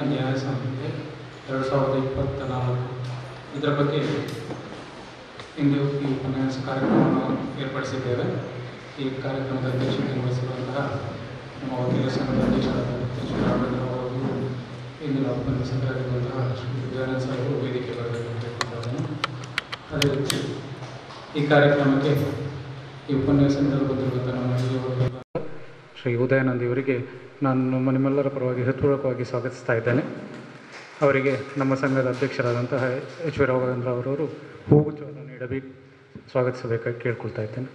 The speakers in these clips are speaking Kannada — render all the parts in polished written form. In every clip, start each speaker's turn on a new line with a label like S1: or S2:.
S1: ನ್ಯಾಯ ಸಂಹಿತೆ 2024 ಇದರ ಬಗ್ಗೆ ಇಂದು ಈ ಉಪನ್ಯಾಸ ಕಾರ್ಯಕ್ರಮವನ್ನು ಏರ್ಪಡಿಸಿದ್ದೇವೆ. ಈ ಕಾರ್ಯಕ್ರಮದ ಅಧ್ಯಕ್ಷತೆ ವಹಿಸಿರುವಂತಹ ನಮ್ಮ ವಕೀಲ ಸಂಘದ ಅಧ್ಯಕ್ಷರಾದ ಶ್ರೀರಾಮಚಂದ್ರ ಅವರು ಇಂದಿನ ಉಪನ್ಯಾಸಕರಾಗಿರುವಂತಹ ಶ್ರೀ ವಿದ್ಯಾನಂದ ಸಾಹೇಬರು ವೇದಿಕೆ ಬರಬೇಕು ಅಂತ ಕೇಳ್ಕೊಳ್ತಾನೆ. ಅದೇ ರೀತಿ ಈ ಕಾರ್ಯಕ್ರಮಕ್ಕೆ ಈ ಉಪನ್ಯಾಸ ನೀಡಲು ಬಂದಿರುವಂಥ ನಮ್ಮ ಹಿರಿಯ ಶ್ರೀ ಉದಯಾನಂದ ಇವರಿಗೆ ನಾನು ನಿಮ್ಮೆಲ್ಲರ ಪರವಾಗಿ ಹೃತ್ಪೂರ್ವಕವಾಗಿ ಸ್ವಾಗತಿಸ್ತಾ ಇದ್ದೇನೆ. ಅವರಿಗೆ ನಮ್ಮ ಸಂಘದ ಅಧ್ಯಕ್ಷರಾದಂತಹ ಎಚ್ ವಿ ರಾಘವೇಂದ್ರ ಅವರವರು ಹೂಗುಚ್ಛವನ್ನು ನೀಡಬೇಕು ಸ್ವಾಗತಿಸಬೇಕಾಗಿ ಕೇಳ್ಕೊಳ್ತಾ ಇದ್ದೇನೆ.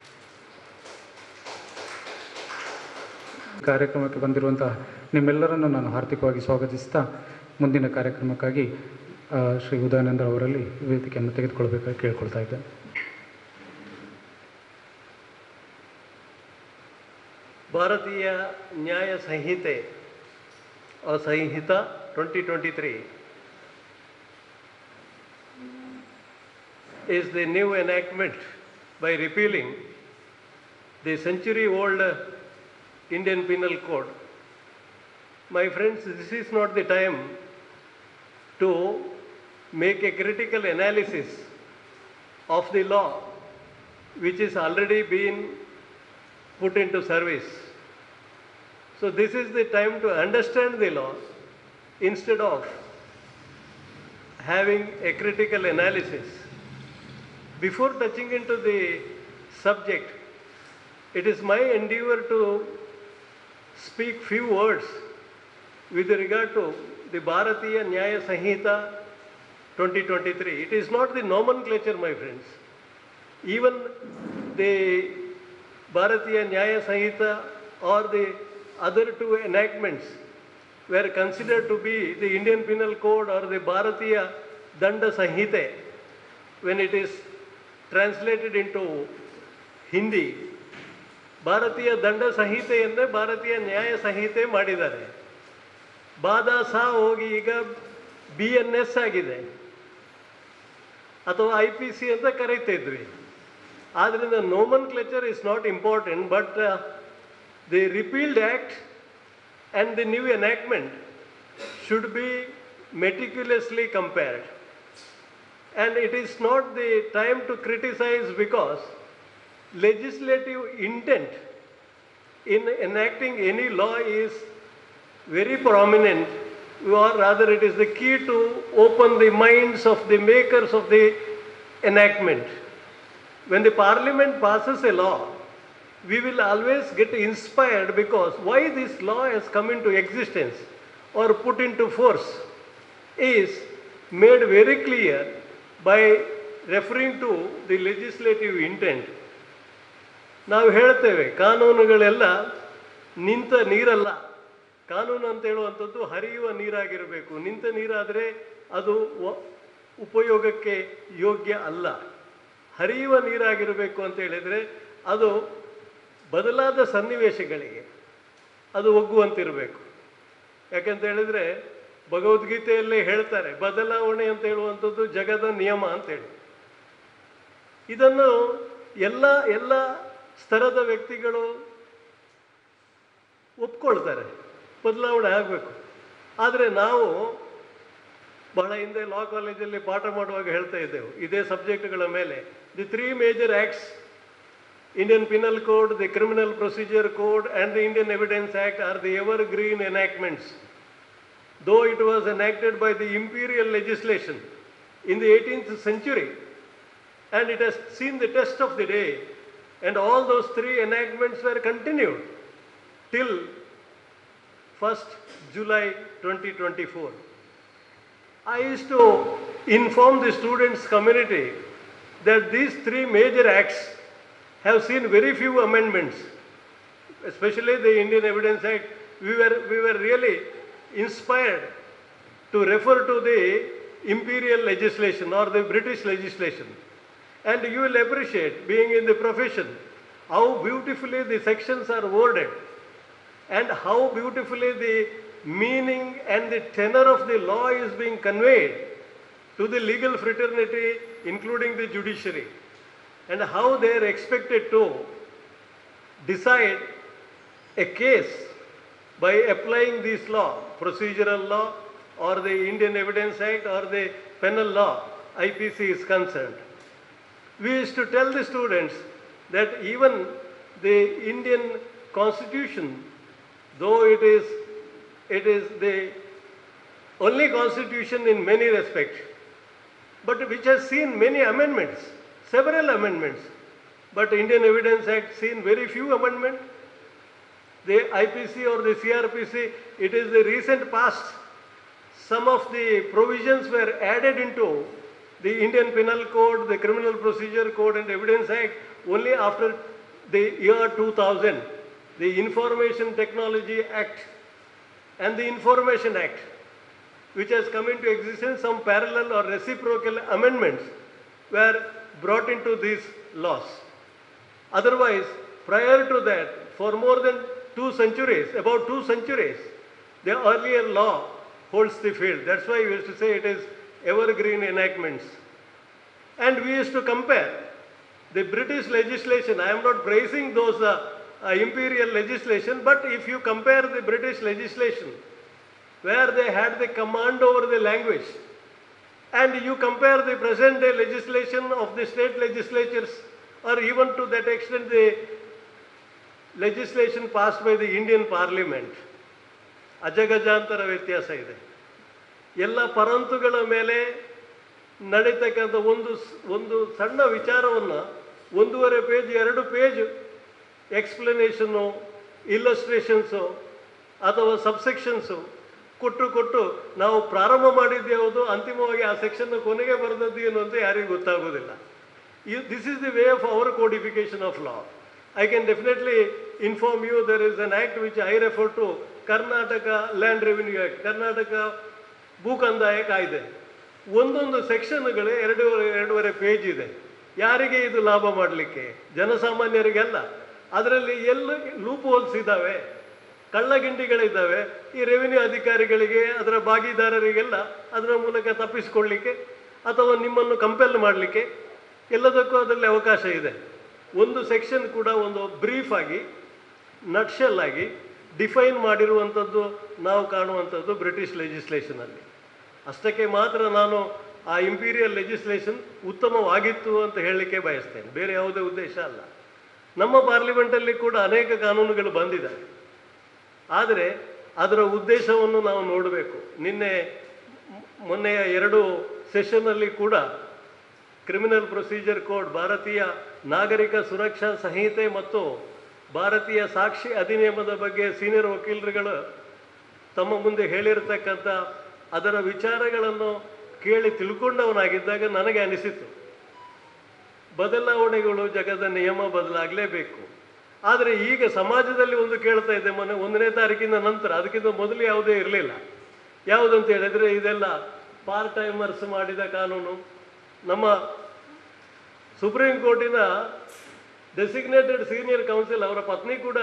S1: ಕಾರ್ಯಕ್ರಮಕ್ಕೆ ಬಂದಿರುವಂತಹ ನಿಮ್ಮೆಲ್ಲರನ್ನು ನಾನು ಹಾರ್ದಿಕವಾಗಿ ಸ್ವಾಗತಿಸ್ತಾ ಮುಂದಿನ ಕಾರ್ಯಕ್ರಮಕ್ಕಾಗಿ ಶ್ರೀ ಉದಯಾನಂದ ಅವರಲ್ಲಿ ವೇದಿಕೆಯನ್ನು ತೆಗೆದುಕೊಳ್ಬೇಕಾಗಿ ಕೇಳ್ಕೊಳ್ತಾ ಇದ್ದೇನೆ.
S2: ಭಾರತೀಯ ನ್ಯಾಯ ಸಂಹಿತೆ ಸಂಹಿತಾ 2023 is the new enactment by repealing the century-old Indian Penal Code. My friends, this is not the time to make a critical analysis of the law which is already been put into service. So this is the time to understand the law instead of having a critical analysis. Before touching into the subject, it is my endeavor to speak few words with regard to the Bharatiya Nyaya Sanhita 2023. It is not the nomenclature, my friends. Even the Bharatiya Nyaya Sanhita or the other two enactments were considered to be the Indian Penal Code or the Bharatiya Danda Sanhita when it is translated into Hindi. Bharatiya Danda Sanhita ende Bharatiya Nyaya Sanhita madidare. ಬಾದ ಸಾ ಹೋಗಿ ಈಗ BNS ಆಗಿದೆ ಅಥವಾ IPC ಅಂತ ಕರೀತಿದ್ವಿ. ಆದ್ದರಿಂದ nomenclature is not important, but the repealed act and the new enactment should be meticulously compared. And it is not the time to criticize because legislative intent in enacting any law is very prominent, or rather it is the key to open the minds of the makers of the enactment. When the parliament passes a law, we will always get inspired because why this law has come into existence or put into force is made very clear by referring to the legislative intent. ನಾವು ಹೇಳ್ತೇವೆ ಕಾನೂನುಗಳೆಲ್ಲ ನಿಂತ ನೀರಲ್ಲ, ಕಾನೂನು ಅಂತ ಹೇಳುವಂಥದ್ದು ಹರಿಯುವ ನೀರಾಗಿರಬೇಕು. ನಿಂತ ನೀರಾದರೆ ಅದು ಉಪಯೋಗಕ್ಕೆ ಯೋಗ್ಯ ಅಲ್ಲ. ಹರಿಯುವ ನೀರಾಗಿರಬೇಕು ಅಂತ ಹೇಳಿದರೆ ಅದು ಬದಲಾದ ಸನ್ನಿವೇಶಗಳಿಗೆ ಅದು ಒಗ್ಗುವಂತಿರಬೇಕು. ಯಾಕೆಂತ ಹೇಳಿದರೆ ಭಗವದ್ಗೀತೆಯಲ್ಲೇ ಹೇಳ್ತಾರೆ ಬದಲಾವಣೆ ಅಂತ ಹೇಳುವಂಥದ್ದು ಜಗದ ನಿಯಮ ಅಂತೇಳಿ. ಇದನ್ನು ಎಲ್ಲ ಸ್ತರದ ವ್ಯಕ್ತಿಗಳು ಒಪ್ಕೊಳ್ತಾರೆ, ಬದಲಾವಣೆ ಆಗಬೇಕು. ಆದರೆ ನಾವು ಬಹಳ ಹಿಂದೆ ಲಾ ಕಾಲೇಜಲ್ಲಿ ಪಾಠ ಮಾಡುವಾಗ ಹೇಳ್ತಾ ಇದ್ದೆವು ಇದೇ ಸಬ್ಜೆಕ್ಟ್ಗಳ ಮೇಲೆ. The 3 major acts, Indian Penal Code, the Criminal Procedure Code and the Indian Evidence Act are the evergreen enactments. Though it was enacted by the imperial legislation in the 18th century and it has seen the test of the day, and all those 3 enactments were continued till 1st July 2024. I used to inform the students community that these 3 major acts have seen very few amendments, especially the Indian Evidence Act. We were really inspired to refer to the imperial legislation or the British legislation. And you will appreciate, being in the profession, how beautifully the sections are worded and how beautifully the meaning and the tenor of the law is being conveyed to the legal fraternity, including the judiciary, and how they are expected to decide a case by applying this law, procedural law, or the Indian Evidence Act or the penal law, IPC is concerned. We used to tell the students that even the Indian Constitution, though it is the only constitution in many respects, but which has seen many amendments, several amendments, but Indian Evidence Act seen very few amendments. The IPC or the CRPC, it is the recent past. Some of the provisions were added into the Indian Penal Code, the Criminal Procedure Code and Evidence Act only after the year 2000. The Information Technology Act and the Information Act, which has come into existence, some parallel or reciprocal amendments were brought into these laws. Otherwise, prior to that, for more than 2 centuries, about 2 centuries, the earlier law holds the field. That's why we used to say it is evergreen enactments. And we used to compare the British legislation. I am not praising those imperial legislation, but if you compare the British legislation, where they had the command over the language, and you compare the present day legislation of the state legislatures, or even to that extent the legislation passed by the Indian Parliament, ಅಜಗಜಾಂತರ ವ್ಯತ್ಯಾಸ ಇದೆ. ಎಲ್ಲ ಪರಂತುಗಳ ಮೇಲೆ ನಡೀತಕ್ಕಂಥ ಒಂದು ಸಣ್ಣ ವಿಚಾರವನ್ನು 1.5 ಪೇಜ್ 2 ಪೇಜ್ ಎಕ್ಸ್ಪ್ಲನೇಷನ್ನು, ಇಲ್ಲಸ್ಟ್ರೇಷನ್ಸು ಅಥವಾ ಸಬ್ಸೆಕ್ಷನ್ಸು ಕೊಟ್ಟು ನಾವು ಪ್ರಾರಂಭ ಮಾಡಿದ್ದು ಯಾವುದು, ಅಂತಿಮವಾಗಿ ಆ ಸೆಕ್ಷನ್ ಕೊನೆಗೆ ಬರೆದದ್ದು ಏನು ಅಂತ ಯಾರಿಗೂ ಗೊತ್ತಾಗೋದಿಲ್ಲ. This is the way of our codification of law. I can definitely inform you there is an act which I refer to, Karnataka Land Revenue Act, Karnataka ಭೂಕಂದಾಯ ಕಾಯ್ದೆ. ಒಂದೊಂದು ಸೆಕ್ಷನ್ಗಳೇ 2.5 ಪೇಜ್ ಇದೆ. ಯಾರಿಗೆ ಇದು ಲಾಭ ಮಾಡಲಿಕ್ಕೆ? ಜನಸಾಮಾನ್ಯರಿಗೆಲ್ಲ. ಅದರಲ್ಲಿ ಎಲ್ಲ ಲೂಪ್ ಹೋಲ್ಸ್ ಇದ್ದಾವೆ, ಕಳ್ಳಗಿಂಡಿಗಳಿದ್ದಾವೆ. ಈ ರೆವಿನ್ಯೂ ಅಧಿಕಾರಿಗಳಿಗೆ, ಅದರ ಭಾಗಿದಾರರಿಗೆಲ್ಲ ಅದರ ಮೂಲಕ ತಪ್ಪಿಸಿಕೊಳ್ಳಲಿಕ್ಕೆ ಅಥವಾ ನಿಮ್ಮನ್ನು ಕಂಪೆಲ್ ಮಾಡಲಿಕ್ಕೆ ಎಲ್ಲದಕ್ಕೂ ಅದರಲ್ಲಿ ಅವಕಾಶ ಇದೆ. ಒಂದು ಸೆಕ್ಷನ್ ಕೂಡ ಒಂದು ಬ್ರೀಫ್ ಆಗಿ, ನಟ್ಶೆಲ್ ಆಗಿ ಡಿಫೈನ್ ಮಾಡಿರುವಂಥದ್ದು ನಾವು ಕಾಣುವಂಥದ್ದು ಬ್ರಿಟಿಷ್ ಲೆಜಿಸ್ಲೇಷನಲ್ಲಿ. ಅಷ್ಟಕ್ಕೆ ಮಾತ್ರ ನಾನು ಆ ಇಂಪೀರಿಯಲ್ ಲೆಜಿಸ್ಲೇಷನ್ ಉತ್ತಮವಾಗಿತ್ತು ಅಂತ ಹೇಳಲಿಕ್ಕೆ ಬಯಸ್ತೇನೆ, ಬೇರೆ ಯಾವುದೇ ಉದ್ದೇಶ ಅಲ್ಲ. ನಮ್ಮ ಪಾರ್ಲಿಮೆಂಟಲ್ಲಿ ಕೂಡ ಅನೇಕ ಕಾನೂನುಗಳು ಬಂದಿದ್ದಾವೆ, ಆದರೆ ಅದರ ಉದ್ದೇಶವನ್ನು ನಾವು ನೋಡಬೇಕು. ಮೊನ್ನೆಯ 2 ಸೆಷನ್ನಲ್ಲಿ ಕೂಡ ಕ್ರಿಮಿನಲ್ ಪ್ರೊಸೀಜರ್ ಕೋಡ್, ಭಾರತೀಯ ನಾಗರಿಕ ಸುರಕ್ಷಾ ಸಂಹಿತೆ ಮತ್ತು ಭಾರತೀಯ ಸಾಕ್ಷಿ ಅಧಿನಿಯಮದ ಬಗ್ಗೆ ಸೀನಿಯರ್ ವಕೀಲರುಗಳು ತಮ್ಮ ಮುಂದೆ ಹೇಳಿರತಕ್ಕಂಥ ಅದರ ವಿಚಾರಗಳನ್ನು ಕೇಳಿ ತಿಳ್ಕೊಂಡವನಾಗಿದ್ದಾಗ ನನಗೆ ಅನಿಸಿತು, ಬದಲಾವಣೆಗಳು, ಜಗದ ನಿಯಮ ಬದಲಾಗಲೇಬೇಕು. ಆದರೆ ಈಗ ಸಮಾಜದಲ್ಲಿ ಒಂದು ಕೇಳ್ತಾ ಇದೆ, 1ನೇ ತಾರೀಕಿನ ನಂತರ, ಅದಕ್ಕಿಂತ ಮೊದಲು ಯಾವುದೇ ಇರಲಿಲ್ಲ. ಯಾವುದಂತ ಹೇಳಿದರೆ ಇದೆಲ್ಲ ಪಾರ್ಟ್ ಟೈಮರ್ಸ್ ಮಾಡಿದ ಕಾನೂನು. ನಮ್ಮ ಸುಪ್ರೀಂ ಕೋರ್ಟಿನ ಡೆಸಿಗ್ನೇಟೆಡ್ ಸೀನಿಯರ್ ಕೌನ್ಸಿಲ್, ಅವರ ಪತ್ನಿ ಕೂಡ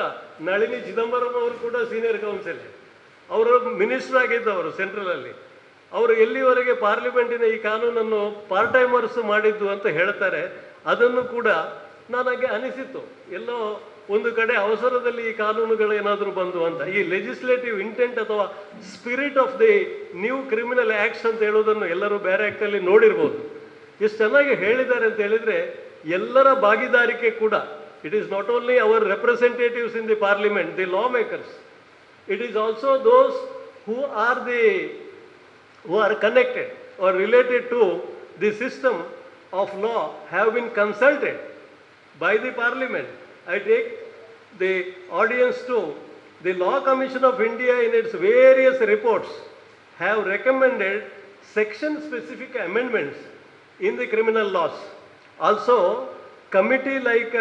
S2: ನಳಿನಿ ಚಿದಂಬರಂ ಅವರು ಕೂಡ ಸೀನಿಯರ್ ಕೌನ್ಸಿಲ್, ಅವರು ಮಿನಿಸ್ಟರ್ ಆಗಿದ್ದವರು ಸೆಂಟ್ರಲಲ್ಲಿ. ಅವರು ಎಲ್ಲಿವರೆಗೆ ಪಾರ್ಲಿಮೆಂಟಿನ ಈ ಕಾನೂನನ್ನು ಪಾರ್ಟ್ ಟೈಮರ್ಸ್ ಮಾಡಿದ್ದು ಅಂತ ಹೇಳ್ತಾರೆ. ಅದನ್ನು ಕೂಡ ನನಗೆ ಅನಿಸಿತು, ಎಲ್ಲೋ ಒಂದು ಕಡೆ ಅವಸರದಲ್ಲಿ ಈ ಕಾನೂನುಗಳು ಏನಾದರೂ ಬಂದು ಅಂತ. ಈ ಲೆಜಿಸ್ಲೇಟಿವ್ ಇಂಟೆಂಟ್ ಅಥವಾ spirit of the new criminal acts ಅಂತ ಹೇಳೋದನ್ನು ಎಲ್ಲರೂ ಬೇರೆ ಆ್ಯಕ್ಟಲ್ಲಿ ನೋಡಿರ್ಬೋದು. ಎಷ್ಟು ಚೆನ್ನಾಗಿ ಹೇಳಿದ್ದಾರೆ ಅಂತ ಹೇಳಿದರೆ, ಎಲ್ಲರ ಭಾಗಿದಾರಿಕೆ ಕೂಡ. It is not only hour representatives in the parliament, the law makers, it is also those who are connected or related to the system of law have been consulted by the parliament. I take the audience to the Law Commission of India in its various reports have recommended section specific amendments in the criminal laws. Also, committee like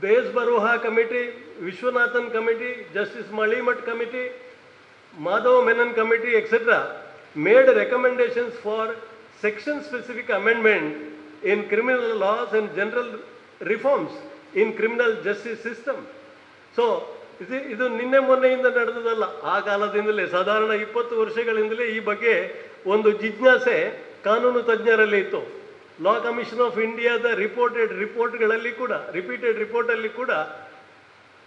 S2: Bez Baruha Committee, Vishwanathan Committee, Justice Malimat Committee, Madhav Menon Committee, etc. made recommendations for section-specific amendment in criminal laws and general reforms in criminal justice system. So, ಇದು ನಿನ್ನೆ ಮೊನ್ನೆಯಿಂದ ನಡೆದದಲ್ಲ, ಆ ಕಾಲದಿಂದಲೇ ಸಾಧಾರಣ 20 ವರ್ಷಗಳಿಂದಲೇ ಈ ಬಗ್ಗೆ ಒಂದು ಜಿಜ್ಞಾಸೆ ಕಾನೂನು ತಜ್ಞರಲ್ಲಿ ಇತ್ತು. ಲಾ ಕಮಿಷನ್ ಆಫ್ ಇಂಡಿಯಾದ ರಿಪೋರ್ಟ್ಗಳಲ್ಲಿ ಕೂಡ, ರಿಪೀಟೆಡ್ ರಿಪೋರ್ಟಲ್ಲಿ ಕೂಡ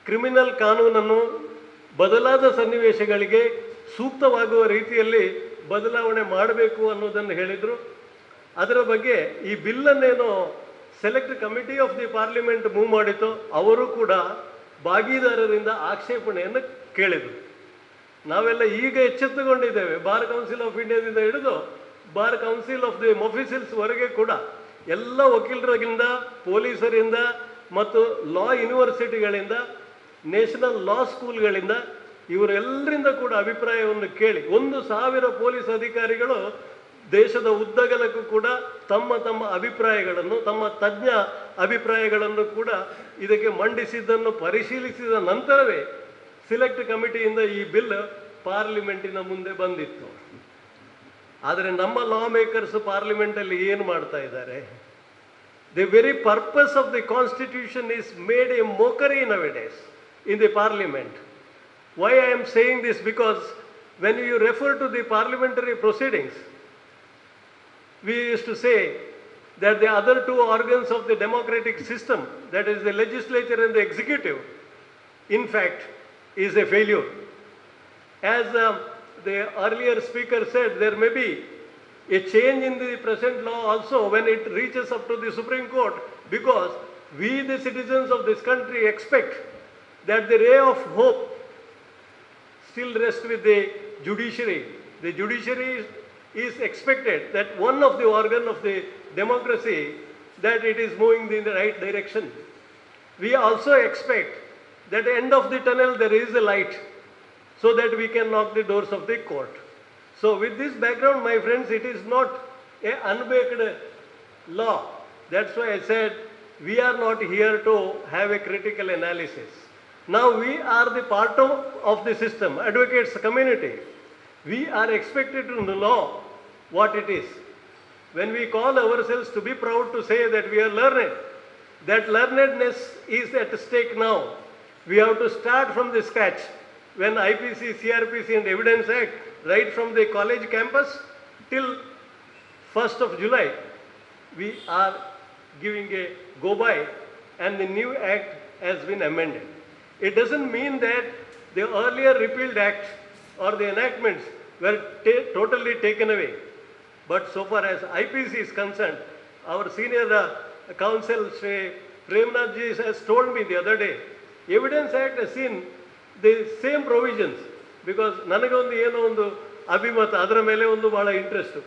S2: ಕ್ರಿಮಿನಲ್ ಕಾನೂನನ್ನು ಬದಲಾದ ಸನ್ನಿವೇಶಗಳಿಗೆ ಸೂಕ್ತವಾಗುವ ರೀತಿಯಲ್ಲಿ ಬದಲಾವಣೆ ಮಾಡಬೇಕು ಅನ್ನೋದನ್ನು ಹೇಳಿದರು. ಅದರ ಬಗ್ಗೆ ಈ ಬಿಲ್ಲನ್ನೇನೋ select committee of the parliament move ಮಾಡಿತು, ಅವರು ಕೂಡ ಭಾಗಿದಾರರಿಂದ ಆಕ್ಷೇಪಣೆಯನ್ನು ಕೇಳಿದರು. ನಾವೆಲ್ಲ ಈಗ ಎಚ್ಚೆತ್ತುಕೊಂಡಿದ್ದೇವೆ. ಬಾರ್ ಕೌನ್ಸಿಲ್ ಆಫ್ ಇಂಡಿಯಾದಿಂದ ಹಿಡಿದು ಬಾರ್ ಕೌನ್ಸಿಲ್ ಆಫ್ ದಿ ಮೊಫಿಸಿಲ್ಸ್ವರೆಗೆ ಕೂಡ ಎಲ್ಲ ವಕೀಲರಿಂದ, ಪೊಲೀಸರಿಂದ ಮತ್ತು ಲಾ ಯೂನಿವರ್ಸಿಟಿಗಳಿಂದ, ನ್ಯಾಷನಲ್ ಲಾ ಸ್ಕೂಲ್ಗಳಿಂದ ಇವರೆಲ್ಲರಿಂದ ಕೂಡ ಅಭಿಪ್ರಾಯವನ್ನು ಕೇಳಿ 1,000 ಪೊಲೀಸ್ ಅಧಿಕಾರಿಗಳು ದೇಶದ ಉದ್ದಗಲಕ್ಕೂ ಕೂಡ ತಮ್ಮ ತಮ್ಮ ಅಭಿಪ್ರಾಯಗಳನ್ನು, ತಮ್ಮ ತಜ್ಞ ಅಭಿಪ್ರಾಯಗಳನ್ನು ಕೂಡ ಇದಕ್ಕೆ ಮಂಡಿಸಿದ್ದನ್ನು ಪರಿಶೀಲಿಸಿದ ನಂತರವೇ ಸಿಲೆಕ್ಟ್ ಕಮಿಟಿಯಿಂದ ಈ ಬಿಲ್ ಪಾರ್ಲಿಮೆಂಟಿನ ಮುಂದೆ ಬಂದಿತ್ತು. ಆದರೆ ನಮ್ಮ ಲಾ ಮೇಕರ್ಸ್ ಪಾರ್ಲಿಮೆಂಟಲ್ಲಿ ಏನು ಮಾಡ್ತಾ ಇದ್ದಾರೆ? The very purpose of the constitution is made a mockery nowadays in the parliament. Why I am saying this? Because when you refer to the parliamentary proceedings, we used to say that the other two organs of the democratic system, that is the legislature and the executive, in fact is a failure. As the earlier speaker said, there may be a change in the present law also when it reaches up to the Supreme Court, because we the citizens of this country expect that the ray of hope still rests with the judiciary. The judiciary is expected that one of the organ of the democracy, that it is moving in the right direction. We also expect that at the end of the tunnel there is a light, so that we can knock the doors of the court. So with this background, my friends, it is not a unbaked law. That's why I said we are not here to have a critical analysis. Now we are the part of the system, advocates community. We are expected to know what it is. When we call ourselves to be proud to say that we are learned, that learnedness is at stake now. We have to start from the scratch. When IPC, CRPC and Evidence Act, right from the college campus till 1st of July, we are giving a go-by and the new act has been amended. It doesn't mean that the earlier repealed acts or the enactments were totally taken away. But so far as IPC is concerned, our senior counsel, Sri Premnath ji, has told me the other day, Evidence Act has seen the same provisions, because ನನಗೊಂದು ಏನೋ ಒಂದು ಅಭಿಮತ, ಅದರ ಮೇಲೆ ಒಂದು ಭಾಳ ಇಂಟ್ರೆಸ್ಟು,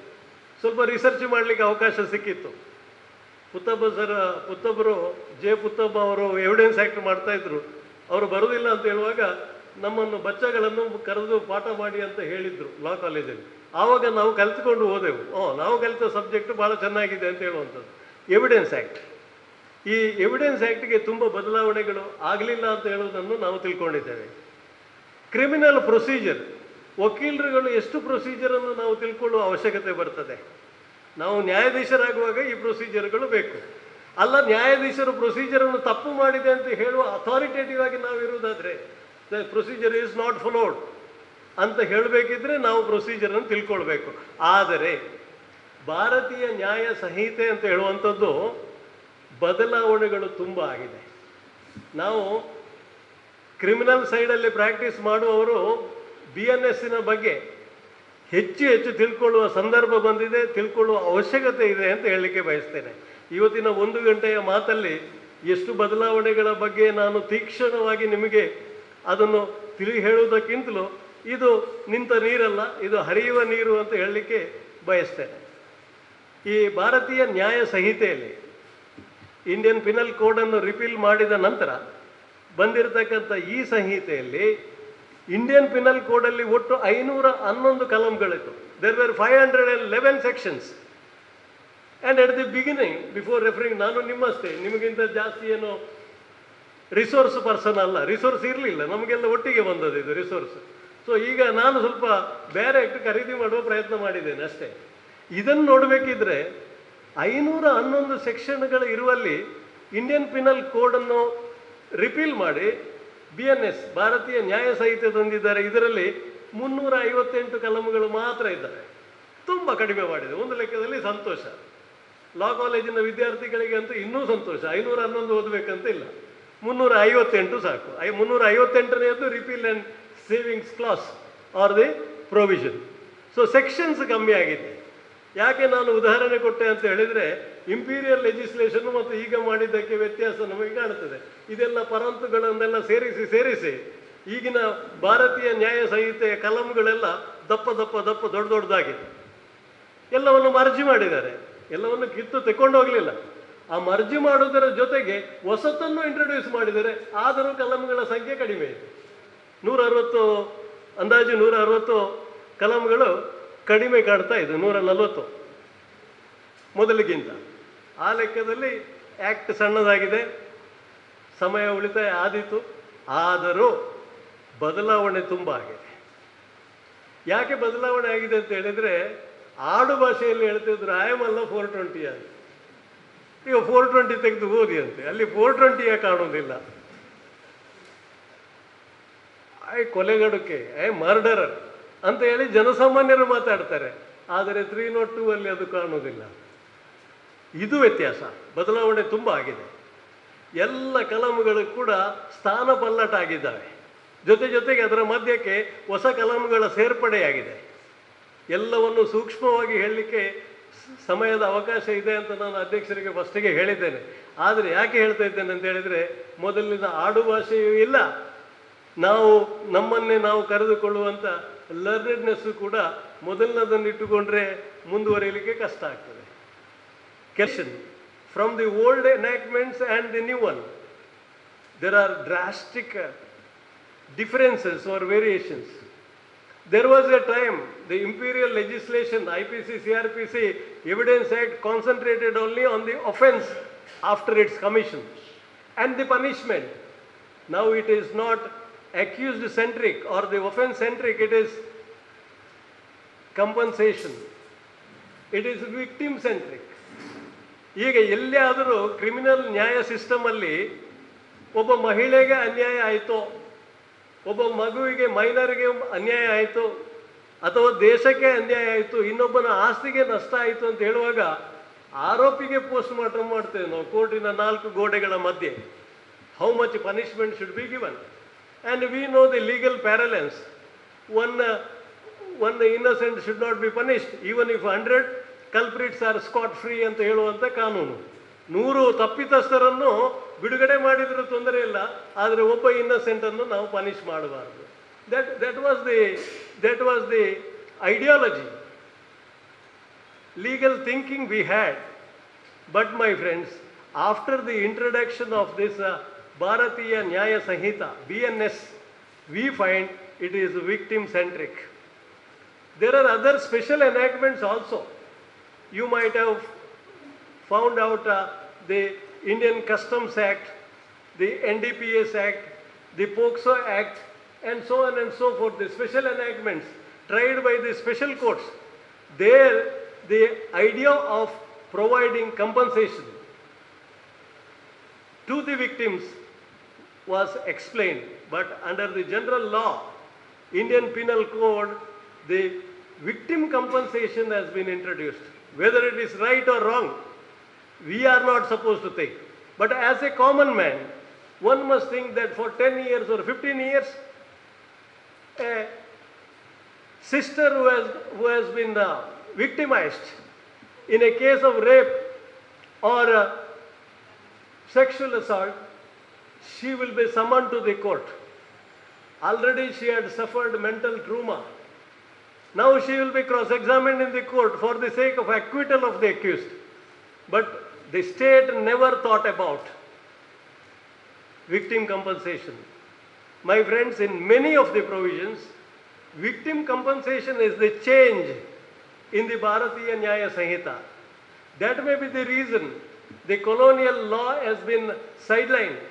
S2: ಸ್ವಲ್ಪ ರಿಸರ್ಚ್ ಮಾಡಲಿಕ್ಕೆ ಅವಕಾಶ ಸಿಕ್ಕಿತ್ತು. ಪುತ್ತಬ್ಬರು ಜೆ ಪುತ್ತಬ್ಬ ಅವರು ಎವಿಡೆನ್ಸ್ ಆ್ಯಕ್ಟ್ ಮಾಡ್ತಾಯಿದ್ರು. ಅವರು ಬರೋದಿಲ್ಲ ಅಂತ ಹೇಳುವಾಗ ನಮ್ಮನ್ನು ಬಚ್ಚಗಳನ್ನು ಕರೆದು ಪಾಠ ಮಾಡಿ ಅಂತ ಹೇಳಿದರು ಲಾ ಕಾಲೇಜಲ್ಲಿ. ಆವಾಗ ನಾವು ಕಲಿತ್ಕೊಂಡು ಹೋದೆವು. ನಾವು ಕಲಿತ ಸಬ್ಜೆಕ್ಟು ಭಾಳ ಚೆನ್ನಾಗಿದೆ ಅಂತ ಹೇಳುವಂಥದ್ದು ಎವಿಡೆನ್ಸ್ ಆ್ಯಕ್ಟ್. ಈ ಎವಿಡೆನ್ಸ್ ಆ್ಯಕ್ಟ್ಗೆ ತುಂಬ ಬದಲಾವಣೆಗಳು ಆಗಲಿಲ್ಲ ಅಂತ ಹೇಳೋದನ್ನು ನಾವು ತಿಳ್ಕೊಂಡಿದ್ದೇವೆ. ಕ್ರಿಮಿನಲ್ ಪ್ರೊಸೀಜರ್, ವಕೀಲರುಗಳು ಎಷ್ಟು ಪ್ರೊಸೀಜರನ್ನು ನಾವು ತಿಳ್ಕೊಳ್ಳುವ ಅವಶ್ಯಕತೆ ಬರ್ತದೆ. ನಾವು ನ್ಯಾಯಾಧೀಶರಾಗುವಾಗ ಈ ಪ್ರೊಸೀಜರ್ಗಳು ಬೇಕು. ಅಲ್ಲ, ನ್ಯಾಯಾಧೀಶರು ಪ್ರೊಸೀಜರನ್ನು ತಪ್ಪು ಮಾಡಿದೆ ಅಂತ ಹೇಳುವ ಅಥಾರಿಟೇಟಿವ್ ಆಗಿ ನಾವು ಇರುವುದಾದರೆ, the procedure is not followed ಅಂತ ಹೇಳಬೇಕಿದ್ರೆ ನಾವು ಪ್ರೊಸೀಜರನ್ನು ತಿಳ್ಕೊಳ್ಬೇಕು. ಆದರೆ ಭಾರತೀಯ ನ್ಯಾಯ ಸಂಹಿತೆ ಅಂತ ಹೇಳುವಂಥದ್ದು ಬದಲಾವಣೆಗಳು ತುಂಬ ಆಗಿದೆ. ನಾವು ಕ್ರಿಮಿನಲ್ ಸೈಡಲ್ಲಿ ಪ್ರಾಕ್ಟೀಸ್ ಮಾಡುವವರು BNSನ ಬಗ್ಗೆ ಹೆಚ್ಚು ಹೆಚ್ಚು ತಿಳ್ಕೊಳ್ಳುವ ಸಂದರ್ಭ ಬಂದಿದೆ, ತಿಳ್ಕೊಳ್ಳುವ ಅವಶ್ಯಕತೆ ಇದೆ ಅಂತ ಹೇಳಲಿಕ್ಕೆ ಬಯಸ್ತೇನೆ. ಇವತ್ತಿನ 1 ಗಂಟೆಯ ಮಾತಲ್ಲಿ ಎಷ್ಟು ಬದಲಾವಣೆಗಳ ಬಗ್ಗೆ ನಾನು ತೀಕ್ಷ್ಣವಾಗಿ ನಿಮಗೆ ಅದನ್ನು ಹೇಳುವುದಕ್ಕಿಂತಲೂ ಇದು ನಿಂತ ನೀರಲ್ಲ, ಇದು ಹರಿಯುವ ನೀರು ಅಂತ ಹೇಳಲಿಕ್ಕೆ ಬಯಸ್ತೇನೆ. ಈ ಭಾರತೀಯ ನ್ಯಾಯ ಸಂಹಿತೆಯಲ್ಲಿ ಇಂಡಿಯನ್ ಪಿನಲ್ ಕೋಡನ್ನು ರಿಪೀಲ್ ಮಾಡಿದ ನಂತರ ಬಂದಿರತಕ್ಕಂಥ ಈ ಸಂಹಿತೆಯಲ್ಲಿ ಇಂಡಿಯನ್ ಪಿನಲ್ ಕೋಡಲ್ಲಿ ಒಟ್ಟು 511 ಕಲಂಗಳಿತ್ತು. There were 511 sections. And at the beginning, before referring, ನಾನು ನಿಮ್ಮಷ್ಟೇ, ನಿಮಗಿಂತ ಜಾಸ್ತಿ ಏನು ರಿಸೋರ್ಸ್ ಪರ್ಸನ್ ಅಲ್ಲ, ರಿಸೋರ್ಸ್ ಇರಲಿಲ್ಲ, ನಮಗೆಲ್ಲ ಒಟ್ಟಿಗೆ ಬಂದದ್ದು ಇದು ರಿಸೋರ್ಸ್. ಸೊ ಈಗ ನಾನು ಸ್ವಲ್ಪ ಬೇರೆ ಖರೀದಿ ಮಾಡುವ ಪ್ರಯತ್ನ ಮಾಡಿದ್ದೇನೆ ಅಷ್ಟೇ. ಇದನ್ನು ನೋಡಬೇಕಿದ್ರೆ 511 ಸೆಕ್ಷನ್ಗಳು ಇರುವಲ್ಲಿ ಇಂಡಿಯನ್ ಪಿನಲ್ ಕೋಡನ್ನು ರಿಪೀಲ್ ಮಾಡಿ BNS ಭಾರತೀಯ ನ್ಯಾಯ ಸಂಹಿತೆ ತಂದಿದ್ದಾರೆ. ಇದರಲ್ಲಿ 358 ಕಲಂಗಳು ಮಾತ್ರ ಇದ್ದಾರೆ. ತುಂಬ ಕಡಿಮೆ ಮಾಡಿದೆ. ಒಂದು ಲೆಕ್ಕದಲ್ಲಿ ಸಂತೋಷ. ಲಾ ಕಾಲೇಜಿನ ವಿದ್ಯಾರ್ಥಿಗಳಿಗೆ ಅಂತೂ ಇನ್ನೂ ಸಂತೋಷ. 511 ಓದಬೇಕಂತ ಇಲ್ಲ, 358 ಸಾಕು. 358ನೇದು repeal and savings clause are the provision. So sections ಕಮ್ಮಿ ಆಗಿದೆ. ಯಾಕೆ ನಾನು ಉದಾಹರಣೆ ಕೊಟ್ಟೆ ಅಂತ ಹೇಳಿದರೆ, ಇಂಪೀರಿಯಲ್ ಲೆಜಿಸ್ಲೇಷನ್ ಮತ್ತು ಈಗ ಮಾಡಿದ್ದಕ್ಕೆ ವ್ಯತ್ಯಾಸ ನಮಗೆ ಕಾಣುತ್ತದೆ. ಇದೆಲ್ಲ ಪರಂತುಗಳನ್ನೆಲ್ಲ ಸೇರಿಸಿ ಈಗಿನ ಭಾರತೀಯ ನ್ಯಾಯ ಸಂಹಿತೆಯ ಕಲಂಗಳೆಲ್ಲ ದಪ್ಪ ದೊಡ್ಡ ದೊಡ್ಡದಾಗಿದೆ. ಎಲ್ಲವನ್ನು ಮರ್ಜಿ ಮಾಡಿದ್ದಾರೆ, ಎಲ್ಲವನ್ನು ಕಿತ್ತು ತೆಕ್ಕೊಂಡು ಹೋಗಲಿಲ್ಲ. ಆ ಮರ್ಜಿ ಮಾಡುವುದರ ಜೊತೆಗೆ ಹೊಸತನ್ನು ಇಂಟ್ರೊಡ್ಯೂಸ್ ಮಾಡಿದರೆ, ಆದರೂ ಕಲಂಗಳ ಸಂಖ್ಯೆ ಕಡಿಮೆ ಇದೆ. 160 ಅಂದಾಜು 160 ಕಲಂಗಳು ಕಡಿಮೆ ಕಾಣ್ತಾ ಇದೆ, 140 ಮೊದಲಿಗಿಂತ. ಆ ಲೆಕ್ಕದಲ್ಲಿ ಆ್ಯಕ್ಟ್ ಸಣ್ಣದಾಗಿದೆ, ಸಮಯ ಉಳಿತಾಯ ಆದೀತು. ಆದರೂ ಬದಲಾವಣೆ ತುಂಬ ಆಗಿದೆ. ಯಾಕೆ ಬದಲಾವಣೆ ಆಗಿದೆ ಅಂತ ಹೇಳಿದರೆ, ಆಡು ಭಾಷೆಯಲ್ಲಿ ಹೇಳ್ತಿದ್ರು ಆಯಮಲ್ಲ 420 ಅಂತ. ಈಗ 420 ತೆಗೆದು ಓದಿ ಅಂತೆ, ಅಲ್ಲಿ 420 ಕಾಣೋದಿಲ್ಲ. ಕೊಲೆಗಡುಕೆ, ಮರ್ಡರರ್ ಅಂತ ಹೇಳಿ ಜನಸಾಮಾನ್ಯರು ಮಾತಾಡ್ತಾರೆ. ಆದರೆ 302 ಅಲ್ಲಿ ಅದು ಕಾಣೋದಿಲ್ಲ. ಇದು ವ್ಯತ್ಯಾಸ, ಬದಲಾವಣೆ ತುಂಬ ಆಗಿದೆ. ಎಲ್ಲ ಕಲಂಗಳು ಕೂಡ ಸ್ಥಾನ ಪಲ್ಲಟ ಆಗಿದ್ದಾವೆ. ಜೊತೆಗೆ ಅದರ ಮಧ್ಯಕ್ಕೆ ಹೊಸ ಕಲಂಗಳ ಸೇರ್ಪಡೆಯಾಗಿದೆ. ಎಲ್ಲವನ್ನು ಸೂಕ್ಷ್ಮವಾಗಿ ಹೇಳಲಿಕ್ಕೆ ಸಮಯದ ಅವಕಾಶ ಇದೆ ಅಂತ ನಾನು ಅಧ್ಯಕ್ಷರಿಗೆ ಫಸ್ಟಿಗೆ ಹೇಳಿದ್ದೇನೆ. ಆದರೆ ಯಾಕೆ ಹೇಳ್ತಾ ಇದ್ದೇನೆ ಅಂತ ಹೇಳಿದರೆ, ಮೊದಲಿನ ಆಡು ಭಾಷೆಯೂ ಇಲ್ಲ, ನಾವು ನಮ್ಮನ್ನೇ ನಾವು ಕರೆದುಕೊಳ್ಳುವಂಥ ಲರ್ನೆಡ್ನೆಸ್ಸು ಕೂಡ ಮೊದಲನದನ್ನು ಇಟ್ಟುಕೊಂಡ್ರೆ ಮುಂದುವರಿಯಲಿಕ್ಕೆ ಕಷ್ಟ ಆಗ್ತದೆ. From the old enactments and the new one, there are drastic differences or variations. There was a time the imperial legislation, IPC, CRPC, Evidence Act concentrated only on the offense after its commission and the punishment. Now it is not accused centric or the offense centric, it is compensation. It is victim centric. ಈಗ ಎಲ್ಲಿಯಾದರೂ ಕ್ರಿಮಿನಲ್ ನ್ಯಾಯ ಸಿಸ್ಟಮಲ್ಲಿ ಒಬ್ಬ ಮಹಿಳೆಗೆ ಅನ್ಯಾಯ ಆಯಿತು, ಒಬ್ಬ ಮಗುವಿಗೆ ಮೈನರ್ಗೆ ಅನ್ಯಾಯ ಆಯಿತು, ಅಥವಾ ದೇಶಕ್ಕೆ ಅನ್ಯಾಯ ಆಯಿತು, ಇನ್ನೊಬ್ಬನ ಆಸ್ತಿಗೆ ನಷ್ಟ ಆಯಿತು ಅಂತ ಹೇಳುವಾಗ ಆರೋಪಿಗೆ ಪೋಸ್ಟ್ ಮಾರ್ಟಮ್ ಮಾಡ್ತೇವೆ ನಾವು ಕೋರ್ಟಿನ 4 ಗೋಡೆಗಳ ಮಧ್ಯೆ. How much punishment should be given and we know the legal parlance. One innocent should not be punished even if 100 culprits are scot free ಅಂತ ಹೇಳುವಂಥ ಕಾನೂನು. 100 ತಪ್ಪಿತಸ್ಥರನ್ನು ಬಿಡುಗಡೆ ಮಾಡಿದರೂ ತೊಂದರೆ ಇಲ್ಲ, ಆದರೆ ಒಬ್ಬ ಇನ್ನಸೆಂಟನ್ನು ನಾವು ಪನಿಷ್ ಮಾಡಬಾರ್ದು. that was the ideology, legal thinking we had. But my friends, after the introduction of this Bharatiya Nyaya Sanhita, BNS, we find it is victim centric. There are other special enactments also. You might have found out the Indian Customs Act, the NDPS Act, the POCSO Act, and so on and so forth, the special enactments tried by the special courts. There, the idea of providing compensation to the victims was explained. But under the general law, Indian Penal Code, the victim compensation has been introduced. Whether it is right or wrong, we are not supposed to think. But as a common man, one must think that for 10 years or 15 years, a sister who has been victimized in a case of rape or sexual assault, she will be summoned to the court. Already she had suffered mental trauma. Now she will be cross-examined in the court for the sake of acquittal of the accused. But the state never thought about victim compensation. My friends, in many of the provisions, victim compensation is the change in the Bharatiya Nyaya Sanhita. That may be the reason the colonial law has been sidelined,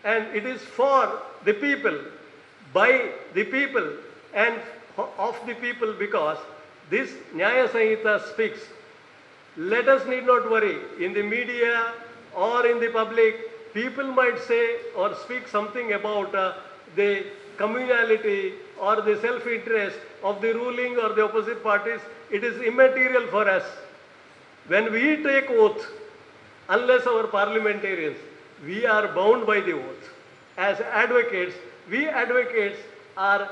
S2: and it is for the people, by the people, and of the people, because this Nyaya Sanhita speaks. Let us need not worry. In the media or in the public, people might say or speak something about the communality or the self-interest of the ruling or the opposite parties. It is immaterial for us. When we take oath, unless our parliamentarians, we are bound by the oath. As advocates, we advocates are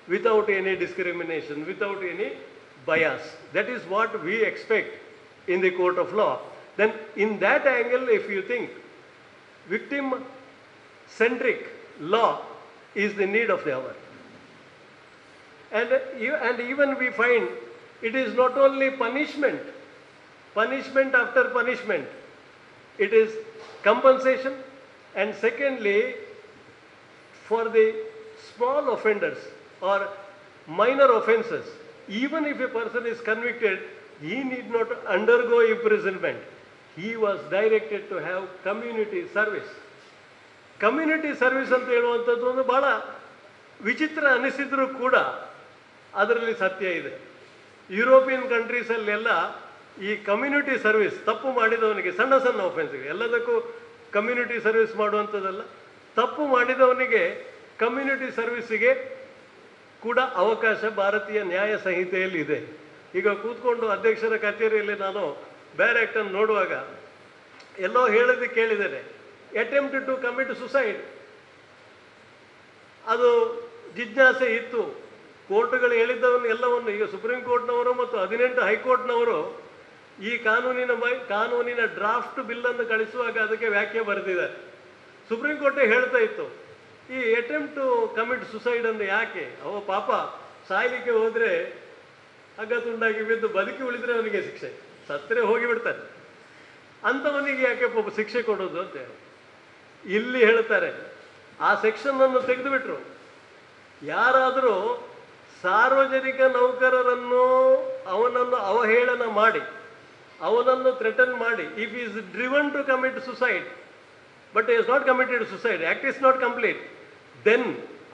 S2: without any discrimination, without any bias. That is what we expect in the court of law. Then in that angle, if you think victim-centric law is the need of the hour. And even we find it is not only punishment after punishment, it is compensation, and secondly, for the small offenders or minor offenses, even if a person is convicted, he need not undergo imprisonment. He was directed to have community service. Community service ಅಂತ ಹೇಳುವಂಥದ್ದು ಒಂದು ಭಾಳ ವಿಚಿತ್ರ ಅನಿಸಿದರೂ ಕೂಡ ಅದರಲ್ಲಿ ಸತ್ಯ ಇದೆ. ಯುರೋಪಿಯನ್ ಕಂಟ್ರೀಸಲ್ಲೆಲ್ಲ ಈ ಕಮ್ಯುನಿಟಿ ಸರ್ವಿಸ್, ತಪ್ಪು ಮಾಡಿದವನಿಗೆ ಸಣ್ಣ ಸಣ್ಣ ಒಫೆನ್ಸ್ಗೆ, ಎಲ್ಲದಕ್ಕೂ ಕಮ್ಯುನಿಟಿ ಸರ್ವಿಸ್ ಮಾಡುವಂಥದ್ದಲ್ಲ, ತಪ್ಪು ಮಾಡಿದವನಿಗೆ ಕಮ್ಯುನಿಟಿ ಸರ್ವಿಸ್ಸಿಗೆ ಕೂಡ ಅವಕಾಶ ಭಾರತೀಯ ನ್ಯಾಯ ಸಂಹಿತೆಯಲ್ಲಿ ಇದೆ. ಈಗ ಕೂತ್ಕೊಂಡು ಅಧ್ಯಕ್ಷರ ಕಚೇರಿಯಲ್ಲಿ ನಾನು ಬೇರೆ ಆ್ಯಕ್ಟನ್ನು ನೋಡುವಾಗ ಎಲ್ಲೋ ಹೇಳೋದು ಕೇಳಿದ್ದೇನೆ, ಅಟೆಂಪ್ಟ್ ಟು ಕಮಿಟ್ ಸುಸೈಡ್. ಅದು ಜಿಜ್ಞಾಸೆ ಇತ್ತು. ಕೋರ್ಟ್ಗಳು ಹೇಳಿದ್ದವನ್ನು ಎಲ್ಲವನ್ನು, ಈಗ ಸುಪ್ರೀಂ ಕೋರ್ಟ್ನವರು ಮತ್ತು 18 ಹೈಕೋರ್ಟ್ನವರು ಈ ಕಾನೂನಿನ ಡ್ರಾಫ್ಟ್ ಬಿಲ್ಲನ್ನು ಕಳಿಸುವಾಗ ಅದಕ್ಕೆ ವ್ಯಾಖ್ಯೆ ಬರೆದಿದ್ದಾರೆ. ಸುಪ್ರೀಂ ಕೋರ್ಟೇ ಹೇಳ್ತಾ ಇತ್ತು, ಈ ಅಟೆಂಪ್ಟ್ ಟು ಕಮಿಟ್ ಸುಸೈಡ್ ಅಂದ್ರೆ ಯಾಕೆ? ಅವ ಪಾಪ ಸಾಯಲಿಕ್ಕೆ ಹೋದರೆ ಹಗ್ಗ ತುಂಡಾಗಿ ಬಿದ್ದು ಬದುಕಿ ಉಳಿದ್ರೆ ಅವನಿಗೆ ಶಿಕ್ಷೆ, ಸತ್ತರೆ ಹೋಗಿಬಿಡ್ತಾನೆ, ಅಂಥವನಿಗೆ ಯಾಕೆ ಶಿಕ್ಷೆ ಕೊಡೋದು ಅಂತ ಹೇಳಿ ಇಲ್ಲಿ ಹೇಳ್ತಾರೆ. ಆ ಸೆಕ್ಷನನ್ನು ತೆಗೆದುಬಿಟ್ರು. ಯಾರಾದರೂ ಸಾರ್ವಜನಿಕ ನೌಕರರನ್ನು ಅವನನ್ನು ಅವಹೇಳನ ಮಾಡಿ, ಅವನನ್ನು ಥ್ರೆಟನ್ ಮಾಡಿ, if is driven to commit suicide but is not committed suicide, act is not complete, then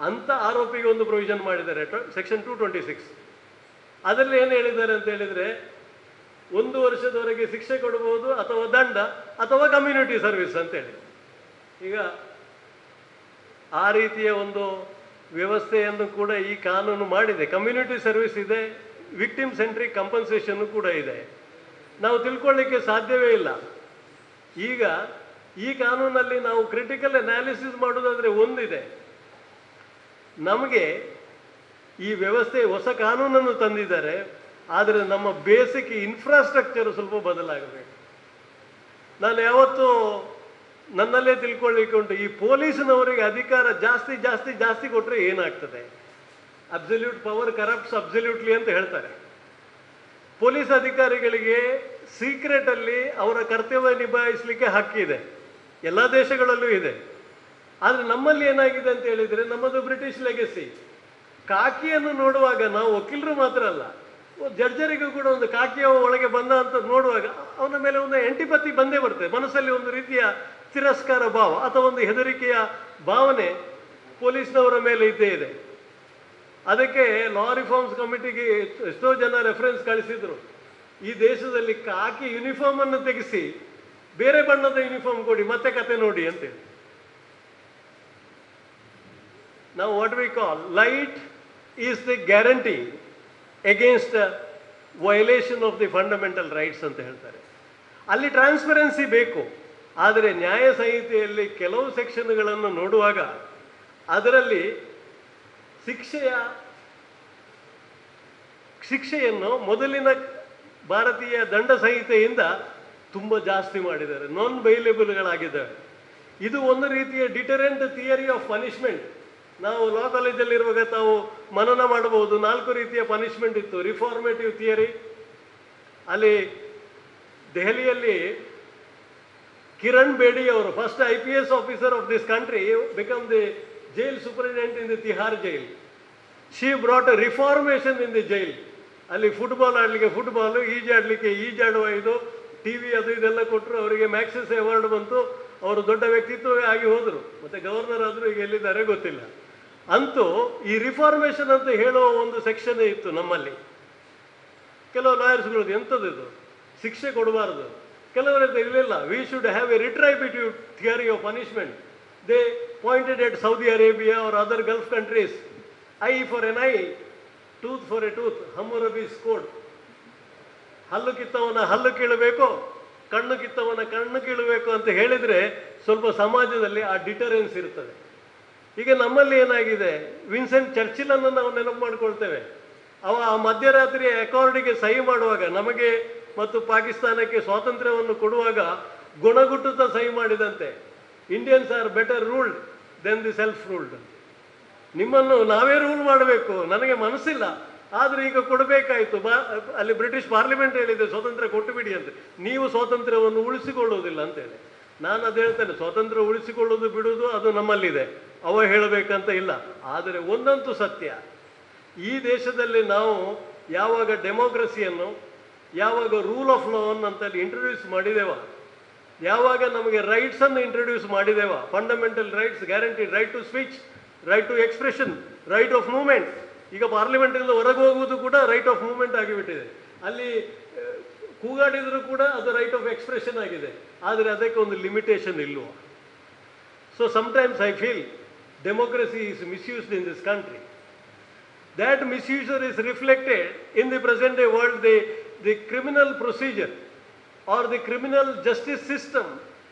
S2: ಅಂತ ಆರೋಪಿಗೆ ಒಂದು ಪ್ರೊವಿಷನ್ ಮಾಡಿದ್ದಾರೆ, ಸೆಕ್ಷನ್ 226. ಅದರಲ್ಲಿ ಏನು ಹೇಳಿದ್ದಾರೆ ಅಂತ ಹೇಳಿದರೆ, 1 ವರ್ಷದವರೆಗೆ ಶಿಕ್ಷೆ ಕೊಡಬಹುದು, ಅಥವಾ ದಂಡ, ಅಥವಾ ಕಮ್ಯುನಿಟಿ ಸರ್ವಿಸ್ ಅಂತೇಳಿ. ಈಗ ಆ ರೀತಿಯ ಒಂದು ವ್ಯವಸ್ಥೆಯನ್ನು ಕೂಡ ಈ ಕಾನೂನು ಮಾಡಿದೆ. ಕಮ್ಯುನಿಟಿ ಸರ್ವಿಸ್ ಇದೆ, ವಿಕ್ಟಿಮ್ ಸೆಂಟ್ರಿಕ್ ಕಂಪನ್ಸೇಷನ್ನು ಕೂಡ ಇದೆ. ನಾವು ತಿಳ್ಕೊಳ್ಳಿಕ್ಕೆ ಸಾಧ್ಯವೇ ಇಲ್ಲ. ಈಗ ಈ ಕಾನೂನಲ್ಲಿ ನಾವು ಕ್ರಿಟಿಕಲ್ ಅನಾಲಿಸಿಸ್ ಮಾಡೋದಾದರೆ ಒಂದಿದೆ, ನಮಗೆ ಈ ವ್ಯವಸ್ಥೆ ಹೊಸ ಕಾನೂನನ್ನು ತಂದಿದ್ದಾರೆ, ಆದರೆ ನಮ್ಮ ಬೇಸಿಕ್ ಇನ್ಫ್ರಾಸ್ಟ್ರಕ್ಚರ್ ಸ್ವಲ್ಪ ಬದಲಾಗಬೇಕು. ನಾನು ಯಾವತ್ತೂ ನನ್ನಲ್ಲೇ ತಿಳ್ಕೊಳ್ಳಿಕ್ಕೆ ಉಂಟು, ಈ ಪೊಲೀಸ್ನವರಿಗೆ ಅಧಿಕಾರ ಜಾಸ್ತಿ ಜಾಸ್ತಿ ಜಾಸ್ತಿ ಕೊಟ್ಟರೆ ಏನಾಗ್ತದೆ? ಅಬ್ಸಲ್ಯೂಟ್ ಪವರ್ ಕರಪ್ಟ್ಸ್ ಅಬ್ಸಲ್ಯೂಟ್ಲಿ ಅಂತ ಹೇಳ್ತಾರೆ. ಪೊಲೀಸ್ ಅಧಿಕಾರಿಗಳಿಗೆ ಸೀಕ್ರೆಟಲ್ಲಿ ಅವರ ಕರ್ತವ್ಯ ನಿಭಾಯಿಸಲಿಕ್ಕೆ ಹಕ್ಕಿದೆ, ಎಲ್ಲ ದೇಶಗಳಲ್ಲೂ ಇದೆ. ಆದರೆ ನಮ್ಮಲ್ಲಿ ಏನಾಗಿದೆ ಅಂತ ಹೇಳಿದರೆ, ನಮ್ಮದು ಬ್ರಿಟಿಷ್ ಲೆಗಸಿ. ಕಾಕಿಯನ್ನು ನೋಡುವಾಗ ನಾವು ವಕೀಲರು ಮಾತ್ರ ಅಲ್ಲ, ಜಡ್ಜರಿಗೂ ಕೂಡ ಒಂದು ಕಾಕಿಯ ಒಳಗೆ ಬಂದ ಅಂತ ನೋಡುವಾಗ ಅವನ ಮೇಲೆ ಒಂದು ಎಂಟಿಪತಿ ಬಂದೇ ಬರ್ತದೆ. ಮನಸ್ಸಲ್ಲಿ ಒಂದು ರೀತಿಯ ತಿರಸ್ಕಾರ ಭಾವ ಅಥವಾ ಒಂದು ಹೆದರಿಕೆಯ ಭಾವನೆ ಪೊಲೀಸ್ನವರ ಮೇಲೆ ಇದ್ದೇ ಇದೆ. ಅದಕ್ಕೆ ಲಾ ರಿಫಾರ್ಮ್ಸ್ ಕಮಿಟಿಗೆ ಎಷ್ಟೋ ಜನ ರೆಫರೆನ್ಸ್ ಕಳಿಸಿದ್ರು, ಈ ದೇಶದಲ್ಲಿ ಕಾಕಿ ಯೂನಿಫಾರ್ಮ್ ಅನ್ನು ತೆಗೆಸಿ ಬೇರೆ ಬಣ್ಣದ ಯೂನಿಫಾರ್ಮ್ ಕೊಡಿ, ಮತ್ತೆ ಕತೆ ನೋಡಿ ಅಂತೇಳಿ. ನಾವು what we call light is the guarantee against violation of the fundamental rights ಅಂತ ಹೇಳ್ತಾರೆ. ಅಲ್ಲಿ ಟ್ರಾನ್ಸ್ಪರೆನ್ಸಿ ಬೇಕು. ಆದರೆ ನ್ಯಾಯ ಸಂಹಿತೆಯಲ್ಲಿ ಕೆಲವು ಸೆಕ್ಷನ್ಗಳನ್ನು ನೋಡುವಾಗ ಅದರಲ್ಲಿ ಶಿಕ್ಷೆಯನ್ನು ಮೊದಲಿನ ಭಾರತೀಯ ದಂಡ ಸಂಹಿತೆಯಿಂದ ತುಂಬ ಜಾಸ್ತಿ ಮಾಡಿದ್ದಾರೆ, ನಾನ್ ಬೈಲೇಬಲ್ಗಳಾಗಿದ್ದಾವೆ. ಇದು ಒಂದು ರೀತಿಯ ಡಿಟರೆಂಟ್ ಥಿಯರಿ ಆಫ್ ಪನಿಷ್ಮೆಂಟ್. ನಾವು ಲಾ ಕಾಲೇಜಲ್ಲಿರುವಾಗ ತಾವು ಮನನ ಮಾಡಬಹುದು, 4 ರೀತಿಯ ಪನಿಷ್ಮೆಂಟ್ ಇತ್ತು. ರಿಫಾರ್ಮೇಟಿವ್ ಥಿಯರಿ, ಅಲ್ಲಿ ದೆಹಲಿಯಲ್ಲಿ ಕಿರಣ್ ಬೇಡಿ ಅವರು, first IPS officer of this country, become the jail superintendent in the Tihar jail. She brought a reformation in the jail. ಅಲ್ಲಿ ಫುಟ್ಬಾಲ್ ಆಡಲಿಕ್ಕೆ ಫುಟ್ಬಾಲು, ಈಜಾಡಲಿಕ್ಕೆ ಈಜಾಡುವ ಇದು, TV ಅದು ಇದೆಲ್ಲ ಕೊಟ್ಟರು. ಅವರಿಗೆ ಮ್ಯಾಕ್ಸೆಸ್ ಅವಾರ್ಡ್ ಬಂತು, ಅವರು ದೊಡ್ಡ ವ್ಯಕ್ತಿತ್ವವೇ ಆಗಿ ಹೋದರು, ಮತ್ತು ಗವರ್ನರ್ ಆದರೂ ಈಗ ಎಲ್ಲಿದ್ದಾರೆ ಗೊತ್ತಿಲ್ಲ. ಅಂತೂ ಈ ರಿಫಾರ್ಮೇಷನ್ ಅಂತ ಹೇಳುವ ಒಂದು ಸೆಕ್ಷನ್ ಇತ್ತು ನಮ್ಮಲ್ಲಿ. ಕೆಲವು ಲಾಯರ್ಸ್ಗಳು ಎಂಥದ್ದು ಶಿಕ್ಷೆ ಕೊಡಬಾರ್ದು, ಕೆಲವರಿಂದ ಇರಲಿಲ್ಲ, we should have a retributive theory of punishment. They pointed at Saudi Arabia or other Gulf countries, eye for an eye, tooth for a tooth, Hammurabi's code. ಹಲ್ಲು ಕಿತ್ತವನ ಹಲ್ಲು ಕೀಳಬೇಕು, ಕಣ್ಣು ಕಿತ್ತವನ ಕಣ್ಣು ಕೀಳಬೇಕು ಅಂತ ಹೇಳಿದರೆ ಸ್ವಲ್ಪ ಸಮಾಜದಲ್ಲಿ ಆ ಡಿಟರೆನ್ಸ್ ಇರ್ತದೆ. ಈಗ ನಮ್ಮಲ್ಲಿ ಏನಾಗಿದೆ, ವಿನ್ಸೆಂಟ್ ಚರ್ಚಿಲನ್ನು ನಾವು ನೆನಪು ಮಾಡ್ಕೊಳ್ತೇವೆ. ಆ ಮಧ್ಯರಾತ್ರಿ ಅಕಾರ್ಡಿಗೆ ಸಹಿ ಮಾಡುವಾಗ, ನಮಗೆ ಮತ್ತು ಪಾಕಿಸ್ತಾನಕ್ಕೆ ಸ್ವಾತಂತ್ರ್ಯವನ್ನು ಕೊಡುವಾಗ ಗುಣಗುಟ್ಟುತ್ತಾ ಸಹಿ ಮಾಡಿದಂತೆ, Indians are better ruled than the self ruled. ನಿಮ್ಮನ್ನು ನಾವೇ ರೂಲ್ ಮಾಡಬೇಕು, ನನಗೆ ಮನಸ್ಸಿಲ್ಲ, ಆದರೆ ಈಗ ಕೊಡಬೇಕಾಯಿತು. ಅಲ್ಲಿ ಬ್ರಿಟಿಷ್ ಪಾರ್ಲಿಮೆಂಟ್ ಹೇಳಿದೆ ಸ್ವಾತಂತ್ರ್ಯ ಕೊಟ್ಟು ಬಿಡಿ ಅಂತ. ನೀವು ಸ್ವಾತಂತ್ರ್ಯವನ್ನು ಉಳಿಸಿಕೊಳ್ಳುವುದಿಲ್ಲ ಅಂತೇಳಿ. ನಾನು ಅದು ಹೇಳ್ತೇನೆ, ಸ್ವಾತಂತ್ರ್ಯ ಉಳಿಸಿಕೊಳ್ಳೋದು ಬಿಡುವುದು ಅದು ನಮ್ಮಲ್ಲಿದೆ, ಅವ ಹೇಳಬೇಕಂತ ಇಲ್ಲ. ಆದರೆ ಒಂದಂತೂ ಸತ್ಯ, ಈ ದೇಶದಲ್ಲಿ ನಾವು ಯಾವಾಗ ಡೆಮೋಕ್ರಸಿಯನ್ನು, ಯಾವಾಗ ರೂಲ್ ಆಫ್ ಲಾ ಅಂತಲ್ಲಿ ಇಂಟ್ರೊಡ್ಯೂಸ್ ಮಾಡಿದೆವ, ಯಾವಾಗ ನಮಗೆ ರೈಟ್ಸನ್ನು ಇಂಟ್ರೊಡ್ಯೂಸ್ ಮಾಡಿದೆವ, fundamental rights, guaranteed right to speech, right to expression, right of movement. ಈಗ ಪಾರ್ಲಿಮೆಂಟಿಂದ ಹೊರಗೆ ಹೋಗುವುದು ಕೂಡ ರೈಟ್ ಆಫ್ ಮೂವ್ಮೆಂಟ್ ಆಗಿಬಿಟ್ಟಿದೆ. ಅಲ್ಲಿ ಕೂಗಾಡಿದರೂ ಕೂಡ ಅದು ರೈಟ್ ಆಫ್ ಎಕ್ಸ್ಪ್ರೆಷನ್ ಆಗಿದೆ. ಆದರೆ ಅದಕ್ಕೆ ಒಂದು ಲಿಮಿಟೇಷನ್ ಇಲ್ವ? So sometimes I feel democracy is misused in this country. That misuse is reflected in the present day world. The criminal procedure or the criminal justice system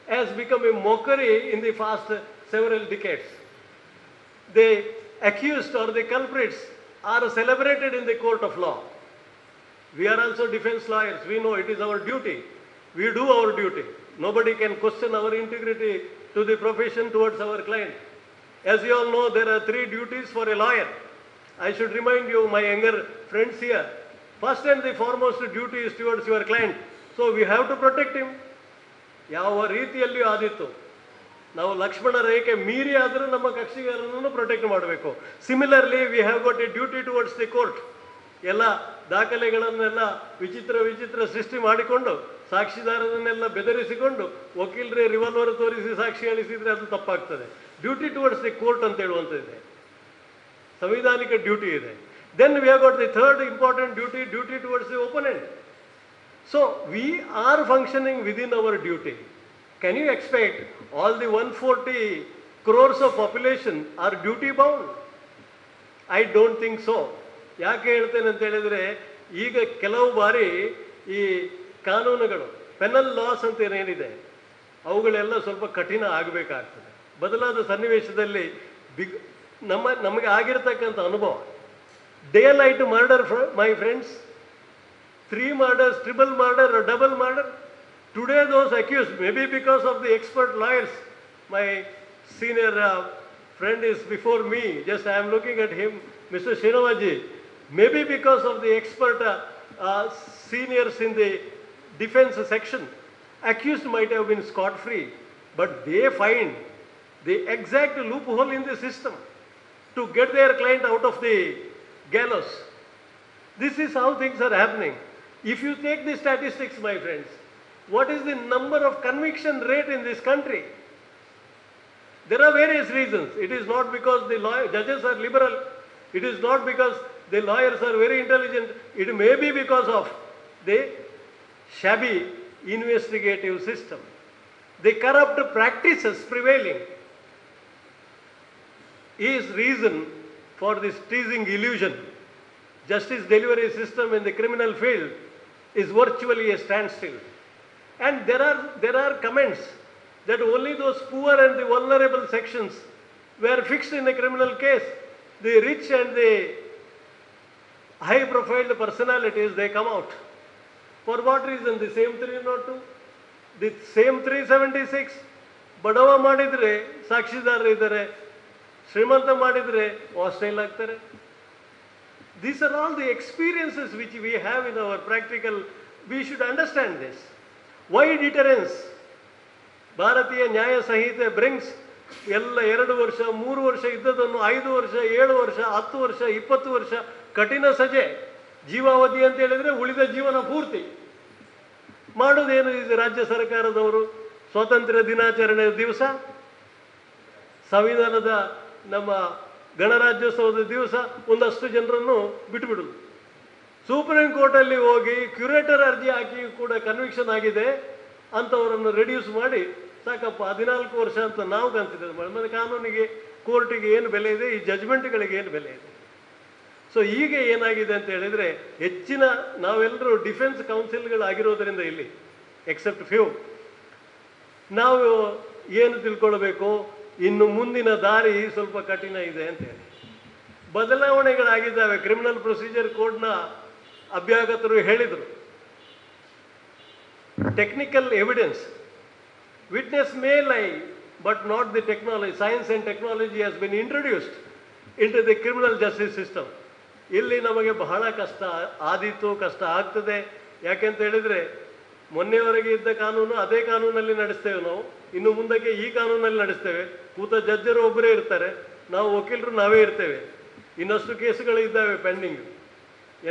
S2: has become a mockery in the past several decades. The accused or the culprits are celebrated in the court of law. We are also defense lawyers. We know it is our duty. We do our duty. Nobody can question our integrity to the profession towards our client. As you all know, there are 3 duties for a lawyer. I should remind you, my younger friends here, first and the foremost duty is towards your client. So we have to protect him. ಯಾವ ರೀತಿಯಲ್ಲಿಯೂ ಆದಿತ್ತು, ನಾವು ಲಕ್ಷ್ಮಣ ರೇಖೆ ಮೀರಿ ಆದರೂ ನಮ್ಮ ಕಕ್ಷಿಗಾರನನ್ನು ಪ್ರೊಟೆಕ್ಟ್ ಮಾಡಬೇಕು. Similarly V have got A duty towards the court. ಎಲ್ಲ ದಾಖಲೆಗಳನ್ನೆಲ್ಲ ವಿಚಿತ್ರ ಸೃಷ್ಟಿ ಮಾಡಿಕೊಂಡು, ಸಾಕ್ಷಿದಾರರನ್ನೆಲ್ಲ ಬೆದರಿಸಿಕೊಂಡು, ವಕೀಲರೇ ರಿವಾಲ್ವರ್ ತೋರಿಸಿ ಸಾಕ್ಷಿ ಹೇಳಿಸಿದ್ರೆ ಅದು ತಪ್ಪಾಗ್ತದೆ. ಡ್ಯೂಟಿ ಟುವರ್ಡ್ಸ್ ದಿ ಕೋರ್ಟ್ ಅಂತ ಹೇಳುವಂಥದ್ದಿದೆ, ಸಂವಿಧಾನಿಕ ಡ್ಯೂಟಿ ಇದೆ. Then we have got the third important duty, duty towards the opponent. So we are functioning within our duty. Can you expect all the 140 crores of population are duty bound? I don't think so. ಯಾಕೆ ಹೇಳ್ತೇನೆ ಅಂತ ಹೇಳಿದರೆ, ಈಗ ಕೆಲವು ಬಾರಿ ಈ ಕಾನೂನುಗಳು, ಪೆನಲ್ ಲಾಸ್ ಅಂತ ಏನೇನಿದೆ, ಅವುಗಳೆಲ್ಲ ಸ್ವಲ್ಪ ಕಠಿಣ ಆಗಬೇಕಾಗ್ತದೆ. ಬದಲಾದ ಸನ್ನಿವೇಶದಲ್ಲಿ ನಮಗೆ ಆಗಿರತಕ್ಕಂಥ ಅನುಭವ, day light murder, my friends, 3 murders, triple murder or double murder. Today those accused, maybe because of the expert lawyers, my senior friend is before me, just I am looking at him, Mr. Srinavaji, maybe because of the expert seniors in the defense section, accused might have been scot-free, but they find the exact loophole in the system to get their client out of the gallows. This is how things are happening. If you take the statistics, my friends, what is the number of conviction rate in this country? There are various reasons. It is not because the judges are liberal. It is not because the lawyers are very intelligent. It may be because of the shabby investigative system, the corrupt practices prevailing is reason for this teasing illusion. Justice delivery system in the criminal field is virtually a standstill. And there are comments that only those poor and the vulnerable sections were fixed in a criminal case. The rich and the high profile personalities, they come out. For what reason? The same 302, the same 376. ಬಡವ ಮಾಡಿದರೆ ಸಾಕ್ಷಿದಾರರು ಇದ್ದಾರೆ, ಶ್ರೀಮಂತ ಮಾಡಿದರೆ ಹಾಸ್ಟೈಲ್ ಆಗ್ತಾರೆ. These are all the experiences which we have in our practical. We should understand this. Why deterrence? ಭಾರತೀಯ ನ್ಯಾಯ ಸಂಹಿತೆ ಬ್ರಿಂಗ್ಸ್ ಎಲ್ಲ 2 ವರ್ಷ 3 ವರ್ಷ ಇದ್ದದನ್ನು 5 ವರ್ಷ 7 ವರ್ಷ 10 ವರ್ಷ 20 ವರ್ಷ ಕಠಿಣ ಸಜೆ, ಜೀವಾವಧಿ ಅಂತ ಹೇಳಿದರೆ ಉಳಿದ ಜೀವನ ಪೂರ್ತಿ ಮಾಡೋದೇನು? ಇದು ರಾಜ್ಯ ಸರ್ಕಾರದವರು ಸ್ವಾತಂತ್ರ್ಯ ದಿನಾಚರಣೆ ದಿವಸ, ಸಂವಿಧಾನದ ನಮ್ಮ ಗಣರಾಜ್ಯೋತ್ಸವದ ದಿವಸ ಒಂದಷ್ಟು ಜನರನ್ನು ಬಿಟ್ಟುಬಿಡುದು. ಸುಪ್ರೀಂ ಕೋರ್ಟಲ್ಲಿ ಹೋಗಿ ಕ್ಯೂರೇಟರ್ ಅರ್ಜಿ ಹಾಕಿ ಕೂಡ ಕನ್ವಿಕ್ಷನ್ ಆಗಿದೆ ಅಂಥವರನ್ನು ರೆಡ್ಯೂಸ್ ಮಾಡಿ ಸಾಕಪ್ಪ 14 ವರ್ಷ ಅಂತ ನಾವು ಕನ್ಸಿಡರ್ ಮಾಡಿ, ಮತ್ತು ಕಾನೂನಿಗೆ ಕೋರ್ಟಿಗೆ ಏನು ಬೆಲೆ ಇದೆ, ಈ ಜಜ್ಮೆಂಟ್ಗಳಿಗೆ ಏನು ಬೆಲೆ ಇದೆ? ಸೊ ಈಗ ಏನಾಗಿದೆ ಅಂತ ಹೇಳಿದರೆ, ಹೆಚ್ಚಿನ ನಾವೆಲ್ಲರೂ ಡಿಫೆನ್ಸ್ ಕೌನ್ಸಿಲ್ಗಳಾಗಿರೋದರಿಂದ ಇಲ್ಲಿ ಎಕ್ಸೆಪ್ಟ್ ಫ್ಯೂ, ನಾವು ಏನು ತಿಳ್ಕೊಳ್ಬೇಕು, ಇನ್ನು ಮುಂದಿನ ದಾರಿ ಸ್ವಲ್ಪ ಕಠಿಣ ಇದೆ ಅಂತೇಳಿ. ಬದಲಾವಣೆಗಳಾಗಿದ್ದಾವೆ. ಕ್ರಿಮಿನಲ್ ಪ್ರೊಸೀಜರ್ ಕೋಡ್ನ ಅಭ್ಯಾಗತರು ಹೇಳಿದರು, technical evidence, witness may lie but not the technology. Science and technology has been introduced into the criminal justice system. ಇಲ್ಲಿ ನಮಗೆ ಬಹಳ ಕಷ್ಟ ಆದೀತು, ಕಷ್ಟ ಆಗ್ತದೆ. ಯಾಕೆಂತ ಹೇಳಿದರೆ ಮೊನ್ನೆವರೆಗೆ ಇದ್ದ ಕಾನೂನು ಅದೇ ಕಾನೂನಲ್ಲಿ ನಡೆಸ್ತೇವೆ ನಾವು, ಇನ್ನು ಮುಂದಕ್ಕೆ ಈ ಕಾನೂನಲ್ಲಿ ನಡೆಸ್ತೇವೆ. ಕೂತ ಜಡ್ಜರು ಒಬ್ಬರೇ ಇರ್ತಾರೆ, ನಾವು ವಕೀಲರು ನಾವೇ ಇರ್ತೇವೆ. ಇನ್ನಷ್ಟು ಕೇಸುಗಳು ಇದ್ದಾವೆ ಪೆಂಡಿಂಗ್.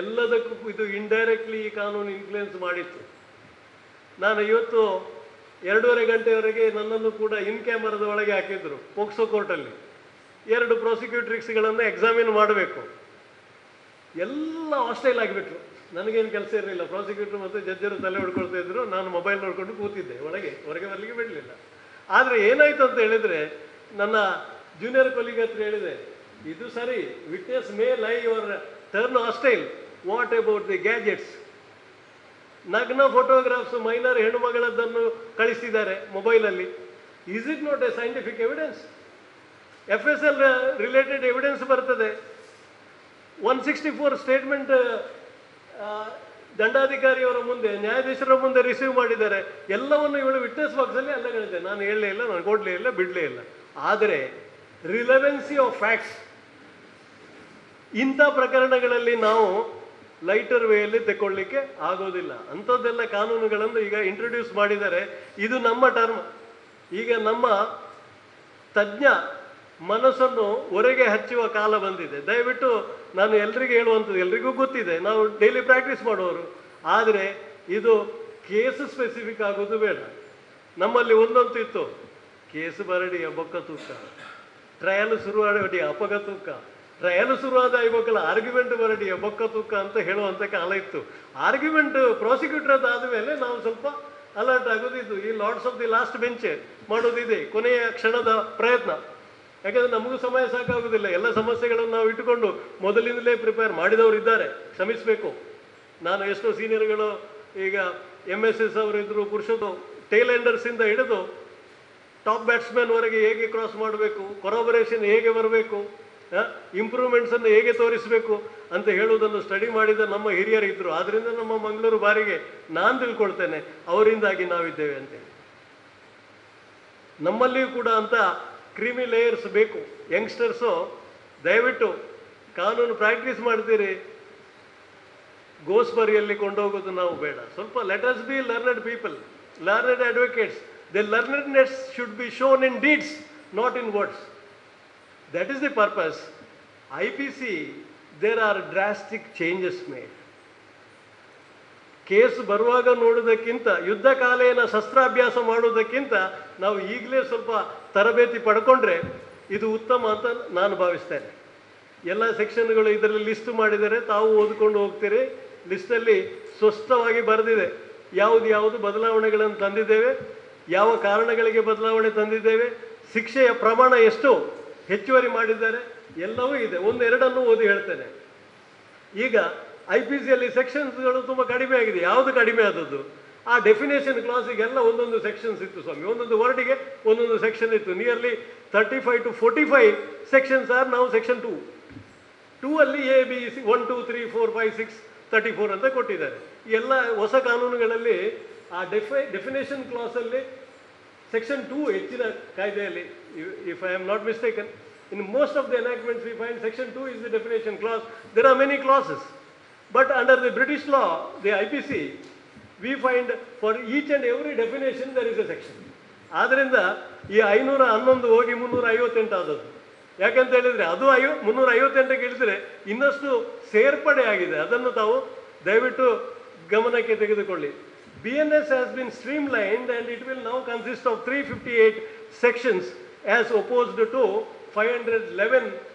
S2: ಎಲ್ಲದಕ್ಕೂ ಇದು ಇಂಡೈರೆಕ್ಟ್ಲಿ ಈ ಕಾನೂನು ಇನ್ಫ್ಲುಯೆನ್ಸ್ ಮಾಡಿತ್ತು. ನಾನು ಇವತ್ತು 2.5 ಗಂಟೆವರೆಗೆ ನನ್ನನ್ನು ಕೂಡ ಇನ್ ಕ್ಯಾಮರಾದ ಒಳಗೆ ಹಾಕಿದ್ರು ಪೋಕ್ಸೋ ಕೋರ್ಟಲ್ಲಿ. 2 ಪ್ರಾಸಿಕ್ಯೂಟ್ರಿಕ್ಸ್ಗಳನ್ನು ಎಕ್ಸಾಮಿನ್ ಮಾಡಬೇಕು. ಎಲ್ಲ ಹಾಸ್ಟೈಲ್ ಆಗಿಬಿಟ್ರು. ನನಗೇನು ಕೆಲಸ ಇರಲಿಲ್ಲ. ಪ್ರಾಸಿಕ್ಯೂಟರ್ ಮತ್ತು ಜಡ್ಜರು ತಲೆ ಹೊಡ್ಕೊಳ್ತಾ ಇದ್ರು, ನಾನು ಮೊಬೈಲ್ ನೋಡ್ಕೊಂಡು ಕೂತಿದ್ದೆ. ಹೊರಗೆ ಬರಲಿಕ್ಕೆ ಬಿಡಲಿಲ್ಲ. ಆದರೆ ಏನಾಯಿತು ಅಂತ ಹೇಳಿದರೆ, ನನ್ನ ಜೂನಿಯರ್ ಕೊಲೀಗ್ ಹತ್ರ ಹೇಳಿದೆ, ಇದು ಸರಿ, witness may lie your turn hostile, what about the gadgets? ನಗ್ನ ಫೋಟೋಗ್ರಾಫ್ಸ್ ಮೈನರ್ ಹೆಣ್ಣು ಮಗಳದ್ದನ್ನು ಕಳಿಸಿದ್ದಾರೆ ಮೊಬೈಲಲ್ಲಿ. Is it not a scientific evidence? FSL related evidence ಬರ್ತದೆ. 164 ಸ್ಟೇಟ್ಮೆಂಟ್ ದಂಡಾಧಿಕಾರಿಯವರ ಮುಂದೆ, ನ್ಯಾಯಾಧೀಶರ ಮುಂದೆ ರಿಸೀವ್ ಮಾಡಿದ್ದಾರೆ. ಎಲ್ಲವನ್ನು ಇವಳು ವಿಟ್ನೆಸ್ ಬಾಕ್ಸಲ್ಲಿ ಎಲ್ಲ ಹೇಳಿದೆ. ನಾನು ಹೇಳಲೇ ಇಲ್ಲ, ನಾನು ಕೊಡಲೇ ಇಲ್ಲ, ಬಿಡಲೇ ಇಲ್ಲ. ಆದರೆ ರಿಲೆವೆನ್ಸಿ ಆಫ್ ಫ್ಯಾಕ್ಟ್ಸ್, ಇಂಥ ಪ್ರಕರಣಗಳಲ್ಲಿ ನಾವು ಲೈಟರ್ ವೇಯಲ್ಲಿ ತಗೊಳ್ಳಿಕ್ಕೆ ಆಗೋದಿಲ್ಲ. ಅಂಥದ್ದೆಲ್ಲ ಕಾನೂನುಗಳನ್ನು ಈಗ ಇಂಟ್ರೊಡ್ಯೂಸ್ ಮಾಡಿದ್ದಾರೆ. ಇದು ನಮ್ಮ ಟರ್ಮ್. ಈಗ ನಮ್ಮ ತಜ್ಞ ಮನಸ್ಸನ್ನು ಹೊರಗೆ ಹಚ್ಚುವ ಕಾಲ ಬಂದಿದೆ. ದಯವಿಟ್ಟು ನಾನು ಎಲ್ರಿಗೂ ಹೇಳುವಂಥದ್ದು, ಎಲ್ರಿಗೂ ಗೊತ್ತಿದೆ, ನಾವು ಡೈಲಿ ಪ್ರಾಕ್ಟೀಸ್ ಮಾಡುವವರು. ಆದರೆ ಇದು ಕೇಸ್ ಸ್ಪೆಸಿಫಿಕ್ ಆಗೋದು ಬೇಡ. ನಮ್ಮಲ್ಲಿ ಒಂದಂತೂ ಇತ್ತು, ಕೇಸ್ ಬರಡಿಯ ಬೊಕ್ಕ ತೂಕ, ಟ್ರಯಲ್ ಶುರುವಾಡಿಯ ಅಪಗ ತೂಕ, ಟ್ರಯಲ್ ಶುರುವಾದ ಇವಾಗಲ್ಲ ಆರ್ಗ್ಯುಮೆಂಟ್ ಬರಡಿಯ ಬೊಕ್ಕ ತೂಕ ಅಂತ ಹೇಳುವಂಥ ಕಾಲ ಇತ್ತು. ಆರ್ಗ್ಯುಮೆಂಟ್ ಪ್ರಾಸಿಕ್ಯೂಟರ್ ಅದಾದ ಮೇಲೆ ನಾವು ಸ್ವಲ್ಪ ಅಲರ್ಟ್ ಆಗೋದಿದ್ದು. ಈ lords of the last bench ಮಾಡೋದಿದೆ, ಕೊನೆಯ ಕ್ಷಣದ ಪ್ರಯತ್ನ. ಯಾಕಂದರೆ ನಮಗೂ ಸಮಯ ಸಾಕಾಗೋದಿಲ್ಲ. ಎಲ್ಲ ಸಮಸ್ಯೆಗಳನ್ನು ನಾವು ಇಟ್ಟುಕೊಂಡು ಮೊದಲಿಂದಲೇ ಪ್ರಿಪೇರ್ ಮಾಡಿದವರು ಇದ್ದಾರೆ, ಕ್ಷಮಿಸಬೇಕು. ನಾನು ಎಷ್ಟೋ ಸೀನಿಯರ್ಗಳು ಈಗ MSS ಅವರಿದ್ದರು, ಪುರುಷರು ಟೇಲ್ ಎಂಡರ್ಸಿಂದ ಹಿಡಿದು ಟಾಪ್ ಬ್ಯಾಟ್ಸ್ಮನ್ವರೆಗೆ ಹೇಗೆ ಕ್ರಾಸ್ ಮಾಡಬೇಕು, ಕೊರಾಬರೇಷನ್ ಹೇಗೆ ಬರಬೇಕು, ಇಂಪ್ರೂವ್ಮೆಂಟ್ಸನ್ನು ಹೇಗೆ ತೋರಿಸಬೇಕು ಅಂತ ಹೇಳುವುದನ್ನು ಸ್ಟಡಿ ಮಾಡಿದ ನಮ್ಮ ಹಿರಿಯರು ಇದ್ದರು. ಆದ್ದರಿಂದ ನಮ್ಮ ಮಂಗಳೂರು ಬಾರಿಗೆ ನಾನು ತಿಳ್ಕೊಳ್ತೇನೆ, ಅವರಿಂದಾಗಿ ನಾವಿದ್ದೇವೆ ಅಂತೇಳಿ. ನಮ್ಮಲ್ಲಿಯೂ ಕೂಡ ಅಂತ ಕ್ರೀಮಿ ಲೇಯರ್ಸ್ ಬೇಕು. ಯಂಗ್ಸ್ಟರ್ಸು ದಯವಿಟ್ಟು ಕಾನೂನು ಪ್ರಾಕ್ಟೀಸ್ ಮಾಡ್ತೀರಿ, ಗೋಸ್ಬರಿಯಲ್ಲಿ ಕೊಂಡೋಗೋದು ನಾವು ಬೇಡ. ಸ್ವಲ್ಪ let us be learned people, learned advocates. The learnedness should be shown in deeds, not in words. That is the purpose. IPC, there are drastic changes made. Case ಬರುವಾಗ ನೋಡೋದಕ್ಕಿಂತ, ಯುದ್ಧ ಕಾಲೇನ ಶಸ್ತ್ರಾಭ್ಯಾಸ ಮಾಡೋದಕ್ಕಿಂತ ನಾವು ಈಗಲೇ ಸ್ವಲ್ಪ ತರಬೇತಿ ಪಡ್ಕೊಂಡ್ರೆ ಇದು ಉತ್ತಮ ಅಂತ ನಾನು ಭಾವಿಸ್ತೇನೆ. ಎಲ್ಲ ಸೆಕ್ಷನ್ಗಳು ಇದರಲ್ಲಿ ಲಿಸ್ಟ್ ಮಾಡಿದರೆ, ತಾವು ಓದ್ಕೊಂಡು ಹೋಗ್ತೀರಿ. ಲಿಸ್ಟಲ್ಲಿ ಸ್ಪಷ್ಟವಾಗಿ ಬರೆದಿದೆ ಯಾವುದು ಬದಲಾವಣೆಗಳನ್ನು ತಂದಿದ್ದೇವೆ, ಯಾವ ಕಾರಣಗಳಿಗೆ ಬದಲಾವಣೆ ತಂದಿದ್ದೇವೆ, ಶಿಕ್ಷೆಯ ಪ್ರಮಾಣ ಎಷ್ಟು ಹೆಚ್ಚುವರಿ ಮಾಡಿದ್ದಾರೆ, ಎಲ್ಲವೂ ಇದೆ. ಒಂದೆರಡನ್ನು ಓದಿ ಹೇಳ್ತೇನೆ. ಈಗ IPCಯಲ್ಲಿ ಸೆಕ್ಷನ್ಸ್ಗಳು ತುಂಬ ಕಡಿಮೆ ಆಗಿದೆ. ಯಾವುದು ಕಡಿಮೆ ಆದದ್ದು? ಆ ಡೆಫಿನೇಷನ್ ಕ್ಲಾಸಿಗೆಲ್ಲ ಒಂದೊಂದು ಸೆಕ್ಷನ್ಸ್ ಇತ್ತು ಸ್ವಾಮಿ, ಒಂದೊಂದು ವರ್ಡಿಗೆ ಒಂದೊಂದು ಸೆಕ್ಷನ್ ಇತ್ತು. ನಿಯರ್ಲಿ 35 to 45 ಸೆಕ್ಷನ್ಸ್ ಆರ್ ನಾವು ಸೆಕ್ಷನ್ 2 ಅಲ್ಲಿ ABC 1 2 3 4 5 6 34 ಅಂತ ಕೊಟ್ಟಿದ್ದಾರೆ. ಎಲ್ಲ ಹೊಸ ಕಾನೂನುಗಳಲ್ಲಿ ಆ ಡೆಫಿನೇಷನ್ ಕ್ಲಾಸಲ್ಲಿ ಸೆಕ್ಷನ್ 2 ಹೆಚ್ಚಿನ ಕಾಯ್ದೆಯಲ್ಲಿ, if I am not mistaken, in most of the enactments we find section 2 is the definition clause. There are many clauses, but under the British law, the IPC, we find for each and every definition there is a section. ಆದ್ದರಿಂದ ಈ 511 ಹೋಗಿ 358 ಆದದ್ದು. ಯಾಕಂತ ಹೇಳಿದರೆ ಅದು 358ಕ್ಕೆ ಇಳಿದರೆ ಇನ್ನಷ್ಟು ಸೇರ್ಪಡೆ ಆಗಿದೆ. ಅದನ್ನು ತಾವು ದಯವಿಟ್ಟು ಗಮನಕ್ಕೆ ತೆಗೆದುಕೊಳ್ಳಿ. BNS has been streamlined and it will now consist of 358 sections as opposed to 511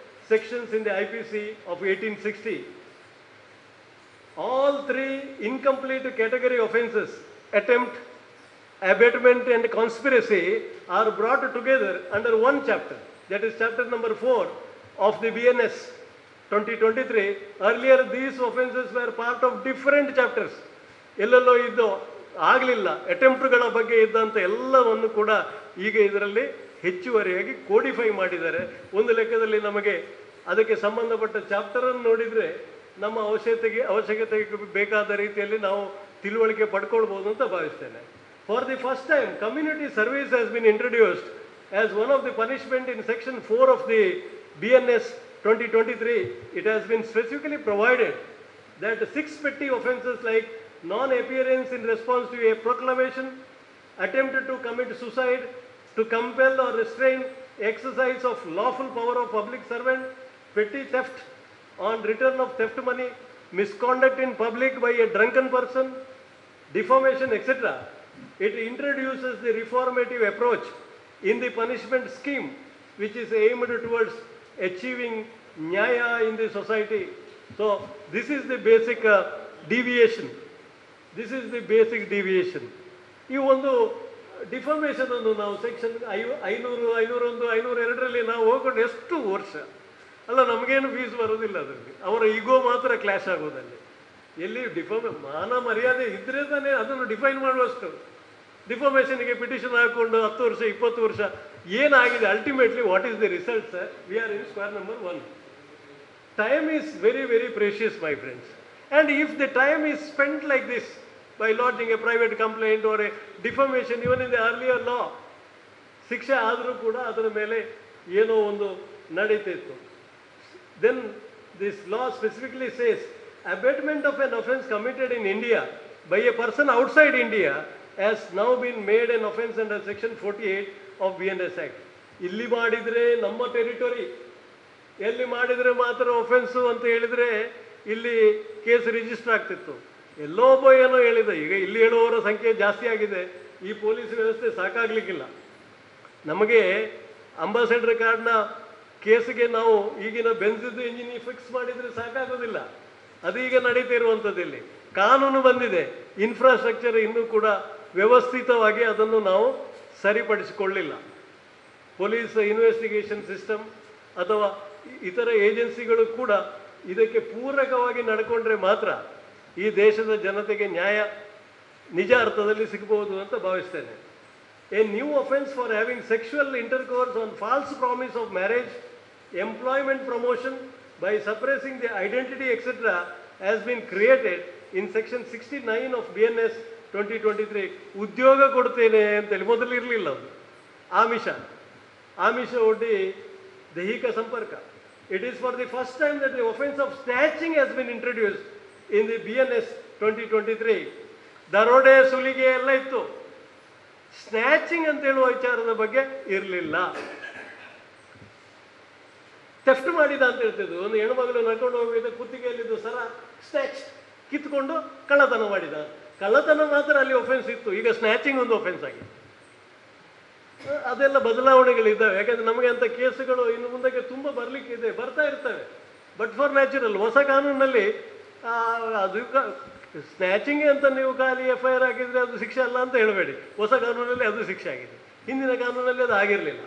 S2: sections in the IPC of 1860. All 3 incomplete category offences, attempt, abatement and conspiracy, are brought together under one chapter. That is chapter number 4 of the BNS 2023. Earlier these offences were part of different chapters. ಎಲ್ಲೆಲ್ಲೋ ಇದ್ದು ಆಗಲಿಲ್ಲ, ಅಟೆಂಪ್ಟ್ಗಳ ಬಗ್ಗೆ ಇದ್ದಂಥ ಎಲ್ಲವನ್ನು ಕೂಡ ಈಗ ಇದರಲ್ಲಿ ಹೆಚ್ಚುವರಿಯಾಗಿ ಕೋಡಿಫೈ ಮಾಡಿದ್ದಾರೆ. ಒಂದು ಲೆಕ್ಕದಲ್ಲಿ ನಮಗೆ ಅದಕ್ಕೆ ಸಂಬಂಧಪಟ್ಟ ಚಾಪ್ಟರನ್ನು ನೋಡಿದರೆ ನಮ್ಮ ಅವಶ್ಯಕತೆಗೆ ಬೇಕಾದ ರೀತಿಯಲ್ಲಿ ನಾವು ತಿಳುವಳಿಕೆ ಪಡ್ಕೊಳ್ಬೋದು ಅಂತ ಭಾವಿಸ್ತೇನೆ. For the first time community service has been introduced as one of the punishment in section 4 of the BNS 2023. It has been specifically provided that 6 petty offences like non-appearance in response to a proclamation, attempted to commit suicide, to compel or restrain exercise of lawful power of public servant, petty theft on return of theft money, misconduct in public by a drunken person, defamation, etc. It introduces the reformative approach in the punishment scheme, which is aimed towards achieving nyaya in the society. So this is the basic deviation. This is the basic deviation. ಈ ಒಂದು ಡಿಫಾಮೇಷನ್ ಅನ್ನು ನಾವು ಸೆಕ್ಷನ್ 500, 501, 502ರಲ್ಲಿ ನಾವು ಹೋಗ್ಕೊಂಡು ಎಷ್ಟು ವರ್ಷ ಅಲ್ಲ, ನಮಗೇನು ಫೀಸ್ ಬರೋದಿಲ್ಲ ಅದರಲ್ಲಿ, ಅವರ ಈಗೋ ಮಾತ್ರ ಕ್ಲಾಶ್ ಆಗೋದಲ್ಲಿ. ಎಲ್ಲಿ ಮಾನ ಮರ್ಯಾದೆ ಇದ್ರೆ ತಾನೇ ಅದನ್ನು ಡಿಫೈನ್ ಮಾಡುವಷ್ಟು. ಡಿಫಾಮೇಷನ್ಗೆ ಪಿಟಿಷನ್ ಹಾಕ್ಕೊಂಡು 10 ವರ್ಷ 20 ವರ್ಷ ಏನಾಗಿದೆ? Ultimately what is the result sir? We are in square number 1. Time is very, very precious, my friends. And if the time is spent like this, by lodging a private complaint or a defamation, even in the earlier law, ಶಿಕ್ಷೆ ಆದರೂ ಕೂಡ ಅದರ ಮೇಲೆ ಏನೋ ಒಂದು ನಡೀತಿತ್ತು. Then this law specifically says, abatement of an offence committed in India by a person outside India has now been made an offence under section 48 of BNS Act. ಇಲ್ಲಿ ಮಾಡಿದರೆ ನಮ್ಮ ಟೆರಿಟರಿ, ಎಲ್ಲಿ ಮಾಡಿದರೆ ಮಾತ್ರ ಒಫೆನ್ಸು ಅಂತ ಹೇಳಿದರೆ ಇಲ್ಲಿ ಕೇಸ್ ರಿಜಿಸ್ಟರ್ ಆಗ್ತಿತ್ತು. ಎಲ್ಲೋ ಒಬ್ಬ ಏನೋ ಹೇಳಿದ. ಈಗ ಇಲ್ಲಿ ಹೇಳುವವರ ಸಂಖ್ಯೆ ಜಾಸ್ತಿ ಆಗಿದೆ. ಈ ಪೊಲೀಸ್ ವ್ಯವಸ್ಥೆ ಸಾಕಾಗಲಿಕ್ಕಿಲ್ಲ. ನಮಗೆ ಅಂಬಾಸೆಡರ್ ಕಾರ್ಡ್ನ ಕೇಸಿಗೆ ನಾವು ಈಗಿನ ಬೆನ್ಸಿದ್ದು ಇಂಜಿನ್ ಫಿಕ್ಸ್ ಮಾಡಿದರೆ ಸಾಕಾಗೋದಿಲ್ಲ. ಅದೀಗ ನಡೀತಾ ಇರುವಂಥದ್ದಿಲ್ಲಿ ಕಾನೂನು ಬಂದಿದೆ, ಇನ್ಫ್ರಾಸ್ಟ್ರಕ್ಚರ್ ಇನ್ನೂ ಕೂಡ ವ್ಯವಸ್ಥಿತವಾಗಿ ಅದನ್ನು ನಾವು ಸರಿಪಡಿಸಿಕೊಳ್ಳಿಲ್ಲ. ಪೊಲೀಸ್ ಇನ್ವೆಸ್ಟಿಗೇಷನ್ ಸಿಸ್ಟಮ್ ಅಥವಾ ಇತರ ಏಜೆನ್ಸಿಗಳು ಕೂಡ ಇದಕ್ಕೆ ಪೂರಕವಾಗಿ ನಡ್ಕೊಂಡ್ರೆ ಮಾತ್ರ ಈ ದೇಶದ ಜನತೆಗೆ ನ್ಯಾಯ ನಿಜ ಅರ್ಥದಲ್ಲಿ ಸಿಗಬಹುದು ಅಂತ ಭಾವಿಸ್ತೇನೆ. A new offence for having sexual intercourse on false promise of marriage, employment promotion by suppressing the identity etcetera has been created in section 69 of BNS 2023. ಉದ್ಯೋಗ ಕೊಡ್ತೇನೆ ಅಂತೇಳಿ ಮೊದಲು ಇರಲಿಲ್ಲ. ಅದು ಆಮಿಷ ಒಡ್ಡಿ ದೈಹಿಕ ಸಂಪರ್ಕ. It is for the first time that the offence of snatching has been introduced in the BNS 2023. ದರೋಡೆ, ಸುಲಿಗೆ ಎಲ್ಲ ಇತ್ತು, ಸ್ನ್ಯಾಚಿಂಗ್ ಅಂತ ಹೇಳುವ ವಿಚಾರದ ಬಗ್ಗೆ ಇರಲಿಲ್ಲ. ಥೆಫ್ಟ್ ಮಾಡಿದ ಅಂತ ಹೇಳ್ತಿದ್ದು. ಒಂದು ಹೆಣ್ಣುಮಗಳು ನಡ್ಕೊಂಡು ಹೋಗಿದ್ದ, ಕುತ್ತಿಗೆಯಲ್ಲಿದ್ದು ಸರ ಸ್ನ್ಯಾಚ್ ಕಿತ್ಕೊಂಡು ಕಳ್ಳತನ ಮಾಡಿದ. ಕಳ್ಳತನ ಮಾತ್ರ ಅಲ್ಲಿ ಒಫೆನ್ಸ್ ಇತ್ತು. ಈಗ ಸ್ನ್ಯಾಚಿಂಗ್ ಒಂದು ಒಫೆನ್ಸ್ ಆಗಿದೆ. ಅದೆಲ್ಲ ಬದಲಾವಣೆಗಳಿದ್ದಾವೆ. ಯಾಕಂದರೆ ನಮಗೆ ಅಂಥ ಕೇಸುಗಳು ಇನ್ನು ಮುಂದಕ್ಕೆ ತುಂಬ ಬರಲಿಕ್ಕಿದೆ, ಬರ್ತಾ ಇರ್ತವೆ. ಬಟ್ ಫಾರ್ ನ್ಯಾಚುರಲ್ ಹೊಸ ಕಾನೂನಲ್ಲಿ ಅದು ಸ್ನ್ಯಾಚಿಂಗ್ ಅಂತ ನೀವು ಖಾಲಿ FIR ಹಾಕಿದರೆ ಅದು ಶಿಕ್ಷೆ ಅಲ್ಲ ಅಂತ ಹೇಳಬೇಡಿ. ಹೊಸ ಕಾನೂನಲ್ಲಿ ಅದು ಶಿಕ್ಷೆ ಆಗಿದೆ, ಹಿಂದಿನ ಕಾನೂನಲ್ಲಿ ಅದು ಆಗಿರಲಿಲ್ಲ.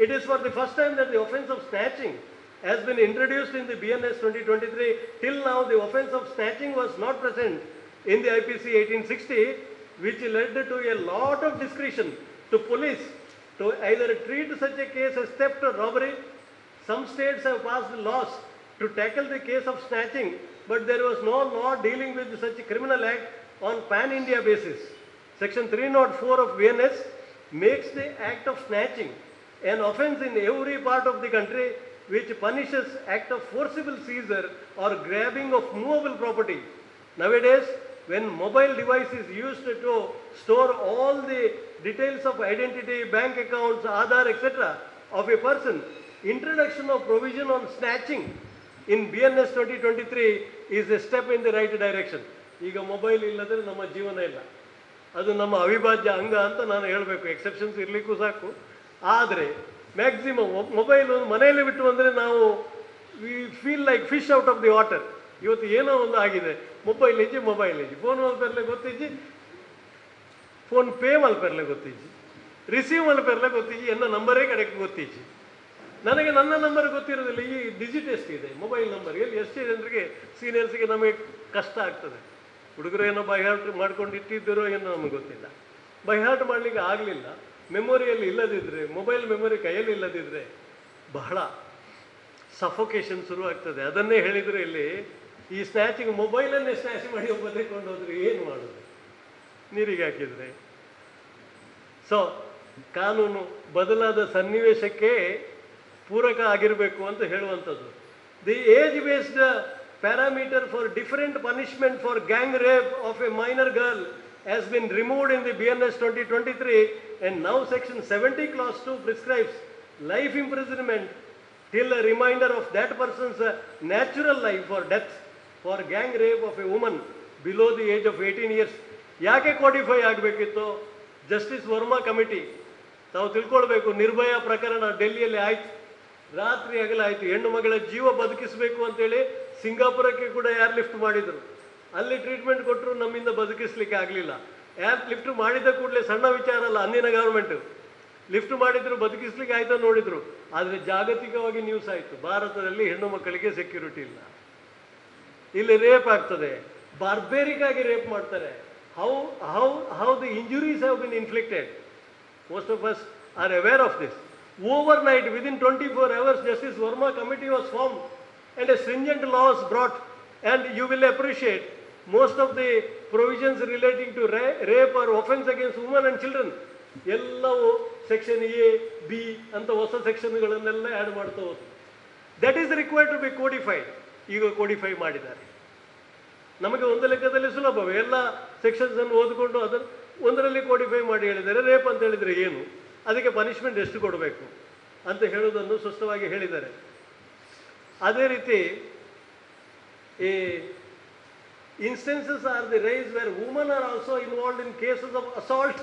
S2: It is for the first time that the offence of snatching has been introduced in the BNS 2023. Till now the offence of snatching was not present in the IPC 1860, which led to a lot of discretion to police to either treat such a case as theft or robbery. Some states have passed laws to tackle the case of snatching, but there was no law dealing with such a criminal act on pan-India basis. Section 304 of BNS makes the act of snatching an offence in every part of the country, which punishes act of forcible seizure or grabbing of movable property. Nowadays, when mobile device is used to store all the details of identity, bank accounts, Aadhaar, etc. of a person, introduction of provision on snatching in BNS 2023 is a step in the right direction. ಈಗ ಮೊಬೈಲ್ ಇಲ್ಲದ್ರೆ ನಮ್ಮ ಜೀವನ ಇಲ್ಲ, ಅದು ನಮ್ಮ ಅವಿಭಾಜ್ಯ ಅಂಗ ಅಂತ ನಾನು ಹೇಳಬೇಕು. ಎಕ್ಸೆಪ್ಷನ್ಸ್ ಇರಲಿಕ್ಕೂ ಸಾಕು. ಆದರೆ ಮ್ಯಾಕ್ಸಿಮಮ್ ಮೊಬೈಲು ಮನೆಯಲ್ಲಿ ಬಿಟ್ಟು ಅಂದರೆ ನಾವು we feel like fish out of the water. ಇವತ್ತು ಏನೋ ಒಂದು ಆಗಿದೆ, ಮೊಬೈಲ್ ಇಜ್ಜಿ ಫೋನ್ ಮಲ್ಪೆರ್ಲೆ ಗೊತ್ತಿಜ್ಜಿ, ಫೋನ್ ಪೇ ಮಲ್ಪೆರ್ಲೆ ಗೊತ್ತಿಜ್ಜಿ, ರಿಸೀವ್ ಮಲ್ಪೆರ್ಲೆ ಗೊತ್ತಿಜ್ಜಿ, ಎನ್ನ ನಂಬರೇ ಕಡೆಗೆ ಗೊತ್ತಿಜ್ಜಿ. ನನಗೆ ನನ್ನ ನಂಬರ್ ಗೊತ್ತಿರೋದಿಲ್ಲ. ಈ ಡಿಜಿಟ್ ಎಷ್ಟಿದೆ ಮೊಬೈಲ್ ನಂಬರ್, ಎಷ್ಟು ಜನರಿಗೆ ಸೀನಿಯರ್ಸ್ಗೆ ನಮಗೆ ಕಷ್ಟ ಆಗ್ತದೆ. ಹುಡುಗರು ಏನೋ ಬೈ ಹಾರ್ಟ್ ಮಾಡ್ಕೊಂಡು ಇಟ್ಟಿದ್ದರೋ ಏನೋ ನಮಗೆ ಗೊತ್ತಿಲ್ಲ. ಬೈ ಹಾರ್ಟ್ ಮಾಡಲಿಕ್ಕೆ ಆಗಲಿಲ್ಲ. ಮೆಮೊರಿಯಲ್ಲಿ ಇಲ್ಲದಿದ್ದರೆ, ಮೊಬೈಲ್ ಮೆಮೊರಿ ಕೈಯಲ್ಲಿ ಇಲ್ಲದಿದ್ದರೆ ಬಹಳ ಸಫೋಕೇಶನ್ ಶುರುವಾಗ್ತದೆ. ಅದನ್ನೇ ಹೇಳಿದರೆ ಇಲ್ಲಿ ಈ ಸ್ನ್ಯಾಚಿಂಗ್, ಮೊಬೈಲನ್ನೇ ಸ್ನ್ಯಾಚ್ ಮಾಡಿ ಒಬ್ಬ ತೆಕೊಂಡು ಹೋದರೆ ಏನು ಮಾಡೋದು, ನೀರಿಗೆ ಹಾಕಿದರೆ. ಸೊ ಕಾನೂನು ಬದಲಾದ ಸನ್ನಿವೇಶಕ್ಕೆ ಪೂರಕ ಆಗಿರಬೇಕು ಅಂತ ಹೇಳುವಂಥದ್ದು. The age based parameter for different punishment for gang rape of A minor girl has been removed in the BNS 2023, and now section 70 clause 2 prescribes life imprisonment till a reminder of that person's natural life or death for gang rape of a woman below the age of 18 years. ಯಾಕೆ ಕೋಡಿಫೈ ಆಗಬೇಕಿತ್ತು? ಜಸ್ಟಿಸ್ ವರ್ಮಾ ಕಮಿಟಿ ತಾವು ತಿಳ್ಕೊಳ್ಬೇಕು. ನಿರ್ಭಯ ಪ್ರಕರಣ ಡೆಲ್ಲಿಯಲ್ಲಿ ಆಯ್ತು, ರಾತ್ರಿ ಹಗಲಾಯಿತು. ಹೆಣ್ಣು ಮಗಳ ಜೀವ ಬದುಕಿಸಬೇಕು ಅಂತೇಳಿ ಸಿಂಗಾಪುರಕ್ಕೆ ಕೂಡ ಯಾರು ಲಿಫ್ಟ್ ಮಾಡಿದರು, ಅಲ್ಲಿ ಟ್ರೀಟ್ಮೆಂಟ್ ಕೊಟ್ಟರು, ನಮ್ಮಿಂದ ಬದುಕಿಸ್ಲಿಕ್ಕೆ ಆಗಲಿಲ್ಲ. ಯಾರು ಲಿಫ್ಟ್ ಮಾಡಿದ ಕೂಡಲೇ ಸಣ್ಣ ವಿಚಾರ ಅಲ್ಲ, ಅಂದಿನ ಗೌರ್ಮೆಂಟು ಲಿಫ್ಟ್ ಮಾಡಿದ್ರು, ಬದುಕಿಸ್ಲಿಕ್ಕೆ ಆಯ್ತಾ ನೋಡಿದ್ರು. ಆದರೆ ಜಾಗತಿಕವಾಗಿ ನ್ಯೂಸ್ ಆಯಿತು, ಭಾರತದಲ್ಲಿ ಹೆಣ್ಣು ಮಕ್ಕಳಿಗೆ ಸೆಕ್ಯೂರಿಟಿ ಇಲ್ಲ, ಇಲ್ಲಿ ರೇಪ್ ಆಗ್ತದೆ, ಬಾರ್ಬೇರಿಕ್ ಆಗಿ ರೇಪ್ ಮಾಡ್ತಾರೆ. How the injuries have been inflicted. Most of us are aware of this. Overnight, within 24 hours, Justice Verma committee was formed and a stringent law was brought. And you will appreciate most of the provisions relating to rape or offense against women and children, ಎಲ್ಲವೂ ಸೆಕ್ಷನ್ ಎ ಬಿ ಅಂತ ಹೊಸ ಸೆಕ್ಷನ್ಗಳನ್ನೆಲ್ಲ ಆ್ಯಡ್ ಮಾಡ್ತಾ ಹೋದ್ರು. That is required to be codified. ಈಗ ಕೋಡಿಫೈ ಮಾಡಿದ್ದಾರೆ. ನಮಗೆ ಒಂದು ಲೆಕ್ಕದಲ್ಲಿ ಸುಲಭವೇ, ಎಲ್ಲ ಸೆಕ್ಷನ್ಸನ್ನು ಓದಿಕೊಂಡು ಅದನ್ನು ಒಂದರಲ್ಲಿ ಕೋಡಿಫೈ ಮಾಡಿ ಹೇಳಿದ್ದಾರೆ. ರೇಪ್ ಅಂತ ಹೇಳಿದರೆ ಏನು, ಅದಕ್ಕೆ ಪನಿಷ್ಮೆಂಟ್ ಎಷ್ಟು ಕೊಡಬೇಕು ಅಂತ ಹೇಳೋದನ್ನು ಸ್ಪಷ್ಟವಾಗಿ ಹೇಳಿದ್ದಾರೆ. ಅದೇ ರೀತಿ ಈ instances are the rise where women are also involved in cases of assault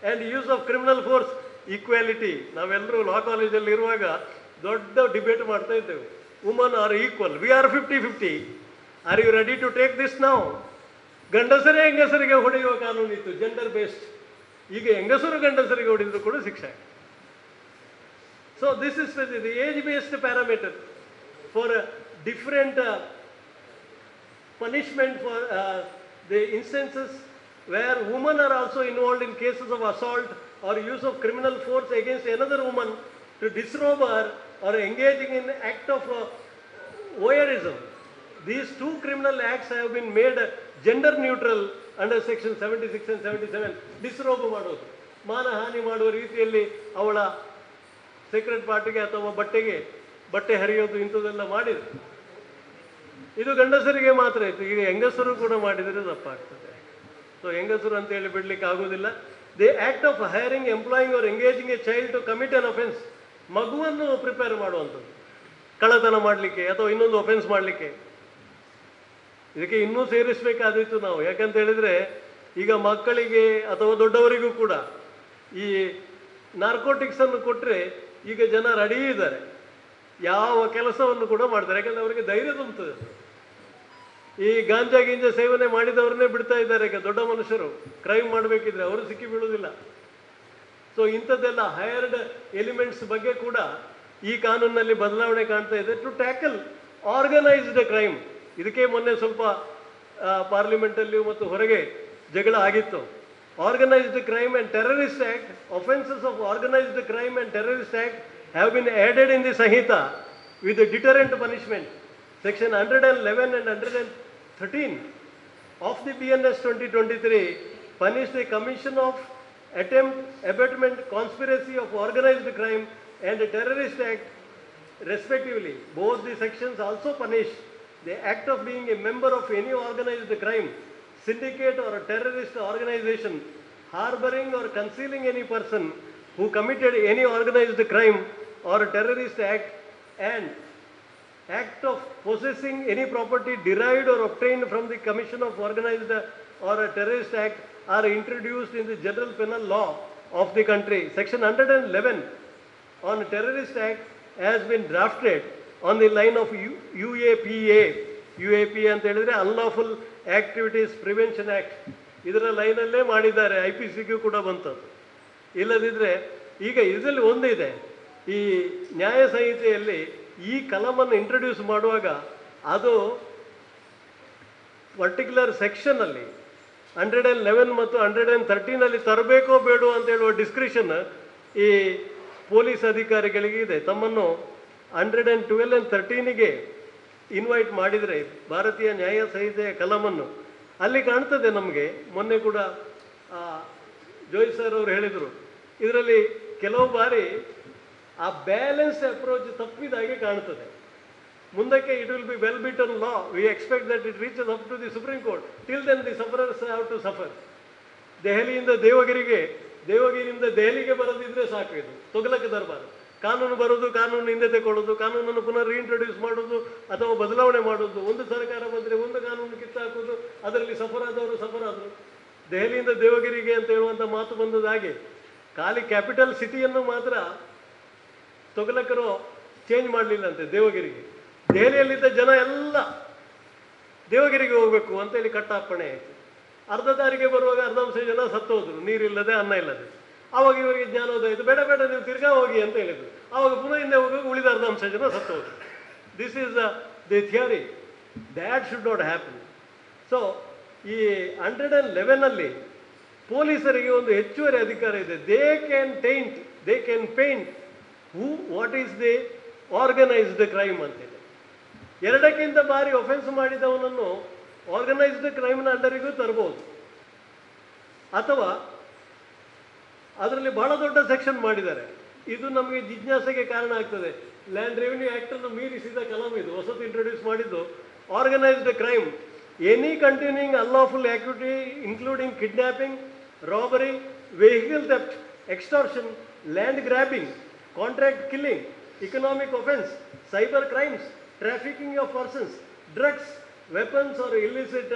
S2: and use of criminal force. Equality, ನಾವೆಲ್ಲರೂ ಲಾ ಕಾಲೇಜಲ್ಲಿ ಇರುವಾಗ ದೊಡ್ಡ ಡಿಬೇಟ್ ಮಾಡ್ತಾ ಇದ್ದೇವೆ. Women are equal, we are 50-50. Are you ready to take this now? ಗಂಡಸರೇ ಹೆಂಗಸರಿಗೆ ಹೊಡೆಯುವ ಕಾನೂನಿತ್ತು, ಜೆಂಡರ್ ಬೇಸ್ಡ್. ಈಗ ಹೆಂಗಸರು ಗಂಡಸರಿಗೆ ಹೊಡೆದ್ರು ಕೂಡ ಶಿಕ್ಷೆ. So this is the age based parameter for different punishment for the instances where women are also involved in cases of assault or use of criminal force against another woman to disrobe her or engaging in act of voyeurism. These two criminal acts have been made gender neutral under section 76 and 77. disrobe ಮಾಡೋದು, ಮಾನಹಾನಿ ಮಾಡುವ ರೀತಿಯಲ್ಲಿ ಅವಳ ಸೀಕ್ರೆಟ್ ಪಾರ್ಟಿಗೆ ಅಥವಾ ಬಟ್ಟೆ ಹರಿಯೋದು, ಇಂಥದ್ದೆಲ್ಲ ಮಾಡಿದ್ರು. ಇದು ಗಂಡಸರಿಗೆ ಮಾತ್ರ ಇತ್ತು. ಈಗ ಹೆಂಗಸರು ಕೂಡ ಮಾಡಿದರೆ ತಪ್ಪಾಗ್ತದೆ. ಸೊ ಹೆಂಗಸರು ಅಂತ ಹೇಳಿ ಬಿಡ್ಲಿಕ್ಕೆ ಆಗೋದಿಲ್ಲ. The act of hiring, employing or engaging a child to commit an offence. ಮಗುವನ್ನು ಪ್ರಿಪೇರ್ ಮಾಡುವಂಥದ್ದು ಕಳ್ಳತನ ಮಾಡಲಿಕ್ಕೆ ಅಥವಾ ಇನ್ನೊಂದು ಅಫೆನ್ಸ್ ಮಾಡಲಿಕ್ಕೆ. ಇದಕ್ಕೆ ಇನ್ನೂ ಸೇರಿಸಬೇಕಾದಿತ್ತು ನಾವು. ಯಾಕಂತ ಹೇಳಿದರೆ ಈಗ ಮಕ್ಕಳಿಗೆ ಅಥವಾ ದೊಡ್ಡವರಿಗೂ ಕೂಡ ಈ ನಾರ್ಕೋಟಿಕ್ಸನ್ನು ಕೊಟ್ಟರೆ ಈಗ ಜನ ರೆಡಿ ಇದ್ದಾರೆ, ಯಾವ ಕೆಲಸವನ್ನು ಕೂಡ ಮಾಡ್ತಾರೆ. ಯಾಕಂದರೆ ಅವರಿಗೆ ಧೈರ್ಯ ತುಂಬುತ್ತದೆ. ಈ ಗಾಂಜಾ ಸೇವನೆ ಮಾಡಿದವ್ರನ್ನೇ ಬಿಡ್ತಾ ಇದ್ದಾರೆ ಈಗ ದೊಡ್ಡ ಮನುಷ್ಯರು. ಕ್ರೈಮ್ ಮಾಡಬೇಕಿದ್ರೆ ಅವರು ಸಿಕ್ಕಿ ಬೀಳುವುದಿಲ್ಲ. ಸೊ ಇಂಥದ್ದೆಲ್ಲ ಹೈಯರ್ಡ್ ಎಲಿಮೆಂಟ್ಸ್ ಬಗ್ಗೆ ಕೂಡ ಈ ಕಾನೂನಿನಲ್ಲಿ ಬದಲಾವಣೆ ಕಾಣ್ತಾ ಇದೆ ಟು ಟ್ಯಾಕಲ್ ಆರ್ಗನೈಸ್ಡ್ ಕ್ರೈಮ್. ಇದಕ್ಕೆ ಮೊನ್ನೆ ಸ್ವಲ್ಪ ಪಾರ್ಲಿಮೆಂಟಲ್ಲಿಯೂ ಮತ್ತು ಹೊರಗೆ ಜಗಳ ಆಗಿತ್ತು. Organised crime and terrorist act, offences of organised crime and terrorist act have been added in the Sanhita with a deterrent punishment. Section 111 and 113 of the BNS 2023 punish the commission of attempt, abetment, conspiracy of organized crime and the terrorist act respectively. Both the sections also punish the act of being a member of any organized crime, syndicate or a terrorist organization, harboring or concealing any person who committed any organized crime or a terrorist act, and act of possessing any property derived or obtained from the commission of organized or a terrorist act are introduced in the general penal law of the country. Section 111 on terrorist act has been drafted on the line of UAPA. UAPA ಅಂತ ಹೇಳಿದ್ರೆ ಅನ್ಲಾಫುಲ್ ಆಕ್ಟಿವಿಟೀಸ್ ಪ್ರಿವೆನ್ಷನ್ ಆ್ಯಕ್ಟ್. ಇದರ ಲೈನಲ್ಲೇ ಮಾಡಿದ್ದಾರೆ. IPCಗೂ ಕೂಡ ಬಂತದ್ದು. ಇಲ್ಲದಿದ್ದರೆ ಈಗ ಇದರಲ್ಲಿ ಒಂದಿದೆ, ಈ ನ್ಯಾಯ ಸಂಹಿತೆಯಲ್ಲಿ ಈ ಕಲಮನ್ನು ಇಂಟ್ರೊಡ್ಯೂಸ್ ಮಾಡುವಾಗ ಅದು ಪರ್ಟಿಕ್ಯುಲರ್ ಸೆಕ್ಷನಲ್ಲಿ 111 ಮತ್ತು 113 ತರಬೇಕೋ ಬೇಡೋ ಅಂತ ಹೇಳುವ ಡಿಸ್ಕ್ರಿಷನ್ ಈ ಪೊಲೀಸ್ ಅಧಿಕಾರಿಗಳಿಗೆ ಇದೆ. ತಮ್ಮನ್ನು 112 and 13ಗೆ ಇನ್ವೈಟ್ ಮಾಡಿದರೆ ಭಾರತೀಯ ನ್ಯಾಯ ಸಂಹಿತೆಯ ಕಲಮನ್ನು ಅಲ್ಲಿ ಕಾಣ್ತದೆ ನಮಗೆ. ಮೊನ್ನೆ ಕೂಡ ಜೋಯ್ ಸರ್ ಅವರು ಹೇಳಿದರು, ಇದರಲ್ಲಿ ಕೆಲವು ಬಾರಿ ಆ ಬ್ಯಾಲೆನ್ಸ್ ಅಪ್ರೋಚ್ ತಪ್ಪಿದಾಗೆ ಕಾಣ್ತದೆ. ಮುಂದಕ್ಕೆ it will be well beaten law, we expect that it reaches up to the Supreme Court, till then the sufferers have to suffer. ದೆಹಲಿಯಿಂದ ದೇವಗಿರಿಯಿಂದ ದೆಹಲಿಗೆ ಬರೋದಿದ್ರೆ ಸಾಕು. ಇದು ತೊಗಲಕ ದರ್ಬಾರ್. ಕಾನೂನು ಬರೋದು, ಕಾನೂನು ಹಿಂದೆ ತಗೊಳ್ಳೋದು, ಕಾನೂನನ್ನು ಪುನಃ ರೀಇಂಟ್ರೊಡ್ಯೂಸ್ ಮಾಡೋದು ಅಥವಾ ಬದಲಾವಣೆ ಮಾಡೋದು, ಒಂದು ಸರ್ಕಾರ ಬಂದರೆ ಒಂದು ಕಾನೂನು ಕಿತ್ತಾಕೋದು, ಅದರಲ್ಲಿ ಸಫರ್ ಆದರು. ದೆಹಲಿಯಿಂದ ದೇವಗಿರಿಗೆ ಅಂತ ಹೇಳುವಂಥ ಮಾತು ಬಂದದ್ದು ಹಾಗೆ. ಖಾಲಿ ಕ್ಯಾಪಿಟಲ್ ಸಿಟಿಯನ್ನು ಮಾತ್ರ ತೊಗಲಕರು ಚೇಂಜ್ ಮಾಡಲಿಲ್ಲಂತೆ ದೇವಗಿರಿಗೆ. ದೆಹಲಿಯಲ್ಲಿದ್ದ ಜನ ಎಲ್ಲ ದೇವಗಿರಿಗೆ ಹೋಗಬೇಕು ಅಂತೇಳಿ ಕಟ್ಟಾಪಣೆ ಆಯಿತು. ಅರ್ಧ ದಾರಿಗೆ ಬರುವಾಗ ಅರ್ಧಾಂಶ ಜನ ಸತ್ತೋದ್ರು, ನೀರಿಲ್ಲದೆ ಅನ್ನ ಇಲ್ಲದೆ. ಆವಾಗ ಇವರಿಗೆ ಜ್ಞಾನೋದಯ ಆಯಿತು, ಬೇಡ ನೀವು ತಿರ್ಗಾ ಹೋಗಿ ಅಂತ ಹೇಳಿದ್ರು. ಆವಾಗ ಪುನಃ ಹಿಂದೆ ಹೋಗುವಾಗ ಉಳಿದ ಅರ್ಧಾಂಶ ಜನ ಸತ್ತೋದ್ರು. This is the theory. That should not happen. So ಈ 111 ಪೊಲೀಸರಿಗೆ ಒಂದು ಹೆಚ್ಚುವರಿ ಅಧಿಕಾರ ಇದೆ. They can paint what is the organised crime ಅಂತೇಳಿ. 2ಕ್ಕಿಂತ ಬಾರಿ ಒಫೆನ್ಸ್ ಮಾಡಿದವನನ್ನು ಆರ್ಗನೈಸ್ಡ್ ಕ್ರೈಮ್ನ ಅಂಡರಿಗೂ ತರಬಹುದು. ಅಥವಾ ಅದರಲ್ಲಿ ಬಹಳ ದೊಡ್ಡ ಸೆಕ್ಷನ್ ಮಾಡಿದ್ದಾರೆ. ಇದು ನಮಗೆ ಜಿಜ್ಞಾಸೆಗೆ ಕಾರಣ ಆಗ್ತದೆ. ಲ್ಯಾಂಡ್ ರೆವಿನ್ಯೂ ಆ್ಯಕ್ಟನ್ನು ಮೀರಿಸಿದ ಕಲಂ ಇದು, ಹೊಸತು ಇಂಟ್ರೊಡ್ಯೂಸ್ ಮಾಡಿದ್ದು. Organised crime, any continuing unlawful activity including kidnapping, robbery, vehicle theft, extortion, land grabbing, contract killing, economic offence, cyber crimes, trafficking of persons, drugs, weapons or illicit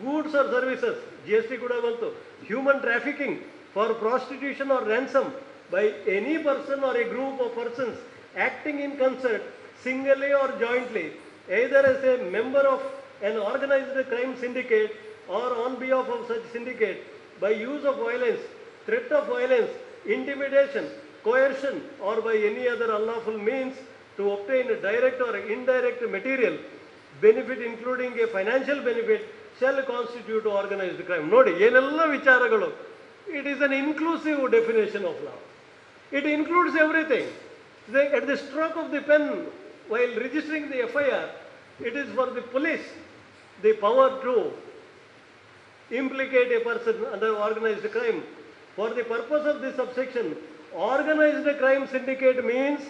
S2: goods or services, GST ಕೂಡ ಬಂತು, human trafficking for prostitution or ransom by any person or a group of persons acting in concert, singly or jointly, either as a member of an organized crime syndicate or on behalf of such syndicate, by use of violence, threat of violence, intimidation, coercion, or by any other unlawful means to obtain a direct or indirect material benefit, including a financial benefit, shall constitute organized crime. ನೋಡಿ ಏನೆಲ್ಲ ವಿಚಾರಗಳು. It is an inclusive definition of law. It includes everything. At the stroke of the pen, while registering the FIR, it is for the police the power to implicate a person under organized crime. For the purpose of this subsection, organized crime syndicate means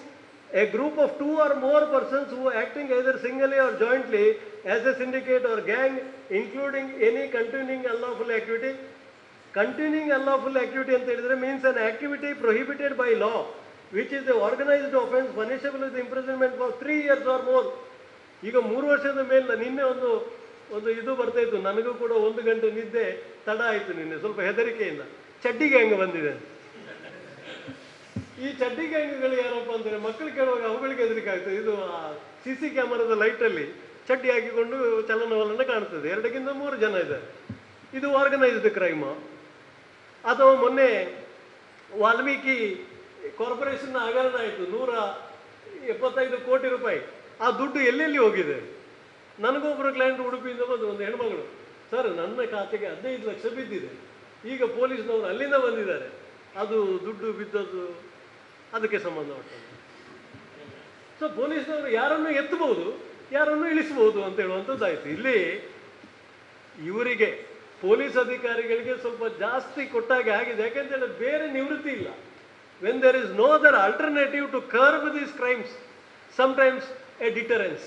S2: a group of 2 or more persons who acting either singly or jointly as a syndicate or gang, including any continuing unlawful activity. Continuing unlawful activity ಅಂತ ಹೇಳಿದ್ರೆ means an activity prohibited by law which is an organized offense punishable with imprisonment for 3 years or more. ಈಗ 3 ವರ್ಷದ ಮೇಲೆ ನಿನ್ನೆ ಒಂದು ಇದು ಬರ್ತಾ ಇತ್ತು. ನನಗೂ ಕೂಡ 1 ಗಂಟೆ ನಿದ್ದೆ ತಡ ಆಯಿತು ನಿನ್ನೆ, ಸ್ವಲ್ಪ ಹೆದರಿಕೆಯಿಂದ. ಚಡ್ಡಿ ಗ್ಯಾಂಗ್ ಬಂದಿದೆ. ಈ ಚಡ್ಡಿ ಗ್ಯಾಂಗ್ಗಳು ಯಾರಪ್ಪ ಅಂದರೆ ಮಕ್ಕಳು ಕೇಳುವಾಗ ಅವುಗಳಿಗೆ ಹೆದರಿಕೆ ಆಗ್ತದೆ. ಇದು CC ಕ್ಯಾಮರಾದ ಲೈಟಲ್ಲಿ ಚಡ್ಡಿ ಹಾಕಿಕೊಂಡು ಚಲನವಲನ ಕಾಣ್ತದೆ. 2ಕ್ಕಿಂತ 3 ಜನ ಇದ್ದಾರೆ. ಇದು ಆರ್ಗನೈಸ್ಡ್ ಕ್ರೈಮು. ಅಥವಾ ಮೊನ್ನೆ ವಾಲ್ಮೀಕಿ ಕಾರ್ಪೊರೇಷನ್ನ ಹಗರಣ ಆಯಿತು, 175 ಕೋಟಿ ರೂಪಾಯಿ. ಆ ದುಡ್ಡು ಎಲ್ಲೆಲ್ಲಿ ಹೋಗಿದೆ? ನನಗೊಬ್ಬರು ಕ್ಲೈಂಟ್ ಉಡುಪಿಯಿಂದ ಬಂದು, ಒಂದು ಹೆಣ್ಮಗಳು, ಸರ್ ನನ್ನ ಖಾತೆಗೆ 15 ಲಕ್ಷ ಬಿದ್ದಿದೆ, ಈಗ ಪೊಲೀಸ್ನವರು ಅಲ್ಲಿಂದ ಬಂದಿದ್ದಾರೆ, ಅದು ದುಡ್ಡು ಬಿದ್ದದ್ದು ಅದಕ್ಕೆ ಸಂಬಂಧಪಟ್ಟದ್ದು. ಸೊ ಪೊಲೀಸ್ನವರು ಯಾರನ್ನು ಎತ್ತಬಹುದು, ಯಾರನ್ನು ಇಳಿಸಬಹುದು ಅಂತ ಹೇಳುವಂಥದ್ದಾಯಿತು. ಇಲ್ಲಿ ಇವರಿಗೆ ಪೊಲೀಸ್ ಅಧಿಕಾರಿಗಳಿಗೆ ಸ್ವಲ್ಪ ಜಾಸ್ತಿ ಕೊಟ್ಟಾಗೆ ಆಗಿದೆ. ಯಾಕೆಂತೇಳಿ ಬೇರೆ ನಿವೃತ್ತಿ ಇಲ್ಲ. When there is no other alternative to curb these crimes, sometimes a deterrence.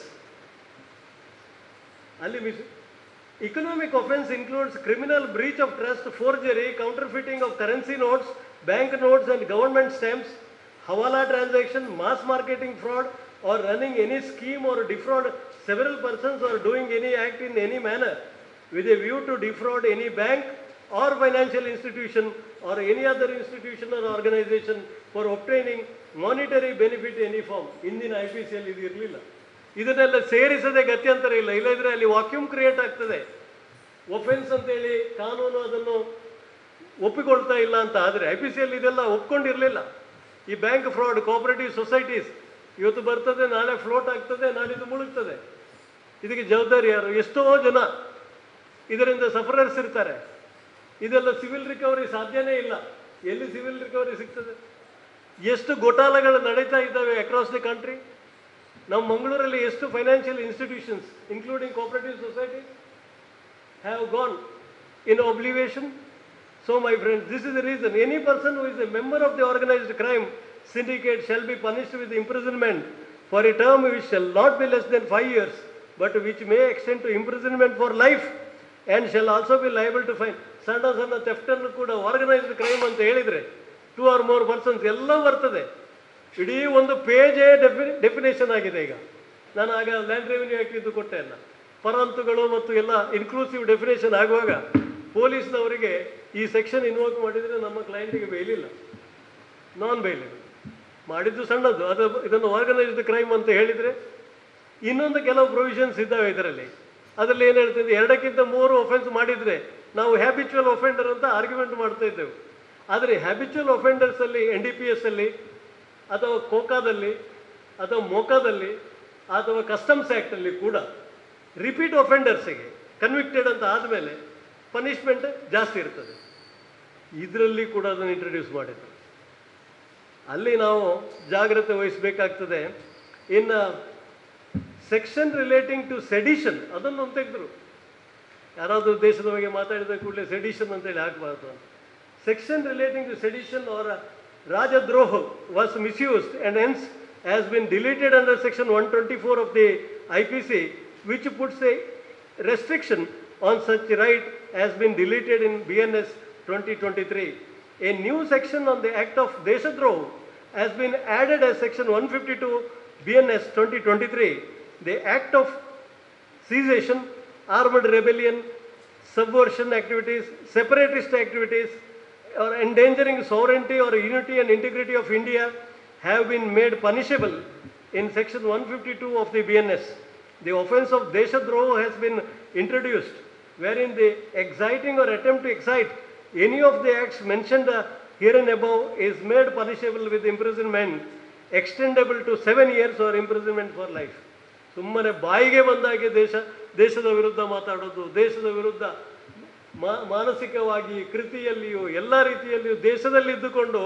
S2: ಅಲ್ಲಿ economic offense includes criminal breach of trust, forgery, counterfeiting of currency notes, bank notes and government stamps, hawala transaction, mass marketing fraud, or running any scheme or defraud several persons or doing any act in any manner with a view to defraud any bank or financial institution or any other institution or organization for obtaining monetary benefit in any form. ಇಂದಿನ IPCL ಇದು ಇರಲಿಲ್ಲ. ಇದನ್ನೆಲ್ಲ ಸೇರಿಸದೆ ಗತ್ಯಂತರ ಇಲ್ಲ. ಇಲ್ಲದ್ರೆ ಅಲ್ಲಿ ವಾಕ್ಯೂಮ್ ಕ್ರಿಯೇಟ್ ಆಗ್ತದೆ. ಒಫೆನ್ಸ್ ಅಂತೇಳಿ ಕಾನೂನು ಅದನ್ನು ಒಪ್ಪಿಕೊಳ್ತಾ ಇಲ್ಲ ಅಂತ. ಆದರೆ IPCL ಇದೆಲ್ಲ ಒಪ್ಕೊಂಡಿರಲಿಲ್ಲ. ಈ ಬ್ಯಾಂಕ್ ಫ್ರಾಡ್, ಕೋಆಪರೇಟಿವ್ ಸೊಸೈಟೀಸ್ ಇವತ್ತು ಬರ್ತದೆ, ನಾಳೆ ಫ್ಲೋಟ್ ಆಗ್ತದೆ, ನಾಡಿದ್ದು ಮುಳುಗ್ತದೆ. ಇದಕ್ಕೆ ಜವಾಬ್ದಾರಿ ಯಾರು? ಎಷ್ಟೋ ಜನ ಇದರಿಂದ ಸಫರರ್ಸ್ ಇರ್ತಾರೆ. ಇದೆಲ್ಲ ಸಿವಿಲ್ ರಿಕವರಿ ಸಾಧ್ಯನೇ ಇಲ್ಲ. ಎಲ್ಲಿ ಸಿವಿಲ್ ರಿಕವರಿ ಸಿಗ್ತದೆ? ಎಷ್ಟು ಘೋಟಾಲೆಗಳು ನಡೀತಾ ಇದ್ದಾವೆ ಅಕ್ರಾಸ್ ದಿ ಕಂಟ್ರಿ. ನಮ್ಮ ಮಂಗಳೂರಲ್ಲಿ ಎಷ್ಟು financial institutions including cooperative society have gone in oblivion. So my friends, this is the reason any person who is a member of the organized crime syndicate shall be punished with imprisonment for a term which shall not be less than 5 years, but which may extend to imprisonment for life and shall also be liable to fine. ಸಣ್ಣ ಸಣ್ಣ ಥೆಫ್ಟ್ ಅನ್ನು ಕೂಡ ಆರ್ಗನೈಸ್ಡ್ ಕ್ರೈಮ್ ಅಂತ ಹೇಳಿದರೆ 2 or more persons ಎಲ್ಲ ಬರ್ತದೆ. ಇಡೀ ಒಂದು ಪೇಜೇ ಡೆಫಿನೇಷನ್ ಆಗಿದೆ. ಈಗ ನಾನು ಆಗ ಲ್ಯಾಂಡ್ ರೆವಿನ್ಯೂ ಆಕ್ಟ್ ಇದು ಕೊಟ್ಟೆ ಅಲ್ಲ, ಪರಂತುಗಳು ಮತ್ತು ಎಲ್ಲ ಇನ್ಕ್ಲೂಸಿವ್ ಡೆಫಿನೇಷನ್ ಆಗುವಾಗ ಪೊಲೀಸ್ನವರಿಗೆ ಈ ಸೆಕ್ಷನ್ ಇನ್ವೋಕ್ ಮಾಡಿದರೆ ನಮ್ಮ ಕ್ಲೈಂಟಿಗೆ ಬೇಲಿಲ್ಲ, ನಾನ್ ಬೇಲಿಲ್ಲ. ಮಾಡಿದ್ದು ಸಣ್ಣದು, ಅದು ಇದನ್ನು ಆರ್ಗನೈಸ್ಡ್ ಕ್ರೈಮ್ ಅಂತ ಹೇಳಿದರೆ ಇನ್ನೊಂದು ಕೆಲವು ಪ್ರೊವಿಷನ್ಸ್ ಇದ್ದಾವೆ ಇದರಲ್ಲಿ. ಅದರಲ್ಲಿ ಏನು ಹೇಳ್ತಿದ್ದೆ, 2ಕ್ಕಿಂತ 3 ಒಫೆನ್ಸ್ ಮಾಡಿದರೆ ನಾವು ಹ್ಯಾಬಿಚುವಲ್ ಒಫೆಂಡರ್ ಅಂತ ಆರ್ಗ್ಯುಮೆಂಟ್ ಮಾಡ್ತಾ ಇದ್ದೆವು. ಆದರೆ ಹ್ಯಾಬಿಚುವಲ್ ಒಫೆಂಡರ್ಸಲ್ಲಿ NDPS ಅಲ್ಲಿ ಅಥವಾ ಕೋಕಾದಲ್ಲಿ ಅಥವಾ ಮೋಕಾದಲ್ಲಿ ಅಥವಾ ಕಸ್ಟಮ್ಸ್ ಆ್ಯಕ್ಟಲ್ಲಿ ಕೂಡ ರಿಪೀಟ್ ಒಫೆಂಡರ್ಸಿಗೆ ಕನ್ವಿಕ್ಟೆಡ್ ಅಂತ ಆದಮೇಲೆ ಪನಿಷ್ಮೆಂಟ್ ಜಾಸ್ತಿ ಇರ್ತದೆ. ಇದರಲ್ಲಿ ಕೂಡ ಅದನ್ನು ಇಂಟ್ರೊಡ್ಯೂಸ್ ಮಾಡಿದ್ರು. ಅಲ್ಲಿ ನಾವು ಜಾಗ್ರತೆ ವಹಿಸಬೇಕಾಗ್ತದೆ. ಇನ್ನು ಸೆಕ್ಷನ್ ರಿಲೇಟಿಂಗ್ ಟು ಸೆಡಿಷನ್ ಅದನ್ನು ತೆಗೆದ್ರು. ಯಾರಾದರೂ ದೇಶದ ಬಗ್ಗೆ ಮಾತಾಡಿದ ಕೂಡಲೇ ಸೆಡಿಷನ್ ಅಂತೇಳಿ ಹಾಕಬಾರ್ದು ಅಂತ. Section relating to sedition or ರಾಜದ್ರೋಹ was misused and hence has been deleted under section 124 of the IPC, which puts a restriction on such right has been deleted in BNS 2023. A new section on the act of Deshadroh has been added as section 152 BNS 2023. The act of secession, armed rebellion, subversion activities, separatist activities, or endangering sovereignty or unity and integrity of India have been made punishable in section 152 of the BNS. The offence of Deshadroh has been introduced, wherein the exciting or attempt to excite any of the acts mentioned herein above is made punishable with imprisonment extendable to 7 years or imprisonment for life. ಸುಮ್ಮನೆ ಬಾಯಿಗೆ ಬಂದಾಗೆ ದೇಶದ ವಿರುದ್ಧ ಮಾತಾಡೋದು, ದೇಶದ ವಿರುದ್ಧ ಮಾನಸಿಕವಾಗಿ ಕೃತಿಯಲ್ಲಿಯೂ ಎಲ್ಲ ರೀತಿಯಲ್ಲಿಯೂ ದೇಶದಲ್ಲಿದ್ದುಕೊಂಡು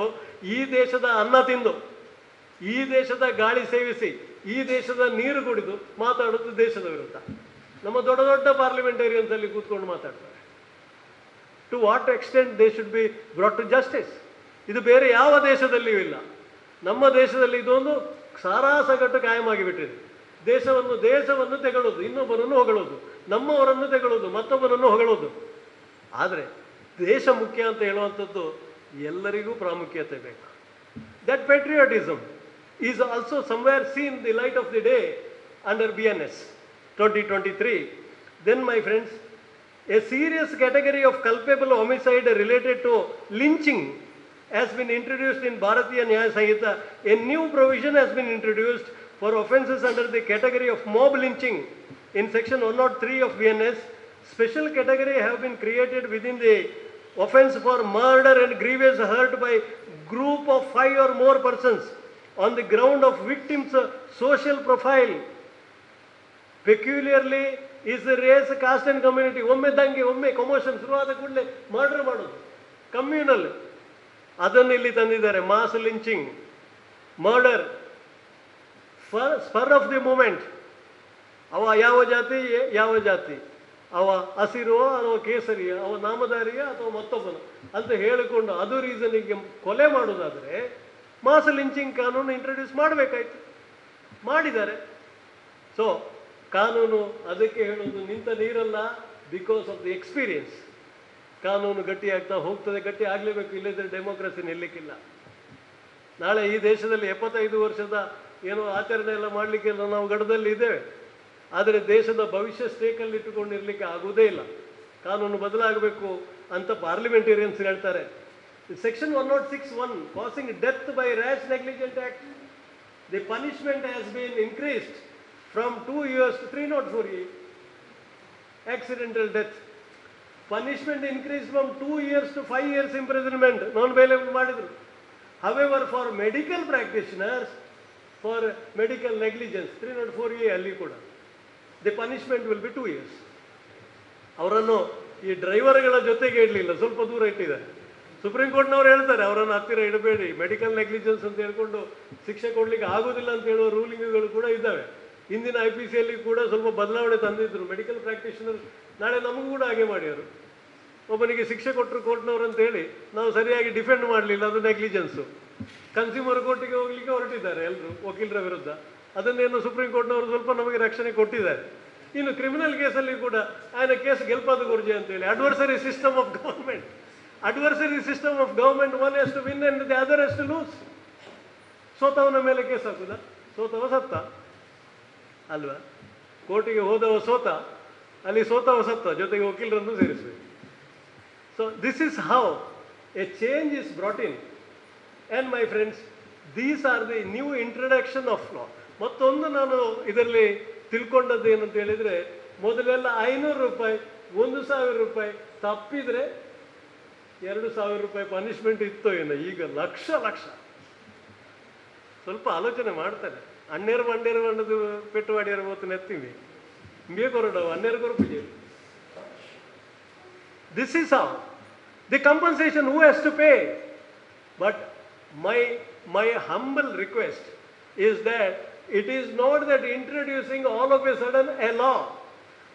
S2: ಈ ದೇಶದ ಅನ್ನ ತಿಂದು, ಈ ದೇಶದ ಗಾಳಿ ಸೇವಿಸಿ, ಈ ದೇಶದ ನೀರು ಕುಡಿದು ಮಾತಾಡೋದು ದೇಶದ ವಿರುದ್ಧ. ನಮ್ಮ ದೊಡ್ಡ ದೊಡ್ಡ ಪಾರ್ಲಿಮೆಂಟೇರಿಯನ್ಸ್ ಅಲ್ಲಿ ಕೂತ್ಕೊಂಡು ಮಾತಾಡ್ತಾರೆ. To what extent they should be brought to justice. ಇದು ಬೇರೆ ಯಾವ ದೇಶದಲ್ಲಿಯೂ ಇಲ್ಲ. ನಮ್ಮ ದೇಶದಲ್ಲಿ ಇದೊಂದು ಸಾರಾಸಗಟ್ಟು ಕಾಯಮಾಗಿ ಬಿಟ್ಟಿದೆ. ದೇಶವನ್ನು ತೆಗಳೋದು, ಇನ್ನೊಬ್ಬರನ್ನು ಹೊಗಳೋದು, ನಮ್ಮವರನ್ನು ತೆಗಳೋದು, ಮತ್ತೊಬ್ಬರನ್ನು ಹೊಗಳೋದು. ಆದರೆ ದೇಶ ಮುಖ್ಯ ಅಂತ ಹೇಳುವಂಥದ್ದು ಎಲ್ಲರಿಗೂ ಪ್ರಾಮುಖ್ಯತೆ ಬೇಕು. That patriotism is also somewhere seen the light of the day under BNS 2023. Then my friends, a serious category of culpable homicide related to lynching has been introduced in Bharatiya Nyaya Sanhita. A new provision has been introduced for offences under the category of mob lynching in section 103 of BNS. Special category have been created within the offence for murder and grievous hurt by group of 5 or more persons on the ground of victim's social profile, peculiarly is the race, caste and community. ಒಮ್ಮೆ ದಂಗೆ, ಒಮ್ಮೆ ಕಮೋಷನ್ ಶುರುವಾದ ಕೂಡಲೇ ಮರ್ಡರ್ ಮಾಡೋದು, ಕಮ್ಯುನಲ್. ಅದನ್ನು ಇಲ್ಲಿ ತಂದಿದ್ದಾರೆ. Mass lynching, murder, spur of the moment. ಅವ ಯಾವ ಜಾತಿ, ಅವ ಹಸಿರು ಅಥವಾ ಕೇಸರಿಯ, ಅವ ನಾಮಧಾರಿಯ ಅಥವಾ ಮತ್ತೊಬ್ಬನ ಅಂತ ಹೇಳಿಕೊಂಡು ಅದು ರೀಸನಿಗೆ ಕೊಲೆ ಮಾಡೋದಾದರೆ ಮಾಸ್ ಲಿಂಚಿಂಗ್ ಕಾನೂನು ಇಂಟ್ರೊಡ್ಯೂಸ್ ಮಾಡಬೇಕಾಯ್ತು, ಮಾಡಿದ್ದಾರೆ. ಸೊ ಕಾನೂನು ಅದಕ್ಕೆ ಹೇಳೋದು ನಿಂತ ನೀರಲ್ಲ, ಬಿಕಾಸ್ ಆಫ್ ದಿ ಎಕ್ಸ್ಪೀರಿಯನ್ಸ್. ಕಾನೂನು ಗಟ್ಟಿಯಾಗ್ತಾ ಹೋಗ್ತದೆ, ಗಟ್ಟಿ ಆಗಲೇಬೇಕು, ಇಲ್ಲದ್ರೆ ಡೆಮೋಕ್ರಸಿ ನಿಲ್ಲಕ್ಕಿಲ್ಲ. ನಾಳೆ ಈ ದೇಶದಲ್ಲಿ 75 ವರ್ಷದ ಏನೋ ಆಚರಣೆ ಎಲ್ಲ ಮಾಡಲಿಕ್ಕೆಲ್ಲ ನಾವು ಗಡದಲ್ಲಿ ಇದ್ದೇವೆ. ಆದರೆ ದೇಶದ ಭವಿಷ್ಯ ಸ್ಟೇಕಲ್ಲಿ ಇಟ್ಟುಕೊಂಡಿರಲಿಕ್ಕೆ ಆಗುವುದೇ ಇಲ್ಲ. ಕಾನೂನು ಬದಲಾಗಬೇಕು ಅಂತ ಪಾರ್ಲಿಮೆಂಟೇರಿಯನ್ಸ್ ಹೇಳ್ತಾರೆ. Section 106(1) causing death by rash negligent act, the punishment has been increased from 2 years to 304A. Accidental death punishment increased from 2 years to 5 years imprisonment, non-bailable ಮಾಡಿದ್ರು. However, for medical practitioners, for medical negligence 304A ಅಲ್ಲಿ ಕೂಡ the punishment will be 2 years. ಅವರನ್ನು ಈ ಡ್ರೈವರ್ಗಳ ಜೊತೆಗೆ ಇಡಲಿಲ್ಲ, ಸ್ವಲ್ಪ ದೂರ ಇಟ್ಟಿದ್ದಾರೆ. ಸುಪ್ರೀಂ ಕೋರ್ಟ್ನವ್ರು ಹೇಳ್ತಾರೆ ಅವರನ್ನು ಹತ್ತಿರ ಇಡಬೇಡಿ, ಮೆಡಿಕಲ್ ನೆಗ್ಲಿಜೆನ್ಸ್ ಅಂತ ಹೇಳ್ಕೊಂಡು ಶಿಕ್ಷೆ ಕೊಡಲಿಕ್ಕೆ ಆಗೋದಿಲ್ಲ ಅಂತ ಹೇಳುವ ರೂಲಿಂಗ್ಗಳು ಕೂಡ ಇದ್ದಾವೆ. ಇಂದಿನ IPCಯಲ್ಲಿ ಕೂಡ ಸ್ವಲ್ಪ ಬದಲಾವಣೆ ತಂದಿದ್ರು. ಮೆಡಿಕಲ್ ಪ್ರಾಕ್ಟೀಷನರ್ ನಾಳೆ ನಮಗೂ ಕೂಡ ಹಾಗೆ ಮಾಡ್ಯಾರು. ಒಬ್ಬನಿಗೆ ಶಿಕ್ಷೆ ಕೊಟ್ಟರು ಕೋರ್ಟ್ನವ್ರು ಅಂತ ಹೇಳಿ ನಾವು ಸರಿಯಾಗಿ ಡಿಫೆಂಡ್ ಮಾಡಲಿಲ್ಲ, ಅದು ನೆಗ್ಲಿಜೆನ್ಸು. ಕನ್ಸ್ಯೂಮರ್ ಕೋರ್ಟಿಗೆ ಹೋಗ್ಲಿಕ್ಕೆ ಹೊರಟಿದ್ದಾರೆ ಎಲ್ಲರೂ ವಕೀಲರ ವಿರುದ್ಧ. ಅದನ್ನೇನು ಸುಪ್ರೀಂ ಕೋರ್ಟ್ನವರು ಸ್ವಲ್ಪ ನಮಗೆ ರಕ್ಷಣೆ ಕೊಟ್ಟಿದ್ದಾರೆ. ಇನ್ನು ಕ್ರಿಮಿನಲ್ ಕೇಸಲ್ಲಿ ಕೂಡ ಆಯನ ಕೇಸ್ ಗೆಲ್ಪಾದ ಗುರ್ಜಿ ಅಂತೇಳಿ adversary system of government. Adversary system of government one has to win and the other has to lose. ಸೋತವನ ಮೇಲೆ ಕೇಸ್ ಹಾಕುದಾ? ಸೋತವ ಸತ್ತ ಅಲ್ವಾ? ಕೋರ್ಟಿಗೆ ಹೋದವ ಸೋತ, ಅಲ್ಲಿ ಸೋತವ ಸತ್ತ, ಜೊತೆಗೆ ವಕೀಲರನ್ನು ಸೇರಿಸಬೇಕು. So this is how A change is brought in. And my friends, these are the new introduction of law. ಮತ್ತೊಂದು ನಾನು ಇದರಲ್ಲಿ ತಿಳ್ಕೊಂಡದ್ದು ಏನಂತ ಹೇಳಿದರೆ, ಮೊದಲೆಲ್ಲ 500 ರೂಪಾಯಿ, 1,000 ರೂಪಾಯಿ ತಪ್ಪಿದರೆ 2,000 ರೂಪಾಯಿ ಪನಿಷ್ಮೆಂಟ್ ಇತ್ತು ಏನೋ. ಈಗ ಲಕ್ಷ ಲಕ್ಷ. ಸ್ವಲ್ಪ ಆಲೋಚನೆ ಮಾಡ್ತಾರೆ. ಅಣ್ಣೇರು ಬಂಡೇರು ಪೆಟ್ಟು ಮಾಡಿಯಾರು ಹೊತ್ತು ನೆತ್ತೀವಿ ಬೇಕೊರಡವು ಅಣ್ಣೇರು ಪೂಜೆ. This is how the compensation who has to pay. But my humble request is that it is not that introducing all of a sudden a law.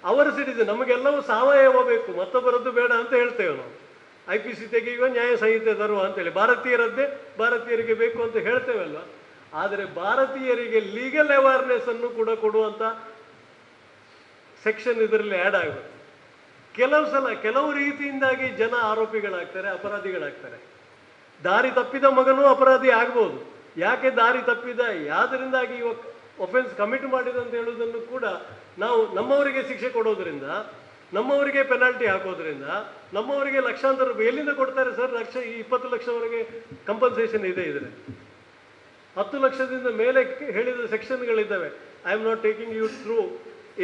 S2: Our citizen ನಮಗೆಲ್ಲವೂ ಸಾವಯವ ಬೇಕು, ಮತ್ತೊಬ್ಬರದ್ದು ಬೇಡ ಅಂತ ಹೇಳ್ತೇವೆ ನಾವು. IPC ತೆಗೆಯುವ, ನ್ಯಾಯ ಸಂಹಿತೆ ತರುವ ಅಂತೇಳಿ ಭಾರತೀಯರದ್ದೇ ಭಾರತೀಯರಿಗೆ ಬೇಕು ಅಂತ ಹೇಳ್ತೇವಲ್ವ. ಆದರೆ ಭಾರತೀಯರಿಗೆ ಲೀಗಲ್ ಅವೇರ್ನೆಸ್ ಅನ್ನು ಕೂಡ ಕೊಡುವಂಥ ಸೆಕ್ಷನ್ ಇದರಲ್ಲಿ ಆ್ಯಡ್ ಆಗಬೇಕು. ಕೆಲವು ಸಲ ಕೆಲವು ರೀತಿಯಿಂದಾಗಿ ಜನ ಆರೋಪಿಗಳಾಗ್ತಾರೆ, ಅಪರಾಧಿಗಳಾಗ್ತಾರೆ. ದಾರಿ ತಪ್ಪಿದ ಮಗನೂ ಅಪರಾಧಿ ಆಗ್ಬೋದು. ಯಾಕೆ ದಾರಿ ತಪ್ಪಿದ, ಯಾವುದರಿಂದಾಗಿ ಒಫೆನ್ಸ್ ಕಮಿಟ್ ಮಾಡಿದ ಅಂತ ಹೇಳೋದನ್ನು ಕೂಡ ನಾವು ನಮ್ಮವರಿಗೆ ಶಿಕ್ಷೆ ಕೊಡೋದ್ರಿಂದ, ನಮ್ಮವರಿಗೆ ಪೆನಾಲ್ಟಿ ಹಾಕೋದ್ರಿಂದ, ನಮ್ಮವರಿಗೆ ಲಕ್ಷಾಂತರ ರೂಪಾಯಿ ಎಲ್ಲಿಂದ ಕೊಡ್ತಾರೆ ಸರ್? 20 ಲಕ್ಷವರೆಗೆ ಕಂಪನ್ಸೇಷನ್ ಇದೆ. ಇದ್ರೆ 10 ಲಕ್ಷದಿಂದ ಮೇಲೆ ಹೇಳಿದ ಸೆಕ್ಷನ್ಗಳಿದ್ದಾವೆ. I am not taking you through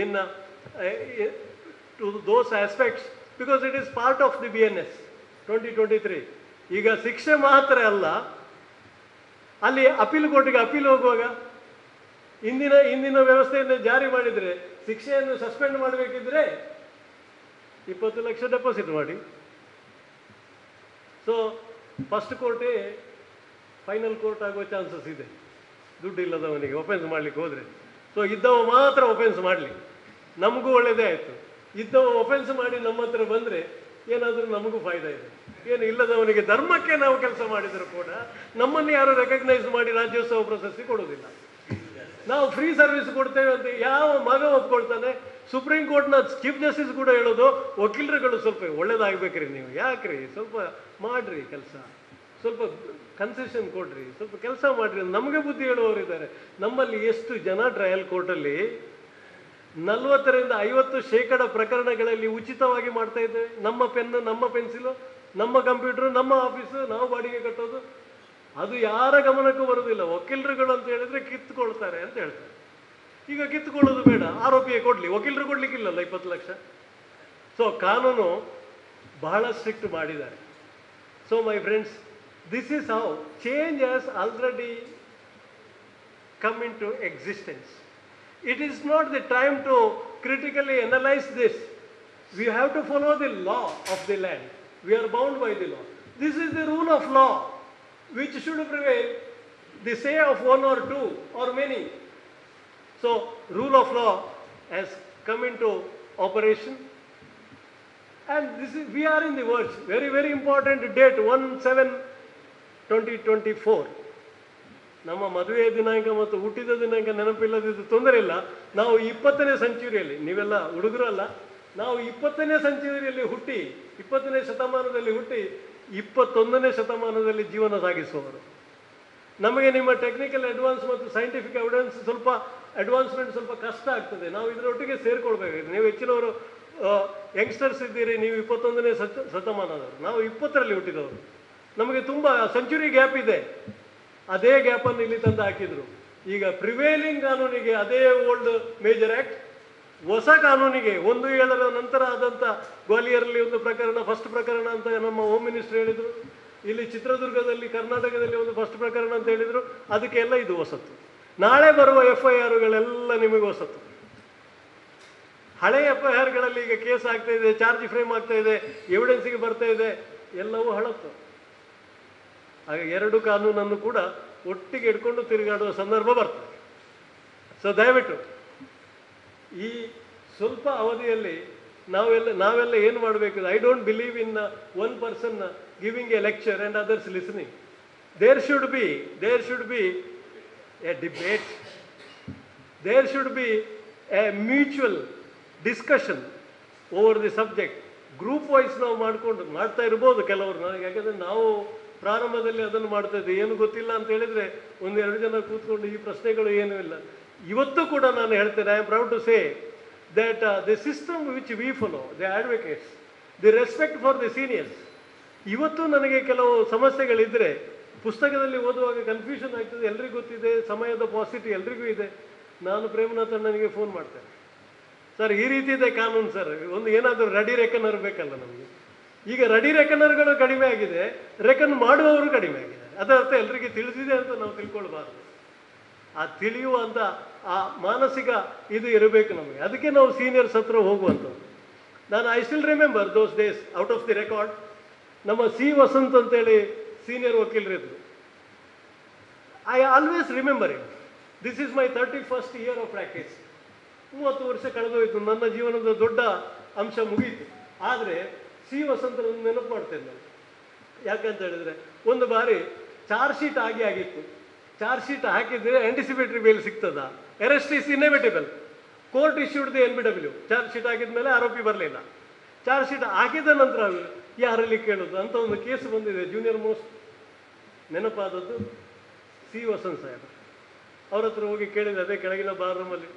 S2: in to those aspects because it is part of the BNS 2023. ಈಗ ಶಿಕ್ಷೆ ಮಾತ್ರ ಅಲ್ಲ, ಅಲ್ಲಿ ಅಪೀಲ್ ಕೋರ್ಟಿಗೆ ಅಪೀಲ್ ಹೋಗುವಾಗ ಇಂದಿನ ವ್ಯವಸ್ಥೆಯನ್ನು ಜಾರಿ ಮಾಡಿದರೆ ಶಿಕ್ಷೆಯನ್ನು ಸಸ್ಪೆಂಡ್ ಮಾಡಬೇಕಿದ್ರೆ 20 ಲಕ್ಷ ಡೆಪಾಸಿಟ್ ಮಾಡಿ. ಸೊ ಫಸ್ಟ್ ಕೋರ್ಟೇ ಫೈನಲ್ ಕೋರ್ಟ್ ಆಗುವ ಚಾನ್ಸಸ್ ಇದೆ, ದುಡ್ಡು ಇಲ್ಲದವನಿಗೆ ಒಫೆನ್ಸ್ ಮಾಡಲಿಕ್ಕೆ ಹೋದರೆ. ಸೊ ಇದ್ದವ ಮಾತ್ರ ಒಫೆನ್ಸ್ ಮಾಡಲಿ, ನಮಗೂ ಒಳ್ಳೆಯದೇ ಆಯಿತು. ಇದ್ದವ ಒಫೆನ್ಸ್ ಮಾಡಿ ನಮ್ಮ ಹತ್ರ ಬಂದರೆ ಏನಾದರೂ ನಮಗೂ ಫಾಯ್ದಾ ಇದೆ. ಏನು ಇಲ್ಲದವನಿಗೆ ಧರ್ಮಕ್ಕೆ ನಾವು ಕೆಲಸ ಮಾಡಿದರೂ ಕೂಡ ನಮ್ಮನ್ನು ಯಾರು ರೆಕಗ್ನೈಸ್ ಮಾಡಿ ರಾಜ್ಯೋತ್ಸವ ಪ್ರಶಸ್ತಿ ಕೊಡೋದಿಲ್ಲ. ನಾವು ಫ್ರೀ ಸರ್ವಿಸ್ ಕೊಡ್ತೇವೆ ಅಂತ ಯಾವ ಮಗ ಒಪ್ಕೊಳ್ತಾನೆ? ಸುಪ್ರೀಂ ಕೋರ್ಟ್ನ ಚೀಫ್ ಜಸ್ಟಿಸ್ ಕೂಡ ಹೇಳೋದು, ವಕೀಲರುಗಳು ಸ್ವಲ್ಪ ಒಳ್ಳೇದಾಗಬೇಕ್ರಿ, ನೀವು ಯಾಕ್ರಿ ಸ್ವಲ್ಪ ಮಾಡ್ರಿ ಕೆಲಸ, ಸ್ವಲ್ಪ ಕನ್ಸೆಷನ್ ಕೊಡ್ರಿ, ಸ್ವಲ್ಪ ಕೆಲಸ ಮಾಡಿರಿ. ನಮಗೆ ಬುದ್ಧಿ ಹೇಳುವವರಿದ್ದಾರೆ. ನಮ್ಮಲ್ಲಿ ಎಷ್ಟು ಜನ ಟ್ರಯಲ್ ಕೋರ್ಟಲ್ಲಿ 40-50% ಪ್ರಕರಣಗಳಲ್ಲಿ ಉಚಿತವಾಗಿ ಮಾಡ್ತಾ ಇದ್ದೇವೆ. ನಮ್ಮ ಪೆನ್ನು, ನಮ್ಮ ಪೆನ್ಸಿಲು, ನಮ್ಮ ಕಂಪ್ಯೂಟರ್, ನಮ್ಮ ಆಫೀಸು, ನಾವು ಬಾಡಿಗೆ ಕಟ್ಟೋದು. ಅದು ಯಾರ ಗಮನಕ್ಕೂ ಬರೋದಿಲ್ಲ. ವಕೀಲರುಗಳು ಅಂತ ಹೇಳಿದ್ರೆ ಕಿತ್ತುಕೊಳ್ತಾರೆ ಅಂತ ಹೇಳ್ತಾರೆ. ಈಗ ಕಿತ್ತುಕೊಳ್ಳೋದು ಬೇಡ, ಆರೋಪಿಯೇ ಕೊಡಲಿ, ವಕೀಲರು ಕೊಡ್ಲಿಕ್ಕಿಲ್ಲಲ್ಲ 20 ಲಕ್ಷ. ಸೊ ಕಾನೂನು ಬಹಳ ಸ್ಟ್ರಿಕ್ಟ್ ಮಾಡಿದ್ದಾರೆ. So my friends, this is how change has already come into existence. It is not the time to critically analyze this. We have to follow the law of the land. We are bound by the law. This is the rule of law which should prevail the say of one or two or many. So rule of law has come into operation, and this is, we are in the verge, very very important date 1/7/2024. ನಮ್ಮ ಮದುವೆಯ ದಿನಾಂಕ ಮತ್ತು ಹುಟ್ಟಿದ ದಿನಾಂಕ ನೆನಪಿಲ್ಲದಿದ್ದು ತೊಂದರೆ ಇಲ್ಲ. ನಾವು 20ನೇ ಸೆಂಚುರಿಯಲ್ಲಿ, ನೀವೆಲ್ಲ ಹುಡುಗರಲ್ಲ, ನಾವು 20ನೇ ಸೆಂಚುರಿಯಲ್ಲಿ ಹುಟ್ಟಿ, 20ನೇ ಶತಮಾನದಲ್ಲಿ ಹುಟ್ಟಿ 21ನೇ ಶತಮಾನದಲ್ಲಿ ಜೀವನ ಸಾಗಿಸುವವರು. ನಮಗೆ ನಿಮ್ಮ ಟೆಕ್ನಿಕಲ್ ಅಡ್ವಾನ್ಸ್ ಮತ್ತು ಸೈಂಟಿಫಿಕ್ ಅಡ್ವಾನ್ಸ್ಮೆಂಟ್ ಸ್ವಲ್ಪ ಕಷ್ಟ ಆಗ್ತದೆ. ನಾವು ಇದರೊಟ್ಟಿಗೆ ಸೇರ್ಕೊಳ್ಬೇಕಾಗಿದೆ. ನೀವು ಹೆಚ್ಚಿನವರು ಯಂಗ್ಸ್ಟರ್ಸ್ ಇದ್ದೀರಿ, ನೀವು 21ನೇ ಶತಮಾನದವರು, ನಾವು 20ರಲ್ಲಿ ಹುಟ್ಟಿದವರು. ನಮಗೆ ತುಂಬ ಸೆಂಚುರಿ ಗ್ಯಾಪ್ ಇದೆ. ಅದೇ ಗ್ಯಾಪನ್ನು ಇಲ್ಲಿ ತಂದು ಹಾಕಿದ್ರು. ಈಗ ಪ್ರಿವೇಲಿಂಗ್ ಕಾನೂನಿಗೆ ಅದೇ ಓಲ್ಡ್ ಮೇಜರ್ ಆ್ಯಕ್ಟ್, ಹೊಸ ಕಾನೂನಿಗೆ 1/7 ನಂತರ ಆದಂಥ ಗ್ವಾಲಿಯರಲ್ಲಿ ಒಂದು ಪ್ರಕರಣ, ಫಸ್ಟ್ ಪ್ರಕರಣ ಅಂತ ನಮ್ಮ ಹೋಮ್ ಮಿನಿಸ್ಟರ್ ಹೇಳಿದರು. ಇಲ್ಲಿ ಚಿತ್ರದುರ್ಗದಲ್ಲಿ, ಕರ್ನಾಟಕದಲ್ಲಿ ಒಂದು ಫಸ್ಟ್ ಪ್ರಕರಣ ಅಂತ ಹೇಳಿದರು. ಅದಕ್ಕೆಲ್ಲ ಇದು ಹೊಸತು. ನಾಳೆ ಬರುವ FIRಗಳೆಲ್ಲ ನಿಮಗೆ ಹೊಸತು. ಹಳೆಯ FIRಗಳಲ್ಲಿ ಈಗ ಕೇಸ್ ಆಗ್ತಾ ಇದೆ, ಚಾರ್ಜ್ ಫ್ರೇಮ್ ಆಗ್ತಾ ಇದೆ, ಎವಿಡೆನ್ಸಿಗೆ ಬರ್ತಾ ಇದೆ, ಎಲ್ಲವೂ ಹಳತ್ತು. ಆಗ ಎರಡು ಕಾನೂನನ್ನು ಕೂಡ ಒಟ್ಟಿಗೆ ಇಟ್ಕೊಂಡು ತಿರುಗಾಡುವ ಸಂದರ್ಭ ಬರ್ತದೆ. ಸೊ ದಯವಿಟ್ಟು ಈ ಸ್ವಲ್ಪ ಅವಧಿಯಲ್ಲಿ ನಾವೆಲ್ಲ ಏನು ಮಾಡಬೇಕು? I don't believe in one person giving a lecture and others listening. There should be a debate, there should be a mutual discussion over the subject. Group wise ನಾವು ಮಾಡ್ತಾ ಇರ್ಬೋದು ಕೆಲವರು. ನನಗೆ ಯಾಕೆಂದರೆ ನಾವು ಪ್ರಾರಂಭದಲ್ಲಿ ಅದನ್ನು ಮಾಡ್ತಾ ಇದ್ದೆ, ಏನು ಗೊತ್ತಿಲ್ಲ ಅಂತ ಹೇಳಿದರೆ ಒಂದೆರಡು ಜನ ಕೂತ್ಕೊಂಡು ಈ ಪ್ರಶ್ನೆಗಳು ಏನೂ ಇಲ್ಲ. ಇವತ್ತು ಕೂಡ ನಾನು ಹೇಳ್ತೇನೆ, I am proud to say that the system which we follow, the advocates, the respect for the seniors. ಇವತ್ತು ನನಗೆ ಕೆಲವು ಸಮಸ್ಯೆಗಳಿದ್ದರೆ ಪುಸ್ತಕದಲ್ಲಿ ಓದುವಾಗ ಕನ್ಫ್ಯೂಷನ್ ಆಗ್ತದೆ. ಎಲ್ರಿಗೂ ಗೊತ್ತಿದೆ, ಸಮಯದ ಪಾಸಿಟಿ ಎಲ್ರಿಗೂ ಇದೆ. ನಾನು ಪ್ರೇಮನಾಥ್ ಅಣ್ಣನಿಗೆ ಫೋನ್ ಮಾಡ್ತೇನೆ, ಸರ್ ಈ ರೀತಿ ಇದೆ ಕಾನೂನು ಸರ್, ಒಂದು ಏನಾದರೂ ರೆಡಿ ರೆಕನರ್ ಬೇಕಲ್ಲ ನಮಗೆ. ಈಗ ರೆಡಿ ರೆಕನರ್ಗಳು ಕಡಿಮೆ ಆಗಿದೆ, ರೆಕನ್ ಮಾಡುವವರು ಕಡಿಮೆ ಆಗಿದೆ. ಅದರ ಅರ್ಥ ಎಲ್ರಿಗೆ ತಿಳಿದಿದೆ ಅಂತ ನಾವು ತಿಳ್ಕೊಳ್ಬಾರ್ದು. ಆ ತಿಳಿಯುವಂಥ ಆ ಮಾನಸಿಕ ಇದು ಇರಬೇಕು ನಮಗೆ. ಅದಕ್ಕೆ ನಾವು ಸೀನಿಯರ್ಸ್ ಹತ್ರ ಹೋಗುವಂಥದ್ದು. I still remember those days out of the record. ನಮ್ಮ ಸಿ ವಸಂತ್ ಅಂತೇಳಿ ಸೀನಿಯರ್ ವಕೀಲರಿದ್ರು. I always remember it. This is my 31st year of practice. 30 ವರ್ಷ ಕಳೆದೋಯ್ತು, ನನ್ನ ಜೀವನದ ದೊಡ್ಡ ಅಂಶ ಮುಗೀತು. ಆದರೆ ಸಿ ವಸಂತರನ್ನು ನೆನಪು ಮಾಡ್ತೇನೆ ನಾನು. ಯಾಕಂತ ಹೇಳಿದರೆ ಒಂದು ಬಾರಿ ಚಾರ್ಜ್ ಶೀಟ್ ಆಗಿತ್ತು. ಚಾರ್ಜ್ ಶೀಟ್ ಹಾಕಿದರೆ ಆಂಟಿಸಿಪೇಟರಿ ಬೇಲ್ ಸಿಗ್ತದಾ? Arrest is inevitable. Court issued the NBW. Charge sheet ಹಾಕಿದ ಮೇಲೆ ಆರೋಪಿ ಬರಲಿಲ್ಲ. ಚಾರ್ಜ್ ಶೀಟ್ ಹಾಕಿದ ನಂತರ ಯಾರಲ್ಲಿ ಕೇಳೋದು ಅಂತ ಒಂದು ಕೇಸ್ ಬಂದಿದೆ. ಜೂನಿಯರ್ ಮೋಸ್ಟ್ ನೆನಪಾದದ್ದು ಸಿ ವಸಂತ್ ಸಾಹೇಬ್. ಅವ್ರ ಹತ್ರ ಹೋಗಿ ಕೇಳಿದೆ, ಅದೇ ಕೆಳಗಿನ ಬಾರ್ ರೂಮಲ್ಲಿ,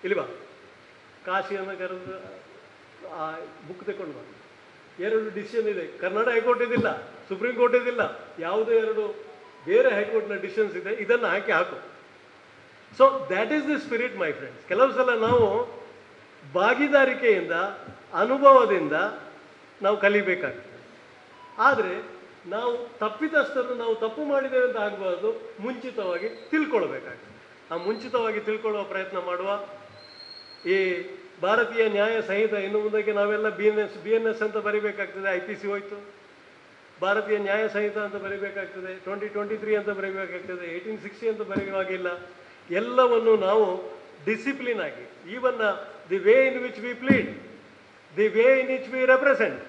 S2: ಇಲ್ಲಿ ಬಾ, ಕಾಶಿಯನ್ನು ಕರೆದು ಆ ಬುಕ್ ತಗೊಂಡು ಬಾ. 2 ಡಿಸಿಷನ್ ಇದೆ. ಕರ್ನಾಟಕ ಹೈಕೋರ್ಟ್ ಇದಿಲ್ಲ, ಸುಪ್ರೀಂ ಕೋರ್ಟ್ ಇದಿಲ್ಲ, ಯಾವುದೇ 2 ಬೇರೆ ಹೈಕೋರ್ಟ್ನ ಡಿಸಿಷನ್ಸ್ ಇದೆ, ಇದನ್ನು ಹಾಕು. So that is the spirit my friends. ಕೆಲವು ಸಲ ನಾವು ಭಾಗಿದಾರಿಕೆಯಿಂದ, ಅನುಭವದಿಂದ ನಾವು ಕಲಿಬೇಕಾಗ್ತದೆ. ಆದರೆ ನಾವು ತಪ್ಪಿತಸ್ಥರು, ನಾವು ತಪ್ಪು ಮಾಡಿದ್ದೇವೆ ಅಂತ ಆಗಬಾರ್ದು, ಮುಂಚಿತವಾಗಿ ತಿಳ್ಕೊಳ್ಬೇಕಾಗ್ತದೆ. ಆ ಮುಂಚಿತವಾಗಿ ತಿಳ್ಕೊಳ್ಳುವ ಪ್ರಯತ್ನ ಮಾಡುವ. ಈ ಭಾರತೀಯ ನ್ಯಾಯ ಸಂಹಿತೆ ಇನ್ನು ಮುಂದಕ್ಕೆ ನಾವೆಲ್ಲ BNS ಅಂತ ಬರೀಬೇಕಾಗ್ತದೆ. IPC ಹೋಯ್ತು, ಭಾರತೀಯ ನ್ಯಾಯ ಸಂಹಿತ ಅಂತ ಬರೀಬೇಕಾಗ್ತದೆ, 2023 ಅಂತ ಬರೀಬೇಕಾಗ್ತದೆ, 1860 ಅಂತ ಬರೆಯುವಾಗಿಲ್ಲ. ಎಲ್ಲವನ್ನು ನಾವು ಡಿಸಿಪ್ಲಿನ್ ಆಗಿ, even the way in which we plead, the way in which we represent,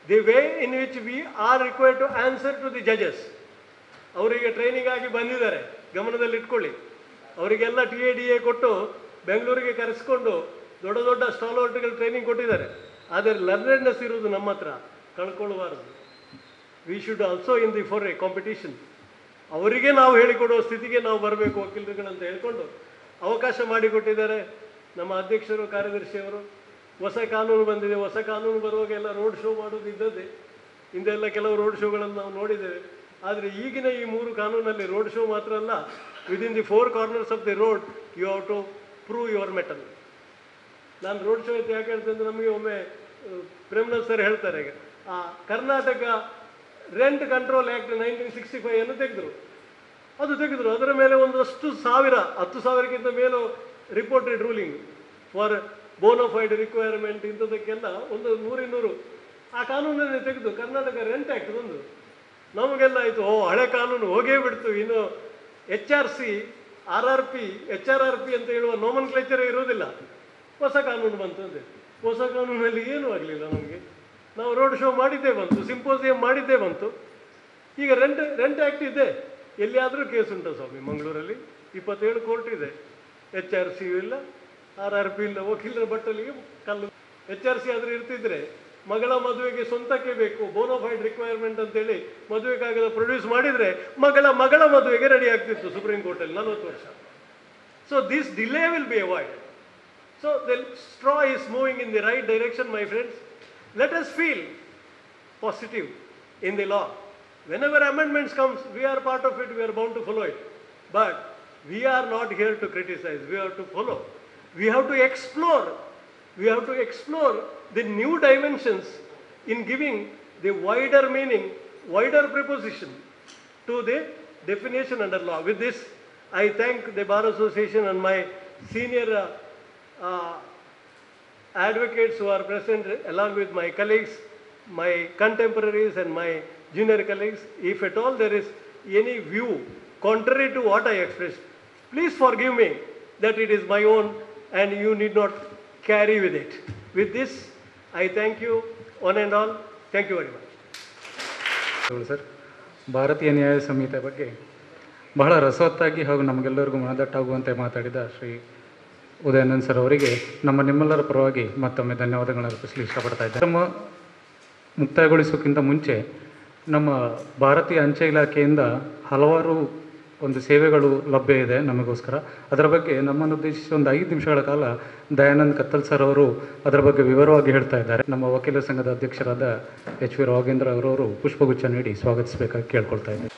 S2: the way in which we are required to answer to the ಜಜಸ್. ಅವರಿಗೆ ಟ್ರೈನಿಂಗ್ ಆಗಿ ಬಂದಿದ್ದಾರೆ, ಗಮನದಲ್ಲಿ ಇಟ್ಕೊಳ್ಳಿ. ಅವರಿಗೆಲ್ಲ TADA ಕೊಟ್ಟು ಬೆಂಗಳೂರಿಗೆ ಕರೆಸ್ಕೊಂಡು ದೊಡ್ಡ ದೊಡ್ಡ ಸ್ಟಾಲ್ವರ್ಟ್ಗಳು ಟ್ರೈನಿಂಗ್ ಕೊಟ್ಟಿದ್ದಾರೆ. ಆದರೆ ಲರ್ನೆಡ್ನೆಸ್ ಇರುವುದು ನಮ್ಮ ಹತ್ರ, ಕಳ್ಕೊಳ್ಳಬಾರದು. We should also in the for a competition. ಅವರಿಗೆ ನಾವು ಹೇಳಿಕೊಡುವ ಸ್ಥಿತಿಗೆ ನಾವು ಬರಬೇಕು ವಕೀಲರುಗಳಂತ ಹೇಳ್ಕೊಂಡು ಅವಕಾಶ ಮಾಡಿಕೊಟ್ಟಿದ್ದಾರೆ ನಮ್ಮ ಅಧ್ಯಕ್ಷರು, ಕಾರ್ಯದರ್ಶಿಯವರು. ಹೊಸ ಕಾನೂನು ಬಂದಿದೆ. ಹೊಸ ಕಾನೂನು ಬರುವಾಗ ಎಲ್ಲ ರೋಡ್ ಶೋ ಮಾಡೋದು ಇದ್ದದ್ದೇ. ಹಿಂದೆಲ್ಲ ಕೆಲವು ರೋಡ್ ಶೋಗಳನ್ನು ನಾವು ನೋಡಿದ್ದೇವೆ. ಆದರೆ ಈಗಿನ ಈ 3 ಕಾನೂನಲ್ಲಿ ರೋಡ್ ಶೋ ಮಾತ್ರ ಅಲ್ಲ, within the 4 corners of the road you have to prove your mettle. ನಾನು ರೋಡ್ ಶೋ ಅಂತ ಯಾಕೆ ಹೇಳ್ತೇನೆ ಅಂದರೆ, ನಮಗೆ ಒಮ್ಮೆ ಪ್ರೇಮನಾಥ್ ಸರ್ ಹೇಳ್ತಾರೆ, ಈಗ ಆ ಕರ್ನಾಟಕ ರೆಂಟ್ ಕಂಟ್ರೋಲ್ ಆ್ಯಕ್ಟ್ 1965 ಅನ್ನು ತೆಗೆದರು. ಅದರ ಮೇಲೆ ಒಂದಷ್ಟು 10,000ಕ್ಕಿಂತ ಮೇಲೂ reported ruling for bona fide requirement, ಇಂಥದಕ್ಕೆಲ್ಲ ಒಂದು 100-200 ಆ ಕಾನೂನನ್ನೇ ತೆಗೆದು ಕರ್ನಾಟಕ ರೆಂಟ್ ಆ್ಯಕ್ಟ್ ಬಂದು ನಮಗೆಲ್ಲ ಆಯಿತು, ಹಳೆ ಕಾನೂನು ಹೋಗೇ ಬಿಡ್ತು. ಇನ್ನು HRC, RRP, HRRP ಅಂತ ಹೇಳುವ ನೋಮನ್ ಕ್ಲೇಚರೇ ಇರೋದಿಲ್ಲ. ಹೊಸ ಕಾನೂನು ಬಂತು ಅಂತೆ. ಹೊಸ ಕಾನೂನಲ್ಲಿ ಏನೂ ಆಗಲಿಲ್ಲ ನಮಗೆ. ನಾವು ರೋಡ್ ಶೋ ಮಾಡಿದ್ದೇ ಬಂತು, ಸಿಂಪೋಸಿಯಂ ಮಾಡಿದ್ದೇ ಬಂತು. ಈಗ ರೆಂಟ್ ಆ್ಯಕ್ಟ್ ಇದೆ. ಎಲ್ಲಿಯಾದರೂ ಕೇಸ್ ಉಂಟು ಸ್ವಾಮಿ? ಮಂಗಳೂರಲ್ಲಿ 27 ಕೋರ್ಟ್ ಇದೆ. HRC ಇಲ್ಲ, RRP ಇಲ್ಲ. ವಕೀಲರ ಬಟ್ಟಲಿಗೆ ಕಲ್ಲು. HRC ಆದರೂ ಇರ್ತಿದ್ರೆ ಮಗಳ ಮದುವೆಗೆ ಸ್ವಂತಕ್ಕೆ ಬೇಕು ಬೋನೋಫೈಡ್ ರಿಕ್ವೈರ್ಮೆಂಟ್ ಅಂತೇಳಿ ಮದುವೆ ಕಾಗದ ಪ್ರೊಡ್ಯೂಸ್ ಮಾಡಿದರೆ ಮಗಳ ಮದುವೆಗೆ ರೆಡಿ ಆಗ್ತಿತ್ತು ಸುಪ್ರೀಂ ಕೋರ್ಟಲ್ಲಿ 40 ವರ್ಷ. So this delay will be avoid. So the straw is moving in the right direction my friends. Let us feel positive in the law. Whenever amendments comes, we are part of it, we are bound to follow it. But we are not here to criticize, we have to follow. We have to explore. We have to explore the new dimensions in giving the wider meaning, wider preposition to the definition under law. With this, I thank the Bar Association and my senior advocates who are present, along with my colleagues, my contemporaries and my junior colleagues. If at all there is any view contrary to what I expressed, please forgive me that it is my own and you need not carry with it. With this, I thank you one and all. Thank you very much.
S1: Sir, ಭಾರತೀಯ ನ್ಯಾಯ ಸಂಹಿತೆ ಬಗ್ಗೆ ಬಹಳ ರಸವತ್ತಾಗಿ ಹಾಗೂ ನಮಗೆಲ್ಲರಿಗೂ ಮನದಟ್ಟಾಗುವಂತೆ ಮಾತಾಡಿದ ಶ್ರೀ ಉದಯಾನಂದ್ ಸರ್ ಅವರಿಗೆ ನಿಮ್ಮೆಲ್ಲರ ಪರವಾಗಿ ಮತ್ತೊಮ್ಮೆ ಧನ್ಯವಾದಗಳನ್ನು ಅರ್ಪಿಸಲು ಇಷ್ಟಪಡ್ತಾ ಇದ್ದಾರೆ. ನಮ್ಮ ಮುಕ್ತಾಯಗೊಳಿಸೋಕ್ಕಿಂತ ಮುಂಚೆ ನಮ್ಮ ಭಾರತೀಯ ಅಂಚೆ ಇಲಾಖೆಯಿಂದ ಹಲವಾರು ಒಂದು ಸೇವೆಗಳು ಲಭ್ಯ ಇದೆ ನಮಗೋಸ್ಕರ. ಅದರ ಬಗ್ಗೆ ನಮ್ಮನ್ನು ಉದ್ದೇಶಿಸಿ ಒಂದು 5 ನಿಮಿಷಗಳ ಕಾಲ ದಯಾನಂದ್ ಕತ್ತಲ್ ಸರ್ ಅವರು ಅದರ ಬಗ್ಗೆ ವಿವರವಾಗಿ ಹೇಳ್ತಾ ಇದ್ದಾರೆ. ನಮ್ಮ ವಕೀಲರ ಸಂಘದ ಅಧ್ಯಕ್ಷರಾದ ಎಚ್ ವಿ ರಾಘವೇಂದ್ರ ಅವರವರು ಪುಷ್ಪಗುಚ್ಛ ನೀಡಿ ಸ್ವಾಗತಿಸಬೇಕಾಗಿ ಕೇಳ್ಕೊಳ್ತಾ ಇದ್ದಾರೆ.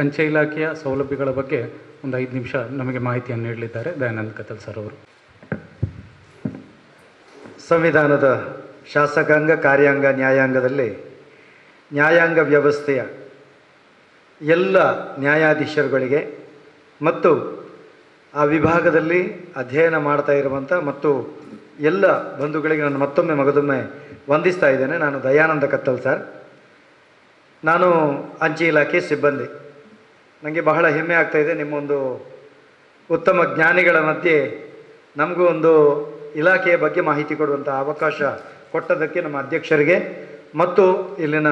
S1: ಅಂಚೆ ಇಲಾಖೆಯ ಸೌಲಭ್ಯಗಳ ಬಗ್ಗೆ ಒಂದು 5 ನಿಮಿಷ ನಮಗೆ ಮಾಹಿತಿಯನ್ನು ನೀಡಲಿದ್ದಾರೆ ದಯಾನಂದ್ ಕತ್ತಲ್ ಸರ್ ಅವರು.
S3: ಸಂವಿಧಾನದ ಶಾಸಕಾಂಗ, ಕಾರ್ಯಾಂಗ, ನ್ಯಾಯಾಂಗದಲ್ಲಿ ನ್ಯಾಯಾಂಗ ವ್ಯವಸ್ಥೆಯ ಎಲ್ಲ ನ್ಯಾಯಾಧೀಶರುಗಳಿಗೆ ಮತ್ತು ಆ ವಿಭಾಗದಲ್ಲಿ ಅಧ್ಯಯನ ಮಾಡ್ತಾ ಇರುವಂಥ ಮತ್ತು ಎಲ್ಲ ಬಂಧುಗಳಿಗೆ ನಾನು ಮಗದೊಮ್ಮೆ ವಂದಿಸ್ತಾ ಇದ್ದೇನೆ. ನಾನು ದಯಾನಂದ ಕತ್ತಲ್ ಸರ್. ನಾನು ಅಂಚೆ ಇಲಾಖೆ ಸಿಬ್ಬಂದಿ. ನನಗೆ ಬಹಳ ಹೆಮ್ಮೆ ಆಗ್ತಾಯಿದೆ, ನಿಮ್ಮೊಂದು ಉತ್ತಮ ಜ್ಞಾನಿಗಳ ಮಧ್ಯೆ ನಮಗೂ ಒಂದು ಇಲಾಖೆಯ ಬಗ್ಗೆ ಮಾಹಿತಿ ಕೊಡುವಂಥ ಅವಕಾಶ ಕೊಟ್ಟದಕ್ಕೆ ನಮ್ಮ ಅಧ್ಯಕ್ಷರಿಗೆ ಮತ್ತು ಇಲ್ಲಿನ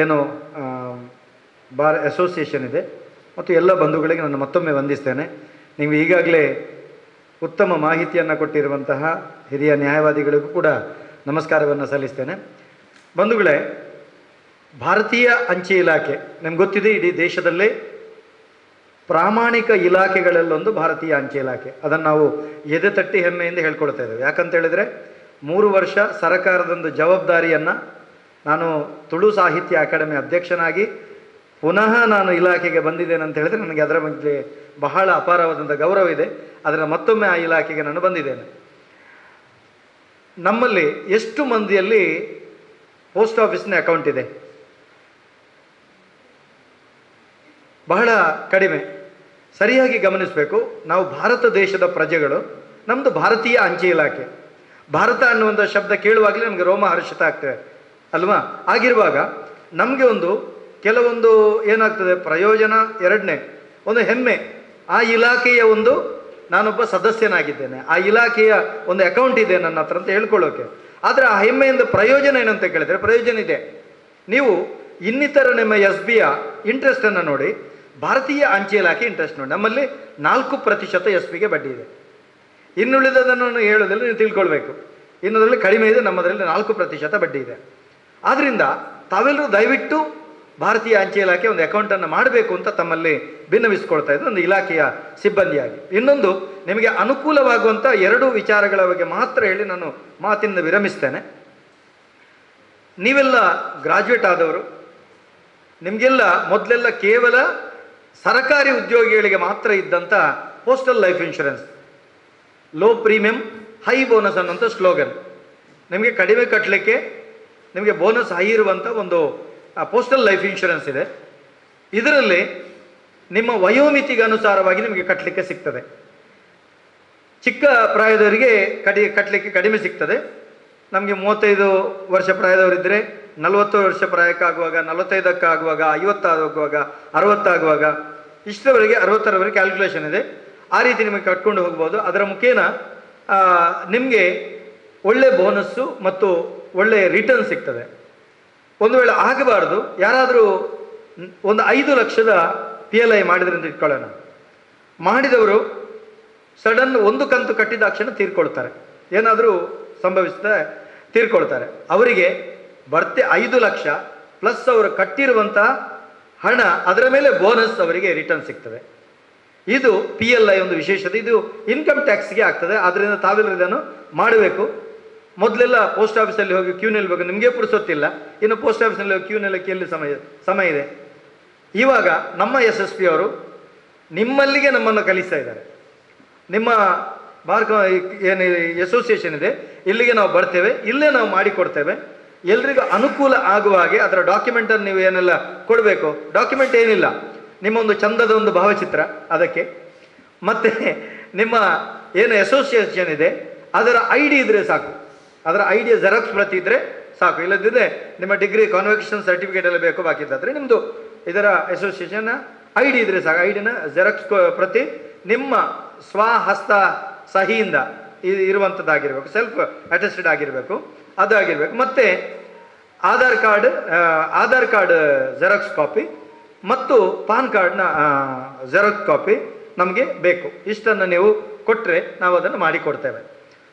S3: ಏನು ಬಾರ್ ಅಸೋಸಿಯೇಷನ್ ಇದೆ ಮತ್ತು ಎಲ್ಲ ಬಂಧುಗಳಿಗೆ ನಾನು ಮತ್ತೊಮ್ಮೆ ವಂದಿಸ್ತೇನೆ. ನೀವು ಈಗಾಗಲೇ ಉತ್ತಮ ಮಾಹಿತಿಯನ್ನು ಕೊಟ್ಟಿರುವಂತಹ ಹಿರಿಯ ನ್ಯಾಯವಾದಿಗಳಿಗೂ ಕೂಡ ನಮಸ್ಕಾರವನ್ನು ಸಲ್ಲಿಸ್ತೇನೆ. ಬಂಧುಗಳೇ, ಭಾರತೀಯ ಅಂಚೆ ಇಲಾಖೆ ನಿಮ್ಗೆ ಗೊತ್ತಿದೆ, ಇಡೀ ದೇಶದಲ್ಲೇ ಪ್ರಾಮಾಣಿಕ ಇಲಾಖೆಗಳಲ್ಲೊಂದು ಭಾರತೀಯ ಅಂಚೆ ಇಲಾಖೆ. ಅದನ್ನು ನಾವು ಎದೆ ತಟ್ಟಿ ಹೆಮ್ಮೆಯಿಂದ ಹೇಳ್ಕೊಳ್ತಾ ಇದ್ದೇವೆ. ಯಾಕಂತ ಹೇಳಿದರೆ 3 ವರ್ಷ ಸರ್ಕಾರದೊಂದು ಜವಾಬ್ದಾರಿಯನ್ನು ನಾನು ತುಳು ಸಾಹಿತ್ಯ ಅಕಾಡೆಮಿ ಅಧ್ಯಕ್ಷನಾಗಿ ಪುನಃ ನಾನು ಇಲಾಖೆಗೆ ಬಂದಿದ್ದೇನೆ ಅಂತ ಹೇಳಿದರೆ ನನಗೆ ಅದರ ಬಗ್ಗೆ ಬಹಳ ಅಪಾರವಾದಂಥ ಗೌರವ ಇದೆ. ಅದರ ಮತ್ತೊಮ್ಮೆ ಆ ಇಲಾಖೆಗೆ ನಾನು ಬಂದಿದ್ದೇನೆ. ನಮ್ಮಲ್ಲಿ ಎಷ್ಟು ಮಂದಿಯಲ್ಲಿ ಪೋಸ್ಟ್ ಆಫೀಸ್ನ ಅಕೌಂಟ್ ಇದೆ? ಬಹಳ ಕಡಿಮೆ. ಸರಿಯಾಗಿ ಗಮನಿಸಬೇಕು. ನಾವು ಭಾರತ ದೇಶದ ಪ್ರಜೆಗಳು. ನಮ್ಮದು ಭಾರತೀಯ ಅಂಚೆ ಇಲಾಖೆ. ಭಾರತ ಅನ್ನುವಂಥ ಶಬ್ದ ಕೇಳುವಾಗಲೇ ನಮಗೆ ರೋಮ ಹರ್ಷಿತ ಆಗ್ತದೆ ಅಲ್ವಾ? ಆಗಿರುವಾಗ ನಮಗೆ ಕೆಲವೊಂದು ಏನಾಗ್ತದೆ, ಪ್ರಯೋಜನ, ಎರಡನೇ ಒಂದು ಹೆಮ್ಮೆ. ಆ ಇಲಾಖೆಯ ನಾನೊಬ್ಬ ಸದಸ್ಯನಾಗಿದ್ದೇನೆ, ಆ ಇಲಾಖೆಯ ಒಂದು ಅಕೌಂಟ್ ಇದೆ ನನ್ನ ಹತ್ರ ಅಂತ ಹೇಳ್ಕೊಳ್ಳೋಕೆ. ಆದರೆ ಆ ಹೆಮ್ಮೆಯಿಂದ ಪ್ರಯೋಜನ ಏನಂತ ಕೇಳಿದರೆ, ಪ್ರಯೋಜನ ಇದೆ. ನೀವು ಇನ್ನಿತರ ನಿಮ್ಮ SBಯ ಇಂಟ್ರೆಸ್ಟನ್ನು ನೋಡಿ, ಭಾರತೀಯ ಅಂಚೆ ಇಲಾಖೆ ಇಂಟ್ರೆಸ್ಟ್ ನೋಡಿ. ನಮ್ಮಲ್ಲಿ 4% SBಗೆ ಬಡ್ಡಿ ಇದೆ. ಇನ್ನುಳಿದದನ್ನು ಹೇಳೋದ್ರಲ್ಲಿ ನೀವು ತಿಳ್ಕೊಳ್ಬೇಕು. ಇನ್ನೊಂದರಲ್ಲಿ ಕಡಿಮೆ ಇದೆ, ನಮ್ಮದರಲ್ಲಿ 4% ಬಡ್ಡಿ ಇದೆ. ಆದ್ದರಿಂದ ತಾವೆಲ್ಲರೂ ದಯವಿಟ್ಟು ಭಾರತೀಯ ಅಂಚೆ ಇಲಾಖೆ ಒಂದು ಅಕೌಂಟನ್ನು ಮಾಡಬೇಕು ಅಂತ ತಮ್ಮಲ್ಲಿ ಭಿನ್ನವಿಸ್ಕೊಳ್ತಾ ಇದ್ದು ಒಂದು ಇಲಾಖೆಯ ಸಿಬ್ಬಂದಿಯಾಗಿ. ಇನ್ನೊಂದು, ನಿಮಗೆ ಅನುಕೂಲವಾಗುವಂಥ 2 ವಿಚಾರಗಳ ಬಗ್ಗೆ ಮಾತ್ರ ಹೇಳಿ ನಾನು ಮಾತಿನಿಂದ ವಿರಮಿಸ್ತೇನೆ. ನೀವೆಲ್ಲ ಗ್ರಾಜ್ಯುಯೇಟ್ ಆದವರು. ನಿಮಗೆಲ್ಲ ಮೊದಲೆಲ್ಲ ಕೇವಲ ಸರ್ಕಾರಿ ಉದ್ಯೋಗಿಗಳಿಗೆ ಮಾತ್ರ ಇದ್ದಂಥ postal life insurance, low premium high bonus ಅನ್ನೋಂಥ ಸ್ಲೋಗನ್. ನಿಮಗೆ ಕಡಿಮೆ ಕಟ್ಟಲಿಕ್ಕೆ ನಿಮಗೆ ಬೋನಸ್ ಹೈ ಇರುವಂಥ ಒಂದು ಪೋಸ್ಟಲ್ ಲೈಫ್ ಇನ್ಶೂರೆನ್ಸ್ ಇದೆ. ಇದರಲ್ಲಿ ನಿಮ್ಮ ವಯೋಮಿತಿಗೆ ಅನುಸಾರವಾಗಿ ನಿಮಗೆ ಕಟ್ಟಲಿಕ್ಕೆ ಸಿಗ್ತದೆ. ಚಿಕ್ಕ ಪ್ರಾಯದವರಿಗೆ ಕಟ್ಟಲಿಕ್ಕೆ ಕಡಿಮೆ ಸಿಗ್ತದೆ. ನಮಗೆ 35 ವರ್ಷ ಪ್ರಾಯದವರಿದ್ದರೆ 40 ವರ್ಷ ಪ್ರಾಯಕ್ಕಾಗುವಾಗ, 45ಕ್ಕಾಗುವಾಗ, 50 ಆಗುವಾಗ, 60 ಆಗುವಾಗ, ಇಷ್ಟರವರೆಗೆ 60ರವರೆಗೆ ಕ್ಯಾಲ್ಕುಲೇಷನ್ ಇದೆ. ಆ ರೀತಿ ನಿಮಗೆ ಕಟ್ಕೊಂಡು ಹೋಗ್ಬೋದು. ಅದರ ಮುಖೇನ ನಿಮಗೆ ಒಳ್ಳೆ ಬೋನಸ್ಸು ಮತ್ತು ಒಳ್ಳೆಯ ರಿಟರ್ನ್ ಸಿಗ್ತದೆ. ಒಂದು ವೇಳೆ ಆಗಬಾರ್ದು, ಯಾರಾದರೂ ಒಂದು 5 ಲಕ್ಷದ PLI ಮಾಡಿದ್ರೆ ಅಂತ ಇಟ್ಕೊಳ್ಳೋಣ, ಮಾಡಿದವರು ಸಡನ್ 1 ಕಂತು ಕಟ್ಟಿದ ತಕ್ಷಣ ತೀರ್ಕೊಳ್ತಾರೆ, ಏನಾದರೂ ಸಂಭವಿಸಿದ್ರೆ ತೀರ್ಕೊಳ್ತಾರೆ. ಅವರಿಗೆ 5 ಲಕ್ಷ ಪ್ಲಸ್ ಅವರು ಕಟ್ಟಿರುವಂಥ ಹಣ, ಅದರ ಮೇಲೆ ಬೋನಸ್ ಅವರಿಗೆ ರಿಟರ್ನ್ ಸಿಗ್ತದೆ. ಇದು PLI ಒಂದು ವಿಶೇಷತೆ. ಇದು ಇನ್ಕಮ್ ಟ್ಯಾಕ್ಸ್ಗೆ ಆಗ್ತದೆ. ಆದ್ದರಿಂದ ತಾವೆಲ್ಲರೂ ಇದನ್ನು ಮಾಡಬೇಕು. ಮೊದಲೆಲ್ಲ ಪೋಸ್ಟ್ ಆಫೀಸಲ್ಲಿ ಹೋಗಿ ಕ್ಯೂ ನಿಲ್ಲಬೇಕು, ನಿಮಗೆ ಪುರುಸೊತ್ತಿಲ್ಲ. ಇನ್ನು ಪೋಸ್ಟ್ ಆಫೀಸಲ್ಲಿ ಹೋಗಿ ಕ್ಯೂ ನಿಲ್ಲಕ್ಕೆ ಎಲ್ಲಿ ಸಮಯ ಇದೆ? ಇವಾಗ ನಮ್ಮ SSP ಅವರು ನಿಮ್ಮಲ್ಲಿಗೆ ನಮ್ಮನ್ನು ಕಲಿಸ್ತಾ ಇದ್ದಾರೆ. ನಿಮ್ಮ ಏನು ಅಸೋಸಿಯೇಷನ್ ಇದೆ, ಇಲ್ಲಿಗೆ ನಾವು ಬರ್ತೇವೆ, ಇಲ್ಲೇ ನಾವು ಮಾಡಿಕೊಡ್ತೇವೆ. ಎಲ್ರಿಗೂ ಅನುಕೂಲ ಆಗುವ ಹಾಗೆ ಅದರ ಡಾಕ್ಯುಮೆಂಟನ್ನು ನೀವು ಏನೆಲ್ಲ ಕೊಡಬೇಕು. ಡಾಕ್ಯುಮೆಂಟ್ ಏನಿಲ್ಲ, ನಿಮ್ಮೊಂದು ಚಂದದ ಒಂದು ಭಾವಚಿತ್ರ ಅದಕ್ಕೆ, ಮತ್ತು ನಿಮ್ಮ ಏನು ಅಸೋಸಿಯೇಷನ್ ಇದೆ ಅದರ ID ಇದ್ದರೆ ಸಾಕು. ಅದರ ID ಜೆರಾಕ್ಸ್ ಪ್ರತಿ ಇದ್ದರೆ ಸಾಕು. ಇಲ್ಲದಿದ್ದರೆ ನಿಮ್ಮ ಡಿಗ್ರಿ ಕಾನ್ವೊಕೇಶನ್ ಸರ್ಟಿಫಿಕೇಟ್ ಎಲ್ಲ ಬೇಕು ಬಾಕಿದ್ದಾದರೆ ನಿಮ್ಮದು ಇದರ ಅಸೋಸಿಯೇಷನ್ ಐ ಡಿ ಇದ್ರೆ ಸಾಕು. ಐ ಡಿನ ಜೆರಾಕ್ಸ್ ಪ್ರತಿ ನಿಮ್ಮ ಸ್ವಹಸ್ತ ಸಹಿಯಿಂದ ಇರುವಂಥದ್ದಾಗಿರಬೇಕು, ಸೆಲ್ಫ್ ಅಟೆಸ್ಟೆಡ್ ಆಗಿರಬೇಕು, ಅದಾಗಿರಬೇಕು. ಮತ್ತು ಆಧಾರ್ ಕಾರ್ಡ್ ಜೆರಾಕ್ಸ್ ಕಾಪಿ ಮತ್ತು ಪಾನ್ ಕಾರ್ಡ್ನ ಜೆರಾಕ್ಸ್ ಕಾಪಿ ನಮಗೆ ಬೇಕು. ಇಷ್ಟನ್ನು ನೀವು ಕೊಟ್ಟರೆ ನಾವು ಅದನ್ನು ಮಾಡಿಕೊಡ್ತೇವೆ.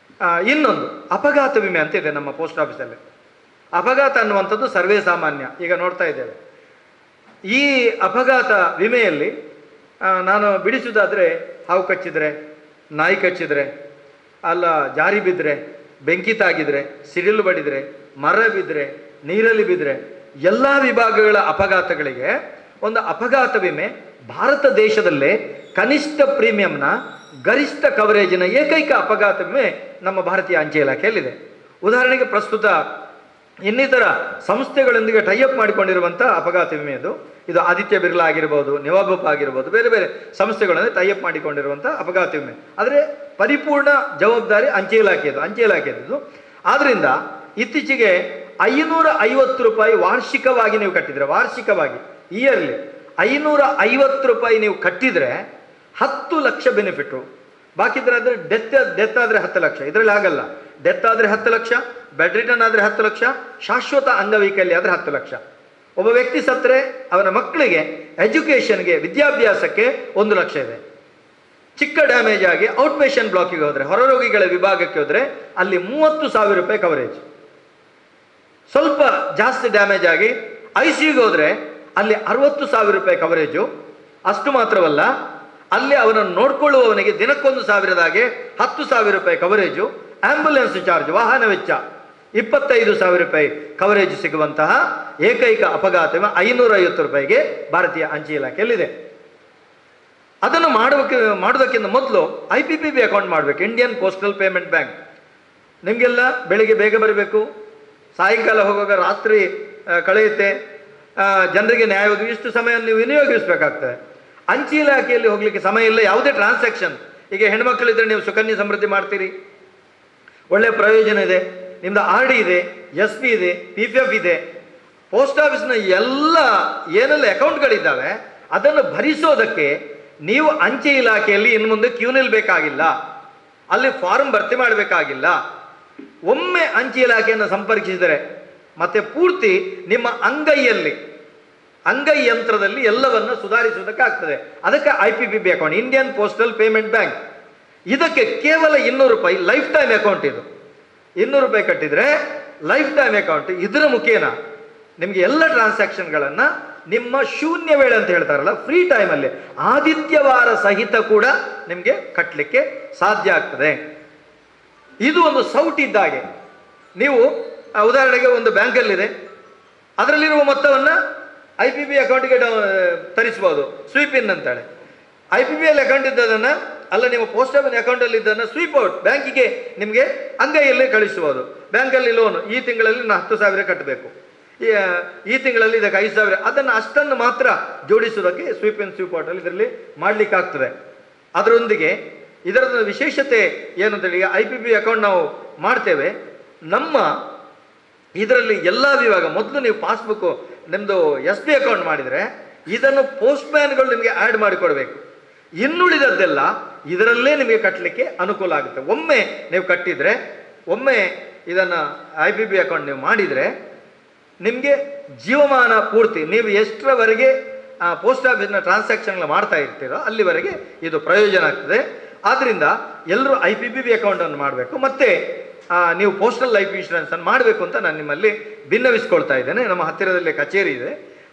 S3: ಇನ್ನೊಂದು ಅಪಘಾತ ವಿಮೆ ಅಂತ ಇದೆ ನಮ್ಮ ಪೋಸ್ಟ್ ಆಫೀಸಲ್ಲಿ. ಅಪಘಾತ ಅನ್ನುವಂಥದ್ದು ಸರ್ವೇ ಸಾಮಾನ್ಯ, ಈಗ ನೋಡ್ತಾ ಇದ್ದೇವೆ. ಈ ಅಪಘಾತ ವಿಮೆಯಲ್ಲಿ ನಾನು ಬಿಡಿಸುವುದಾದರೆ ಹಾವು ಕಚ್ಚಿದರೆ, ನಾಯಿ ಕಚ್ಚಿದರೆ, ಅಲ್ಲ ಜಾರಿ ಬಿದ್ದರೆ, ಬೆಂಕಿ ತಾಗಿದರೆ, ಸಿಡಿಲು ಬಡಿದರೆ, ಮರ ಬಿದ್ದರೆ, ನೀರಲ್ಲಿ ಬಿದ್ದರೆ, ಎಲ್ಲ ವಿಭಾಗಗಳ ಅಪಘಾತಗಳಿಗೆ ಒಂದು ಅಪಘಾತ ವಿಮೆ ಭಾರತ ದೇಶದಲ್ಲೇ ಕನಿಷ್ಠ ಪ್ರೀಮಿಯಂನ ಗರಿಷ್ಠ ಕವರೇಜಿನ ಏಕೈಕ ಅಪಘಾತ ವಿಮೆ ನಮ್ಮ ಭಾರತೀಯ ಅಂಚೆ ಇಲಾಖೆಯಲ್ಲಿದೆ. ಉದಾಹರಣೆಗೆ ಪ್ರಸ್ತುತ ಇನ್ನಿತರ ಸಂಸ್ಥೆಗಳೊಂದಿಗೆ ಟೈಅಪ್ ಮಾಡಿಕೊಂಡಿರುವಂಥ ಅಪಘಾತ ವಿಮೆ ಇದು ಆದಿತ್ಯ ಬಿರ್ಲಾ ಆಗಿರ್ಬೋದು, ನಿವಾಬಪ್ ಆಗಿರ್ಬೋದು, ಬೇರೆ ಬೇರೆ ಸಂಸ್ಥೆಗಳೊಂದಿಗೆ ಟೈಅಪ್ ಮಾಡಿಕೊಂಡಿರುವಂಥ ಅಪಘಾತ ವಿಮೆ. ಆದರೆ ಪರಿಪೂರ್ಣ ಜವಾಬ್ದಾರಿ ಅಂಚೆ ಇಲಾಖೆಯದ್ದು. ಆದ್ದರಿಂದ ಇತ್ತೀಚೆಗೆ 550 ರೂಪಾಯಿ ವಾರ್ಷಿಕವಾಗಿ ನೀವು ಕಟ್ಟಿದರೆ, ವಾರ್ಷಿಕವಾಗಿ ಇಯರ್ಲಿ 550 ರೂಪಾಯಿ ನೀವು ಕಟ್ಟಿದರೆ 10 ಲಕ್ಷ ಬೆನಿಫಿಟು. ಬಾಕಿದ್ರೆ ಅಂದರೆ ಡೆತ್ ಆದರೆ 10 ಲಕ್ಷ. ಇದರಲ್ಲಿ ಆಗಲ್ಲ. ಡೆತ್ ಆದರೆ 10 ಲಕ್ಷ, ಬೆಡ್ ರಿಟರ್ನ್ ಆದರೆ 10 ಲಕ್ಷ, ಶಾಶ್ವತ ಅಂಗವೈಕಲ್ಯ ಆದರೆ 10 ಲಕ್ಷ. ಒಬ್ಬ ವ್ಯಕ್ತಿ ಸತ್ತರೆ ಅವನ ಮಕ್ಕಳಿಗೆ ಎಜುಕೇಷನ್ಗೆ, ವಿದ್ಯಾಭ್ಯಾಸಕ್ಕೆ 1 ಲಕ್ಷ ಇದೆ. ಚಿಕ್ಕ ಡ್ಯಾಮೇಜ್ ಆಗಿ ಔಟ್ ಪೇಷಂಟ್ ಬ್ಲಾಕಿಗೆ ಹೋದರೆ, ಹೊರರೋಗಿಗಳ ವಿಭಾಗಕ್ಕೆ ಹೋದರೆ ಅಲ್ಲಿ 30,000 ರೂಪಾಯಿ ಕವರೇಜ್. ಸ್ವಲ್ಪ ಜಾಸ್ತಿ ಡ್ಯಾಮೇಜ್ ಆಗಿ ICUಗೆ ಹೋದರೆ ಅಲ್ಲಿ 60,000 ರೂಪಾಯಿ ಕವರೇಜು. ಅಷ್ಟು ಮಾತ್ರವಲ್ಲ, ಅಲ್ಲಿ ಅವನನ್ನು ನೋಡ್ಕೊಳ್ಳುವವನಿಗೆ ದಿನಕ್ಕೊಂದು 1,000 10,000 ರೂಪಾಯಿ ಕವರೇಜು. ಆಂಬ್ಯುಲೆನ್ಸ್ ಚಾರ್ಜ್, ವಾಹನ ವೆಚ್ಚ 25,000 ರೂಪಾಯಿ ಕವರೇಜ್ ಸಿಗುವಂತಹ ಏಕೈಕ ಅಪಘಾತ 550 ರೂಪಾಯಿಗೆ ಭಾರತೀಯ ಅಂಚೆ ಇಲಾಖೆಯಲ್ಲಿದೆ. ಅದನ್ನು ಮಾಡೋದಕ್ಕಿಂತ ಮೊದಲು IPPB ಅಕೌಂಟ್ ಮಾಡಬೇಕು, ಇಂಡಿಯನ್ ಪೋಸ್ಟಲ್ ಪೇಮೆಂಟ್ ಬ್ಯಾಂಕ್. ನಿಮಗೆಲ್ಲ ಬೆಳಿಗ್ಗೆ ಬೇಗ ಬರಬೇಕು, ಸಾಯಂಕಾಲ ಹೋಗುವಾಗ ರಾತ್ರಿ ಕಳೆಯುತ್ತೆ, ಜನರಿಗೆ ನ್ಯಾಯ ಇಷ್ಟು ಸಮಯ ನೀವು ವಿನಿಯೋಗಿಸಬೇಕಾಗ್ತದೆ. ಅಂಚೆ ಇಲಾಖೆಯಲ್ಲಿ ಹೋಗ್ಲಿಕ್ಕೆ ಸಮಯ ಇಲ್ಲ. ಯಾವುದೇ ಟ್ರಾನ್ಸಾಕ್ಷನ್, ಈಗ ಹೆಣ್ಮಕ್ಳಿದ್ರೆ ನೀವು ಸುಕನ್ಯಾ ಸಮೃದ್ಧಿ ಮಾಡ್ತೀರಿ, ಒಳ್ಳೆಯ ಪ್ರಯೋಜನ ಇದೆ. ನಿಮ್ಮದು RD ಇದೆ, SP ಇದೆ, PPF ಇದೆ. ಪೋಸ್ಟ್ ಆಫೀಸ್ನ ಏನೆಲ್ಲ ಅಕೌಂಟ್ಗಳಿದ್ದಾವೆ ಅದನ್ನು ಭರಿಸೋದಕ್ಕೆ ನೀವು ಅಂಚೆ ಇಲಾಖೆಯಲ್ಲಿ ಇನ್ನು ಮುಂದೆ ಕ್ಯೂ ನಿಲ್ಬೇಕಾಗಿಲ್ಲ, ಅಲ್ಲಿ ಫಾರ್ಮ್ ಭರ್ತಿ ಮಾಡಬೇಕಾಗಿಲ್ಲ. ಒಮ್ಮೆ ಅಂಚೆ ಇಲಾಖೆಯನ್ನು ಸಂಪರ್ಕಿಸಿದರೆ ಮತ್ತೆ ಪೂರ್ತಿ ನಿಮ್ಮ ಅಂಗೈ ಯಂತ್ರದಲ್ಲಿ ಎಲ್ಲವನ್ನು ಸುಧಾರಿಸುವುದಕ್ಕೆ ಆಗ್ತದೆ. ಅದಕ್ಕೆ IPPB account, Indian postal payment bank. ಇದಕ್ಕೆ ಕೇವಲ 200 ರೂಪಾಯಿ ಲೈಫ್ ಟೈಮ್ ಅಕೌಂಟ್. ಇದು 200 ರೂಪಾಯಿ ಕಟ್ಟಿದರೆ ಲೈಫ್ ಟೈಮ್ ಅಕೌಂಟ್. ಇದರ ಮುಖೇನ ನಿಮಗೆ ಎಲ್ಲ ಟ್ರಾನ್ಸಾಕ್ಷನ್ಗಳನ್ನು ನಿಮ್ಮ ಶೂನ್ಯ ವೇಳೆ ಅಂತ ಹೇಳ್ತಾರಲ್ಲ, ಫ್ರೀ ಟೈಮಲ್ಲಿ ಆದಿತ್ಯವಾರ ಸಹಿತ ಕೂಡ ನಿಮಗೆ ಕಟ್ಟಲಿಕ್ಕೆ ಸಾಧ್ಯ ಆಗ್ತದೆ. ಇದು ಒಂದು ಸೌಟ್ ಇದ್ದಾಗೆ. ನೀವು ಉದಾಹರಣೆಗೆ ಒಂದು ಬ್ಯಾಂಕಲ್ಲಿದೆ, ಅದರಲ್ಲಿರುವ ಮೊತ್ತವನ್ನು IPPB ಅಕೌಂಟಿಗೆ ತರಿಸ್ಬೋದು, ಸ್ವೀಪ್ ಇನ್ ಅಂತಾಳೆ. IPPB ಅಕೌಂಟ್ ಇದ್ದದನ್ನು ಅಲ್ಲ, ನಿಮ್ಮ ಪೋಸ್ಟ್ ಆಫೀಸ್ ಅಕೌಂಟಲ್ಲಿ ಇದ್ದನ್ನು ಸ್ವೀಪ್ ಔಟ್ ಬ್ಯಾಂಕಿಗೆ ನಿಮಗೆ ಅಂಗೈಯಲ್ಲೇ ಕಳಿಸುವುದು. ಬ್ಯಾಂಕಲ್ಲಿ ಲೋನು ಈ ತಿಂಗಳಲ್ಲಿ 10,000 ಕಟ್ಟಬೇಕು, ಈ ತಿಂಗಳಲ್ಲಿ ಇದಕ್ಕೆ 5,000, ಅದನ್ನು ಅಷ್ಟನ್ನು ಮಾತ್ರ ಜೋಡಿಸುವುದಕ್ಕೆ ಸ್ವೀಪ್ ಇನ್ ಸ್ವೀಪ್ ಔಟಲ್ಲಿ ಇದರಲ್ಲಿ ಮಾಡಲಿಕ್ಕಾಗ್ತದೆ. ಅದರೊಂದಿಗೆ ಇದರ ವಿಶೇಷತೆ ಏನಂತೇಳಿ, ಈಗ IPPB ಅಕೌಂಟ್ ನಾವು ಮಾಡ್ತೇವೆ, ನಮ್ಮ ಇದರಲ್ಲಿ ಎಲ್ಲ ವಿಭಾಗ. ಮೊದಲು ನೀವು ಪಾಸ್ಬುಕ್ಕು ನಿಮ್ಮದು SB ಅಕೌಂಟ್ ಮಾಡಿದರೆ ಇದನ್ನು ಪೋಸ್ಟ್ಮ್ಯಾನ್ಗಳು ನಿಮಗೆ ಆ್ಯಡ್ ಮಾಡಿಕೊಡ್ಬೇಕು. ಇನ್ನುಳಿದದ್ದೆಲ್ಲ ಇದರಲ್ಲೇ ನಿಮಗೆ ಕಟ್ಟಲಿಕ್ಕೆ ಅನುಕೂಲ ಆಗುತ್ತೆ. ಒಮ್ಮೆ ನೀವು ಕಟ್ಟಿದರೆ, ಒಮ್ಮೆ ಇದನ್ನು IPPB ಅಕೌಂಟ್ ನೀವು ಮಾಡಿದರೆ ನಿಮಗೆ ಜೀವಮಾನ ಪೂರ್ತಿ ನೀವು ಎಷ್ಟರವರೆಗೆ ಪೋಸ್ಟ್ ಆಫೀಸ್ನ ಟ್ರಾನ್ಸಾಕ್ಷನ್ಗಳು ಮಾಡ್ತಾ ಇರ್ತೀರೋ ಅಲ್ಲಿವರೆಗೆ ಇದು ಪ್ರಯೋಜನ ಆಗ್ತದೆ. ಆದ್ದರಿಂದ ಎಲ್ಲರೂ IPPB ಅಕೌಂಟನ್ನು ಮಾಡಬೇಕು. ಮತ್ತು ನೀವು ಪೋಸ್ಟಲ್ ಲೈಫ್ ಇನ್ಶೂರೆನ್ಸನ್ನು ಮಾಡಬೇಕು ಅಂತ ನಾನು ನಿಮ್ಮಲ್ಲಿ ಭಿನ್ನವಿಸ್ಕೊಳ್ತಾ ಇದ್ದೇನೆ. ನಮ್ಮ ಹತ್ತಿರದಲ್ಲೇ ಕಚೇರಿ ಇದೆ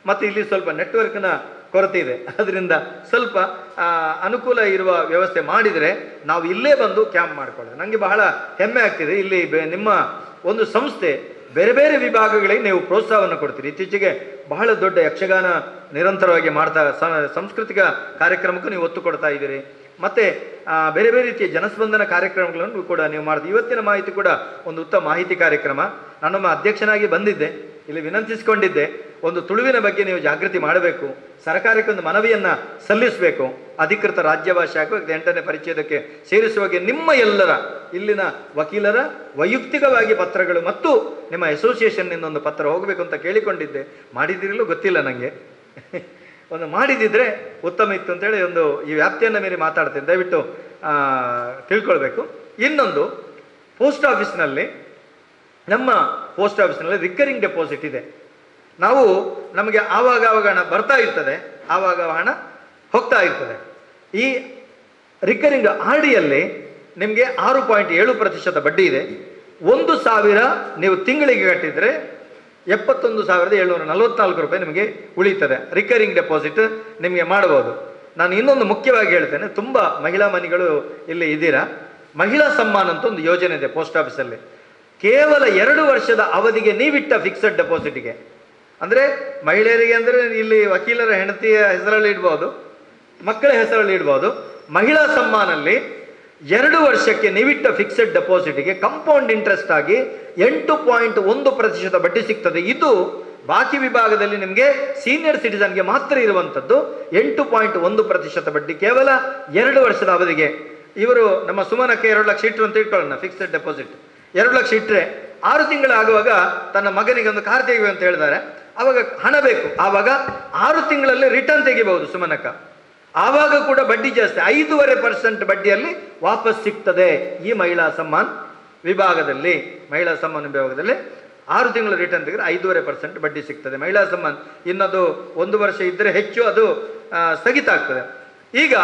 S3: ಮತ್ತು ಇಲ್ಲಿ ಸ್ವಲ್ಪ ನೆಟ್ವರ್ಕ್ನ ಕೊರತೆ ಇದೆ. ಅದರಿಂದ ಸ್ವಲ್ಪ ಅನುಕೂಲ ಇರುವ ವ್ಯವಸ್ಥೆ ಮಾಡಿದರೆ ನಾವು ಇಲ್ಲೇ ಬಂದು ಕ್ಯಾಂಪ್ ಮಾಡಿಕೊಳ್ಳೋದು. ನನಗೆ ಬಹಳ ಹೆಮ್ಮೆ ಆಗ್ತಿದೆ. ಇಲ್ಲಿ ನಿಮ್ಮ ಒಂದು ಸಂಸ್ಥೆ ಬೇರೆ ಬೇರೆ ವಿಭಾಗಗಳಿಗೆ ನೀವು ಪ್ರೋತ್ಸಾಹವನ್ನು ಕೊಡ್ತೀರಿ. ಇತ್ತೀಚೆಗೆ ಬಹಳ ದೊಡ್ಡ ಯಕ್ಷಗಾನ ನಿರಂತರವಾಗಿ ಮಾಡ್ತಾ ಸಾಂಸ್ಕೃತಿಕ ಕಾರ್ಯಕ್ರಮಕ್ಕೂ ನೀವು ಒತ್ತು ಕೊಡ್ತಾ ಇದ್ದೀರಿ. ಮತ್ತು ಬೇರೆ ಬೇರೆ ರೀತಿಯ ಜನಸ್ಪಂದನ ಕಾರ್ಯಕ್ರಮಗಳನ್ನು ಕೂಡ ನೀವು ಮಾಡ್ತೀವಿ. ಇವತ್ತಿನ ಮಾಹಿತಿ ಕೂಡ ಒಂದು ಉತ್ತಮ ಮಾಹಿತಿ ಕಾರ್ಯಕ್ರಮ. ನಾನೊಮ್ಮೆ ಅಧ್ಯಕ್ಷನಾಗಿ ಬಂದಿದ್ದೆ, ಇಲ್ಲಿ ವಿನಂತಿಸಿಕೊಂಡಿದ್ದೆ, ಒಂದು ತುಳುವಿನ ಬಗ್ಗೆ ನೀವು ಜಾಗೃತಿ ಮಾಡಬೇಕು, ಸರ್ಕಾರಕ್ಕೆ ಒಂದು ಮನವಿಯನ್ನು ಸಲ್ಲಿಸಬೇಕು, ಅಧಿಕೃತ ರಾಜ್ಯ ಭಾಷೆ ಆಗಬೇಕು, 8ನೇ ಪರಿಚ್ಛೇದಕ್ಕೆ ಸೇರಿಸುವಾಗೆ ನಿಮ್ಮ ಎಲ್ಲರ ಇಲ್ಲಿನ ವಕೀಲರ ವೈಯಕ್ತಿಕವಾಗಿ ಪತ್ರಗಳು ಮತ್ತು ನಿಮ್ಮ ಅಸೋಸಿಯೇಷನ್ನಿಂದ ಒಂದು ಪತ್ರ ಹೋಗಬೇಕು ಅಂತ ಕೇಳಿಕೊಂಡಿದ್ದೆ. ಮಾಡಿದಿರಲು ಗೊತ್ತಿಲ್ಲ ನನಗೆ. ಒಂದು ಮಾಡಿದಿದ್ರೆ ಉತ್ತಮ ಇತ್ತು ಅಂತೇಳಿ ಒಂದು ಈ ವ್ಯಾಪ್ತಿಯನ್ನು ಮೀರಿ ಮಾತಾಡ್ತೇನೆ, ದಯವಿಟ್ಟು ತಿಳ್ಕೊಳ್ಬೇಕು. ಇನ್ನೊಂದು, ಪೋಸ್ಟ್ ಆಫೀಸ್ನಲ್ಲಿ, ನಮ್ಮ ಪೋಸ್ಟ್ ಆಫೀಸ್ನಲ್ಲಿ ರಿಕರಿಂಗ್ ಡೆಪಾಸಿಟ್ ಇದೆ. ನಮಗೆ ಆವಾಗ ಹಣ ಬರ್ತಾ ಇರ್ತದೆ, ಆವಾಗ ಹಣ ಹೋಗ್ತಾ ಇರ್ತದೆ. ಈ ರಿಕರಿಂಗ್ RDಯಲ್ಲಿ ನಿಮಗೆ 6.7% ಬಡ್ಡಿ ಇದೆ. 1,000 ನೀವು ತಿಂಗಳಿಗೆ ಕಟ್ಟಿದರೆ 71,744 ರೂಪಾಯಿ ನಿಮಗೆ ಉಳಿತದೆ. ರಿಕರಿಂಗ್ ಡೆಪಾಸಿಟ್ ನಿಮಗೆ ಮಾಡಬಹುದು. ನಾನು ಇನ್ನೊಂದು ಮುಖ್ಯವಾಗಿ ಹೇಳ್ತೇನೆ, ತುಂಬ ಮಹಿಳಾ ಮನೆಗಳು ಇಲ್ಲಿ ಇದ್ದೀರಾ. ಮಹಿಳಾ ಸಮ್ಮಾನ ಅಂತ ಒಂದು ಯೋಜನೆ ಇದೆ ಪೋಸ್ಟ್ ಆಫೀಸಲ್ಲಿ. ಕೇವಲ 2 ವರ್ಷದ ಅವಧಿಗೆ ನೀವಿಟ್ಟ ಫಿಕ್ಸೆಡ್ ಡೆಪಾಸಿಟ್ಗೆ, ಅಂದರೆ ಮಹಿಳೆಯರಿಗೆ ಅಂದರೆ ಇಲ್ಲಿ ವಕೀಲರ ಹೆಂಡತಿಯ ಹೆಸರಲ್ಲಿ ಇಡ್ಬೋದು, ಮಕ್ಕಳ ಹೆಸರಲ್ಲಿ ಇಡ್ಬೋದು. ಮಹಿಳಾ ಸಮ್ಮಾನಲ್ಲಿ 2 ವರ್ಷಕ್ಕೆ ನೀವಿಟ್ಟ ಫಿಕ್ಸೆಡ್ ಡೆಪಾಸಿಟ್ಗೆ ಕಂಪೌಂಡ್ ಇಂಟ್ರೆಸ್ಟ್ ಆಗಿ 8.1% ಬಡ್ಡಿ ಸಿಗ್ತದೆ. ಇದು ಬಾಕಿ ವಿಭಾಗದಲ್ಲಿ ನಿಮಗೆ ಸೀನಿಯರ್ ಸಿಟಿಸನ್ಗೆ ಮಾತ್ರ ಇರುವಂಥದ್ದು. 8.1% ಬಡ್ಡಿ ಕೇವಲ 2 ವರ್ಷದ ಅವಧಿಗೆ. ಇವರು ನಮ್ಮ ಸುಮನಕ್ಕೆ 2 ಲಕ್ಷ ಇಟ್ಟರು ಅಂತ ಇಟ್ಕೊಳ್ಳೋಣ, ಫಿಕ್ಸೆಡ್ ಡೆಪಾಸಿಟ್ 2 ಲಕ್ಷ ಇಟ್ಟರೆ 6 ತಿಂಗಳಾಗುವಾಗ ತನ್ನ ಮಗನಿಗೆ ಒಂದು ಕಾರ್ ತೆಗಿಬೇಕು ಅಂತ ಹೇಳಿದ್ದಾರೆ. ಆವಾಗ ಹಣ ಬೇಕು, ಆವಾಗ 6 ತಿಂಗಳಲ್ಲಿ ರಿಟರ್ನ್ ತೆಗಿಬಹುದು ಸುಮನಕ್ಕ. ಆವಾಗ ಕೂಡ ಬಡ್ಡಿ ಜಾಸ್ತಿ, 5.5% ಬಡ್ಡಿಯಲ್ಲಿ ವಾಪಸ್ ಸಿಗ್ತದೆ. ಈ ಮಹಿಳಾ ಸಮ್ಮಾನ್ ವಿಭಾಗದಲ್ಲಿ 6 ತಿಂಗಳು ರಿಟರ್ನ್ ತೆಗೆದ್ರೆ 5.5% ಬಡ್ಡಿ ಸಿಗ್ತದೆ. ಮಹಿಳಾ ಸಮ್ಮಾನ್ ಇನ್ನದು 1 ವರ್ಷ ಇದ್ದರೆ ಹೆಚ್ಚು ಅದು ಸ್ಥಗಿತ ಆಗ್ತದೆ. ಈಗ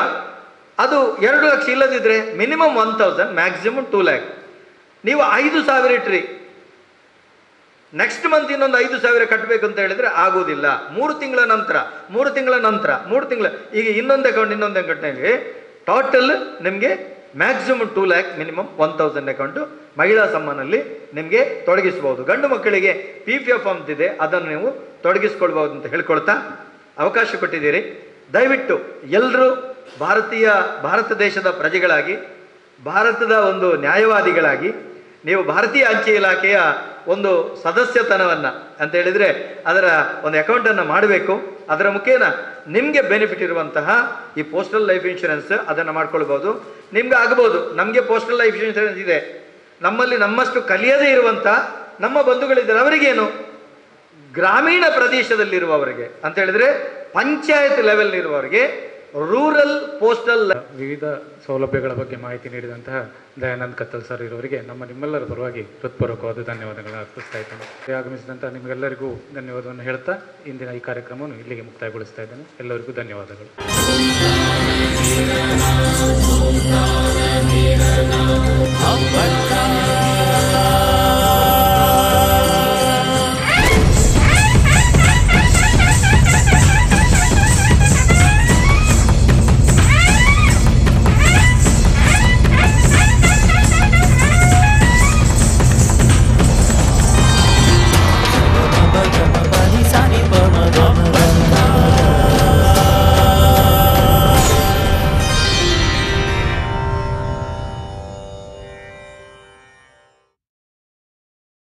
S3: ಅದು 2 ಲಕ್ಷ ಇಲ್ಲದಿದ್ದರೆ ಮಿನಿಮಮ್ 1,000, ಮ್ಯಾಕ್ಸಿಮಮ್ 2 ಲ್ಯಾಕ್. ನೀವು 5,000 ಇಟ್ರಿ, ನೆಕ್ಸ್ಟ್ ಮಂತ್ ಇನ್ನೊಂದು 5,000 ಕಟ್ಟಬೇಕು ಅಂತ ಹೇಳಿದ್ರೆ ಆಗುವುದಿಲ್ಲ. 3 ತಿಂಗಳ ನಂತರ ಈಗ ಇನ್ನೊಂದು ಅಕೌಂಟ್ನಲ್ಲಿ ಟೋಟಲ್ ನಿಮಗೆ ಮ್ಯಾಕ್ಸಿಮಮ್ 2 ಲ್ಯಾಕ್, ಮಿನಿಮಮ್ 1,000 ಅಕೌಂಟು ಮಹಿಳಾ ಸಮ್ಮಾನಲ್ಲಿ ನಿಮಗೆ ತೊಡಗಿಸಬಹುದು. ಗಂಡು ಮಕ್ಕಳಿಗೆ PPF ಅಂತಿದೆ, ಅದನ್ನು ನೀವು ತೊಡಗಿಸ್ಕೊಳ್ಬಹುದು ಅಂತ ಹೇಳ್ಕೊಳ್ತಾ ಅವಕಾಶ ಕೊಟ್ಟಿದ್ದೀರಿ. ದಯವಿಟ್ಟು ಎಲ್ಲರೂ ಭಾರತ ದೇಶದ ಪ್ರಜೆಗಳಾಗಿ, ಭಾರತದ ಒಂದು ನ್ಯಾಯವಾದಿಗಳಾಗಿ, ನೀವು ಭಾರತೀಯ ಅಂಚೆ ಇಲಾಖೆಯ ಒಂದು ಸದಸ್ಯತನವನ್ನು ಅಂತ ಹೇಳಿದರೆ ಅದರ ಒಂದು ಅಕೌಂಟನ್ನು ಮಾಡಬೇಕು. ಅದರ ಮುಖೇನ ನಿಮಗೆ ಬೆನಿಫಿಟ್ ಇರುವಂತಹ ಈ ಪೋಸ್ಟಲ್ ಲೈಫ್ ಇನ್ಶೂರೆನ್ಸ್ ಅದನ್ನು ಮಾಡ್ಕೊಳ್ಬೋದು. ನಿಮ್ಗೆ ಆಗ್ಬೋದು, ನಮಗೆ ಪೋಸ್ಟಲ್ ಲೈಫ್ ಇನ್ಶೂರೆನ್ಸ್ ಇದೆ, ನಮ್ಮಲ್ಲಿ ನಮ್ಮಷ್ಟು ಕಲಿಯದೇ ಇರುವಂಥ ನಮ್ಮ ಬಂಧುಗಳಿದ್ದಾರೆ, ಅವರಿಗೇನು, ಗ್ರಾಮೀಣ ಪ್ರದೇಶದಲ್ಲಿರುವವರಿಗೆ ಅಂತ ಹೇಳಿದರೆ ಪಂಚಾಯತ್ ಲೆವೆಲ್ ಇರುವವರಿಗೆ ರೂರಲ್ ಪೋಸ್ಟಲ್
S1: ವಿವಿಧ ಸೌಲಭ್ಯಗಳ ಬಗ್ಗೆ ಮಾಹಿತಿ ನೀಡಿದಂತಹ ದಯಾನಂದ್ ಕತ್ತಲ್ ಸರ್ ಇರುವವರಿಗೆ ನಿಮ್ಮೆಲ್ಲರ ಪರವಾಗಿ ಹೃತ್ಪೂರ್ವಕವಾದ ಧನ್ಯವಾದಗಳನ್ನು ಅರ್ಪಿಸ್ತಾ ಇದ್ದೇನೆ. ಆಗಮಿಸಿದಂಥ ನಿಮಗೆಲ್ಲರಿಗೂ ಧನ್ಯವಾದವನ್ನು ಹೇಳ್ತಾ ಇಂದಿನ ಈ ಕಾರ್ಯಕ್ರಮವನ್ನು ಇಲ್ಲಿಗೆ ಮುಕ್ತಾಯಗೊಳಿಸ್ತಾ ಇದ್ದೇನೆ. ಎಲ್ಲರಿಗೂ ಧನ್ಯವಾದಗಳು.